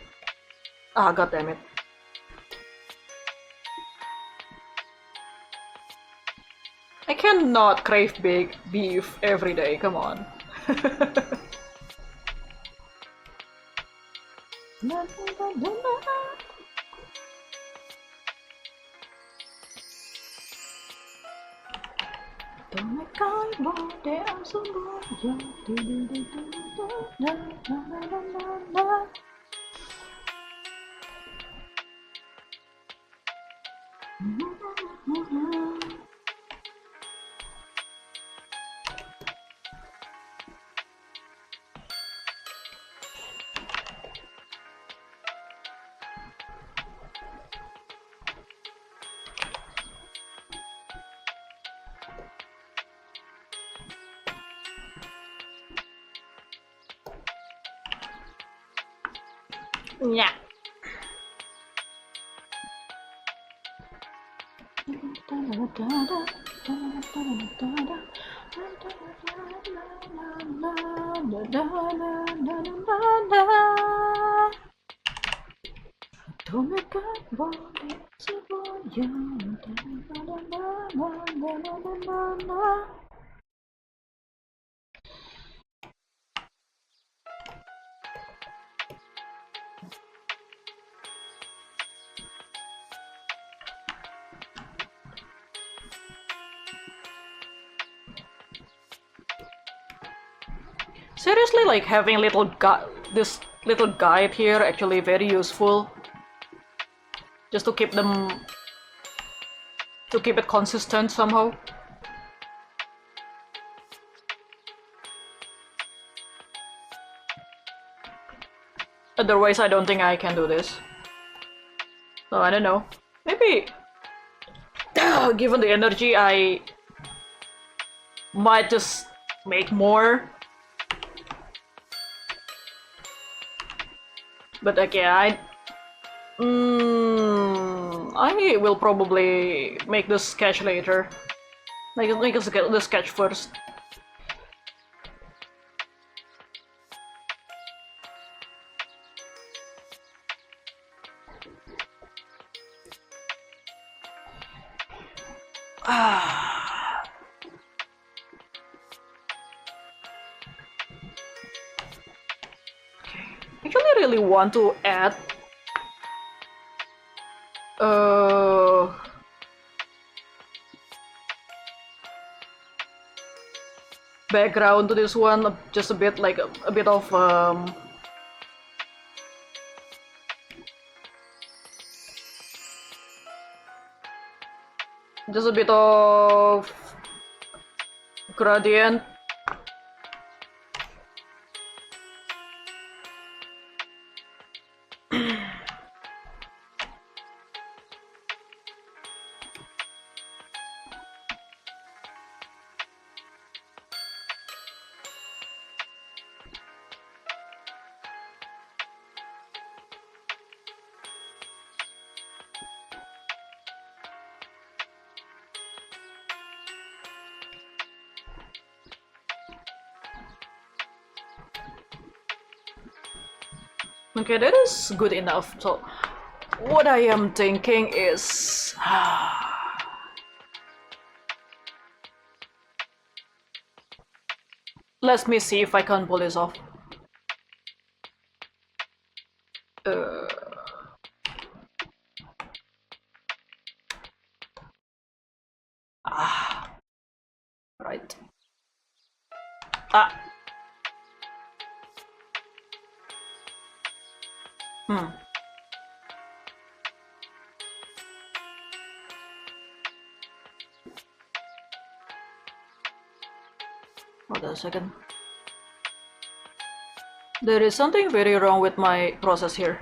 Ah, god damn it. I cannot crave big beef every day, come on. Yeah. Seriously, like having this little guide here actually very useful. Just to keep it consistent somehow. Otherwise, I don't think I can do this. So I don't know. Maybe, given the energy, I might just make more. But again, I will probably make the sketch later. Make the sketch first. Actually, I really want to add background to this one, just a bit, like a bit of just a bit of gradient. Okay, that is good enough. So, what I am thinking is... let me see if I can pull this off. Right. Hold on a second. There is something very wrong with my process here.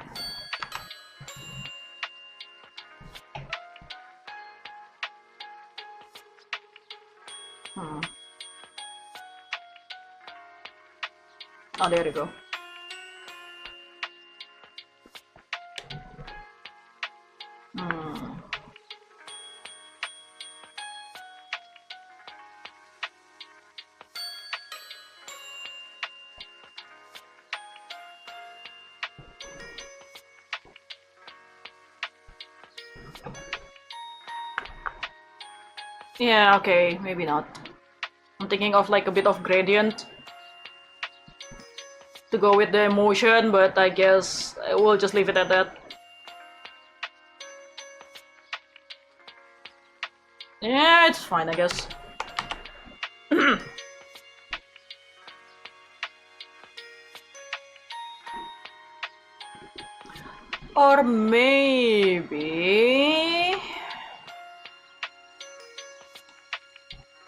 Oh, there you go. Yeah, okay, maybe not. I'm thinking of like a bit of gradient to go with the emotion, but I guess we'll just leave it at that. Yeah, it's fine, I guess. Or maybe...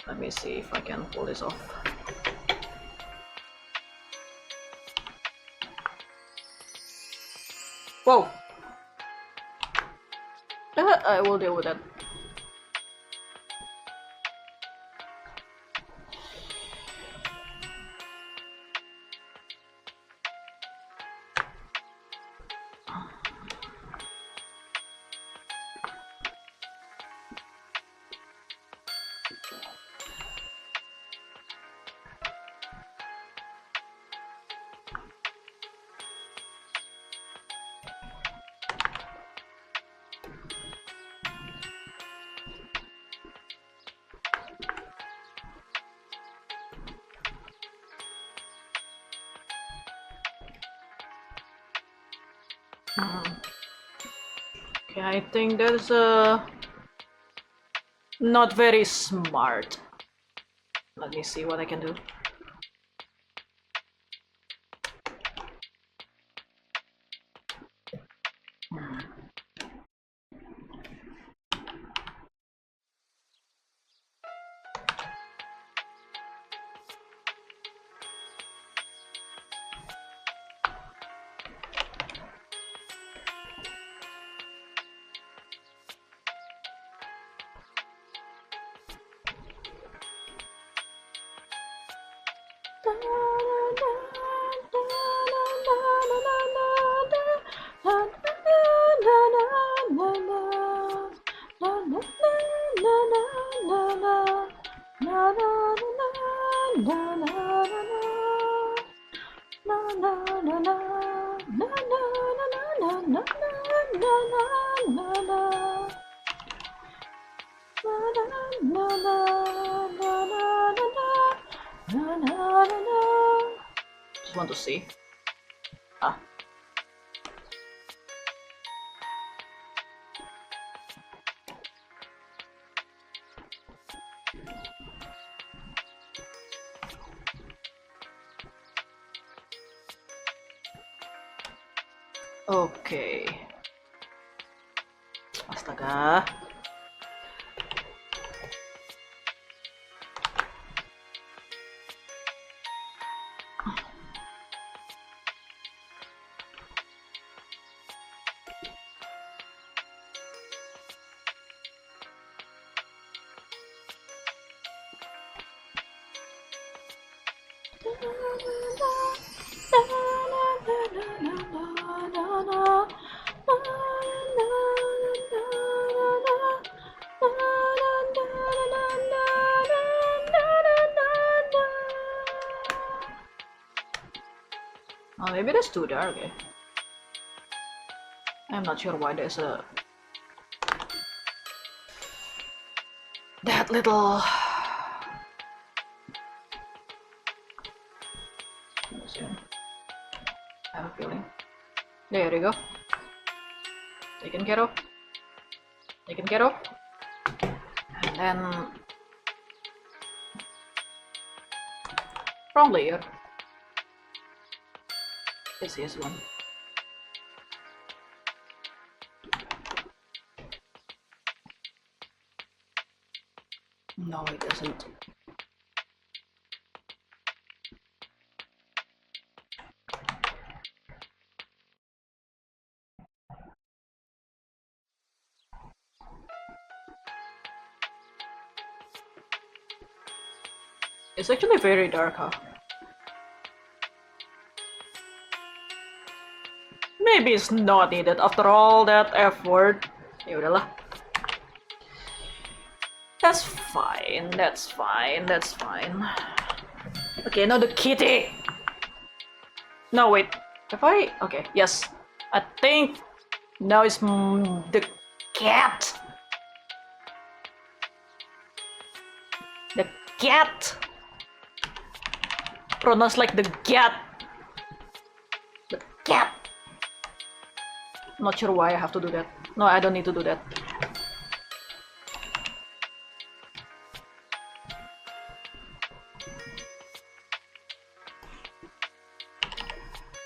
let me see if I can pull this off. Whoa! I will deal with that. Okay, I think that's not very smart. Let me see what I can do. Just want to see. Ah. Okay. Astaga. Oh, maybe that's too dark. Okay. I'm not sure why there's a that little. I have a feeling. There you go. Taken care of. Taken care of. And then wrong layer. This is one. No, it doesn't. It's actually very dark, huh? Maybe it's not needed after all that effort. Yaudahlah. That's fine, that's fine, that's fine. Okay, now the kitty! No, wait. Have I? Okay, yes. I think now it's the cat. The cat! Pronounced like the cat. The cat! I'm not sure why I have to do that. No, I don't need to do that.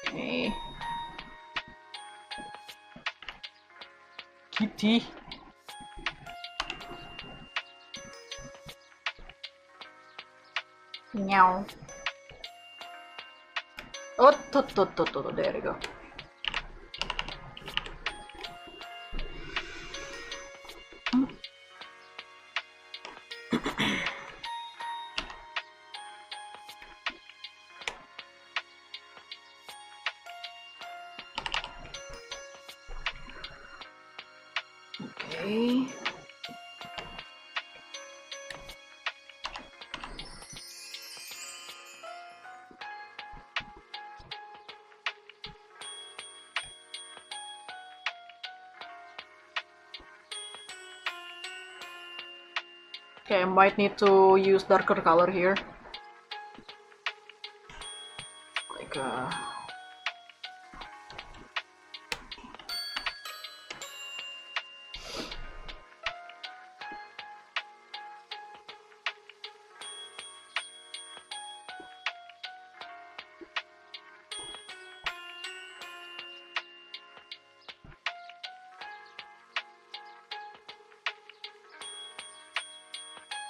Okay. Kitty. Meow. Oh, there we go. Okay. Okay, I might need to use darker color here. Like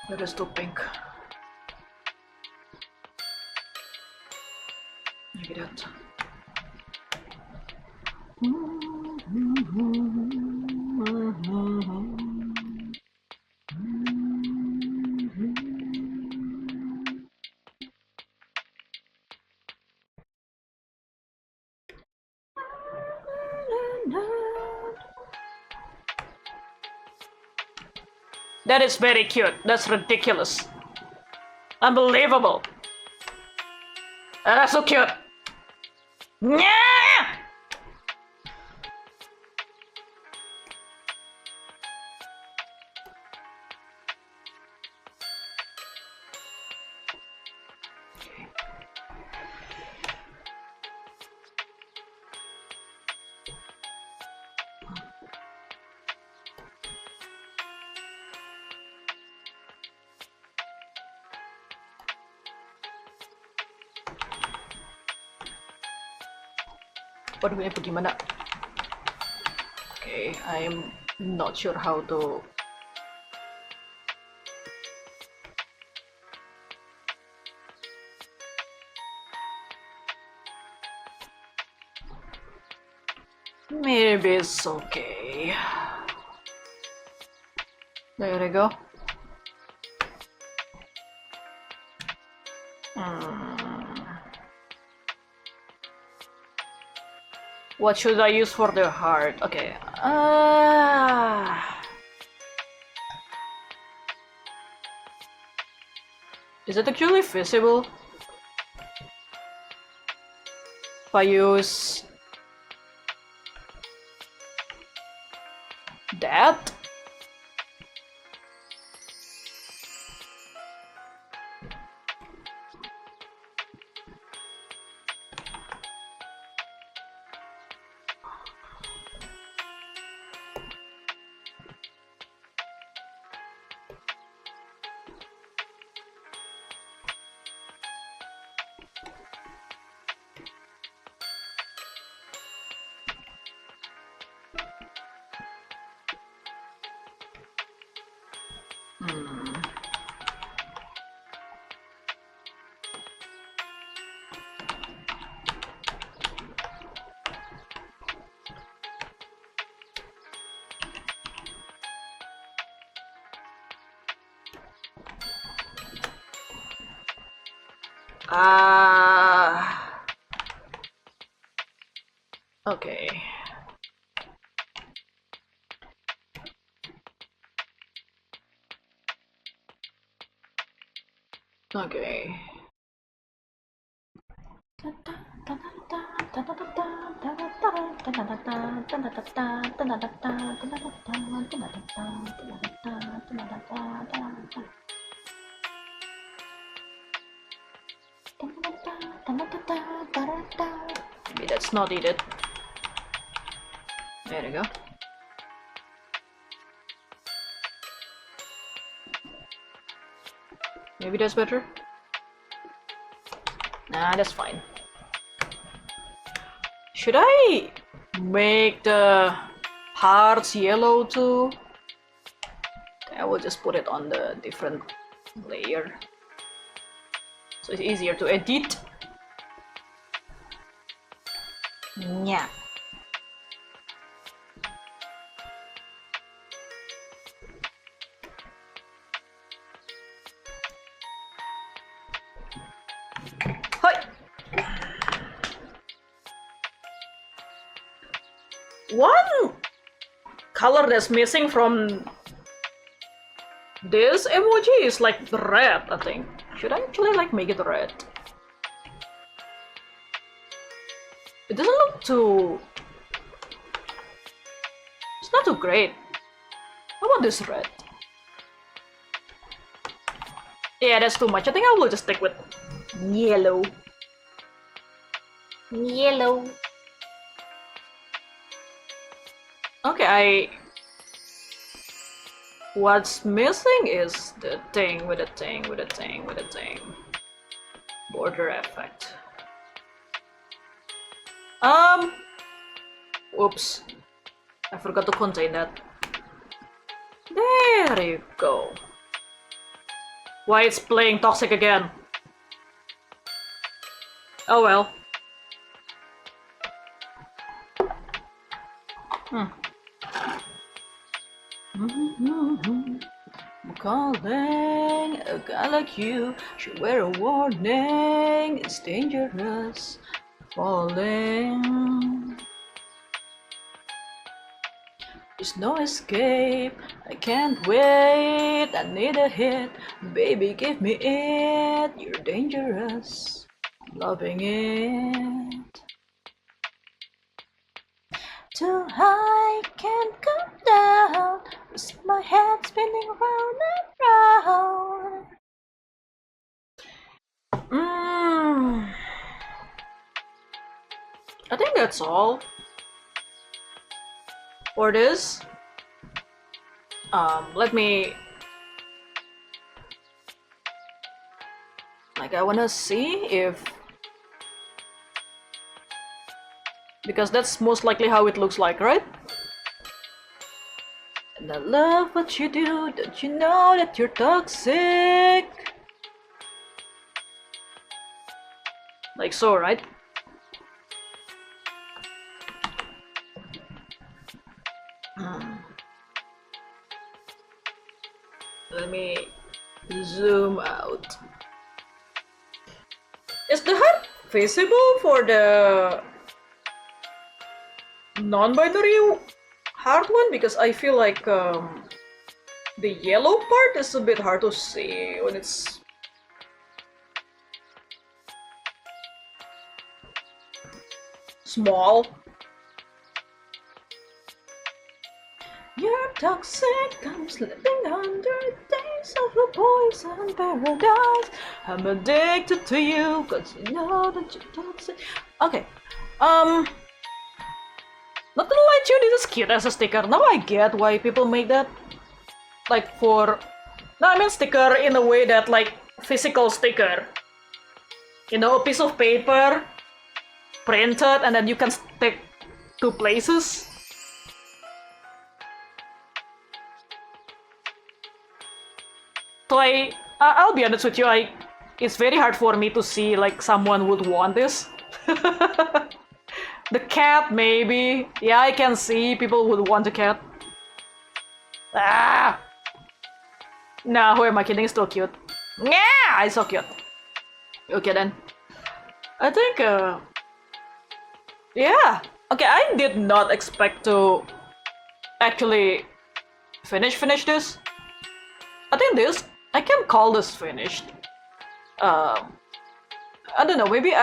that is too pink. Maybe that. That is very cute. That's ridiculous. Unbelievable. That's so cute. Yeah. Waduh, ini bagaimana? Okay, I'm not sure how to. Maybe it's okay. There we go. What should I use for the heart? Okay. Is it actually visible? If I use that? Okay. Okay. Maybe that's not needed. There we go. Maybe that's better. Nah, that's fine. Should I make the hearts yellow too? I will just put it on the different layer, so it's easier to edit. Yeah. One color that's missing from this emoji is like red, I think. Should I actually like make it red? It doesn't look too... It's not too great. How about this red? Yeah, that's too much. I think I will just stick with yellow. Yellow. Okay, what's missing is the thing with the thing with the thing with the thing. Border effect. Oops. I forgot to contain that. There you go. Why it's playing toxic again? Oh well. I'm calling a guy like you should wear a warning. It's dangerous. Falling. There's no escape, I can't wait, I need a hit, baby give me it, you're dangerous, loving it. Too high, can't come down, with my head spinning round and round. I think that's all for this. Let me, like, I wanna see if, because that's most likely how it looks like, right? And I love what you do, don't you know that you're toxic? Like so, right? Let me zoom out. Is the heart visible for the non-binary heart one? Because I feel like the yellow part is a bit hard to see when it's small. You're toxic, I'm slipping under days of the poison paradise. I'm addicted to you, cause you know that you're toxic. Okay, not gonna lie to you, this is cute as a sticker. Now I get why people make that. Like for, no, I mean sticker in a way that like physical sticker. You know, a piece of paper, printed, and then you can stick to places. So I'll be honest with you, it's very hard for me to see like someone would want this. The cat, maybe. Yeah, I can see people would want a cat. Ah! Nah, who am I kidding? It's still cute. Yeah, it's so cute. Okay then. I think, yeah. Okay, I did not expect to actually finish this. I think I can call this finished. I don't know, maybe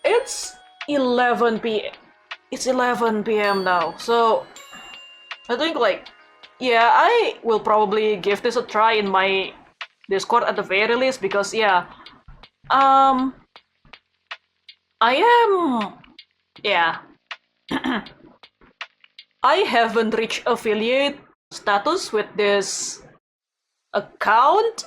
it's 11 p.m. It's 11 p.m. now, so I think like, yeah, I will probably give this a try in my Discord at the very least, because yeah, I am, yeah, I haven't reached affiliate status with this account,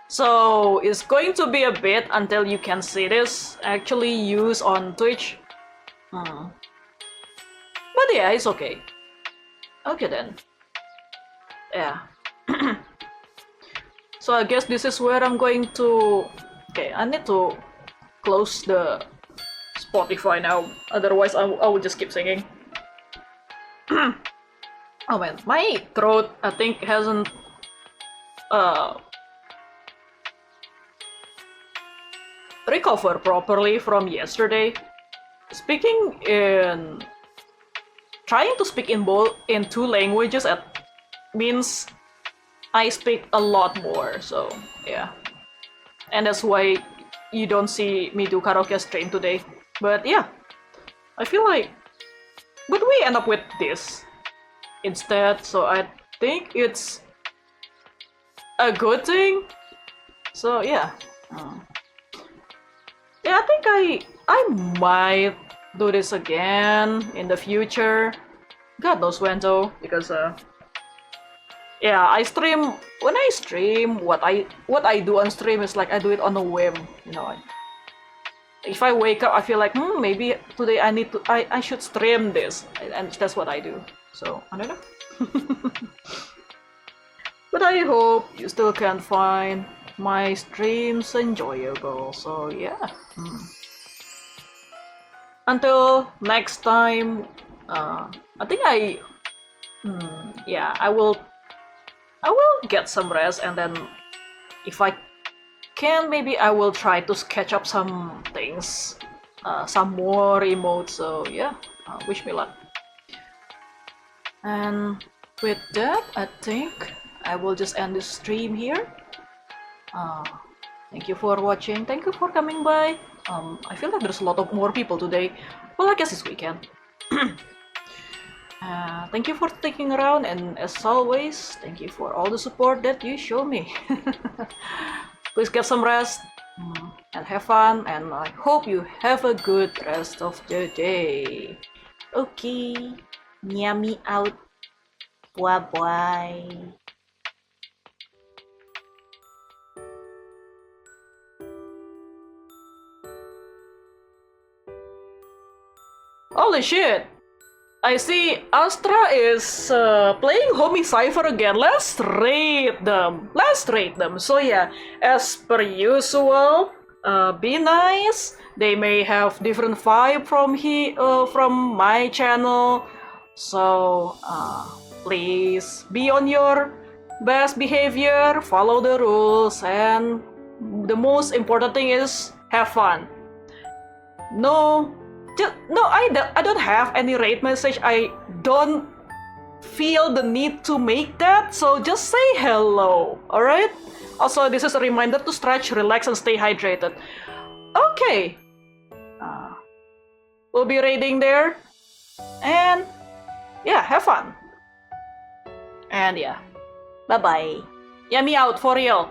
so it's going to be a bit until you can see this actually used on Twitch. But yeah, it's okay. Okay then. Yeah. So I guess this is where I'm going to... Okay, I need to close the Spotify now, otherwise I would just keep singing. Oh man, my throat I think hasn't recovered properly from yesterday. Speaking in... Trying to speak in two languages means I speak a lot more, so yeah. And that's why you don't see me do karaoke stream today. But yeah, I feel like... But we end up with this instead, so I think it's a good thing. So yeah. Yeah, I think I might do this again in the future. God knows when though, because yeah, when I stream, what I do on stream is like I do it on a whim, you know. If I wake up, I feel like maybe today I should stream this, and that's what I do. So I don't know. But I hope you still can find my streams enjoyable. So yeah. Until next time, I think yeah, I will get some rest, and then if I can, maybe I will try to sketch up some things, some more emotes. So yeah, wish me luck. And with that, I think I will just end this stream here. Thank you for watching. Thank you for coming by. I feel like there's a lot of more people today. Well, I guess it's weekend. Thank you for sticking around, and as always, thank you for all the support that you show me. Please get some rest and have fun, and I hope you have a good rest of the day. Okay, Nyami out. Bye bye. Holy shit! I see Astra is playing Homie Cypher again. Let's rate them. So yeah, as per usual, be nice. They may have different vibe from my channel. So please be on your best behavior, follow the rules, and the most important thing is have fun. No, I don't have any rate message. I don't feel the need to make that, so just say hello, alright? Also, this is a reminder to stretch, relax, and stay hydrated. Okay. We'll be raiding there. And yeah, have fun. And yeah. Bye-bye. Yummy out for real.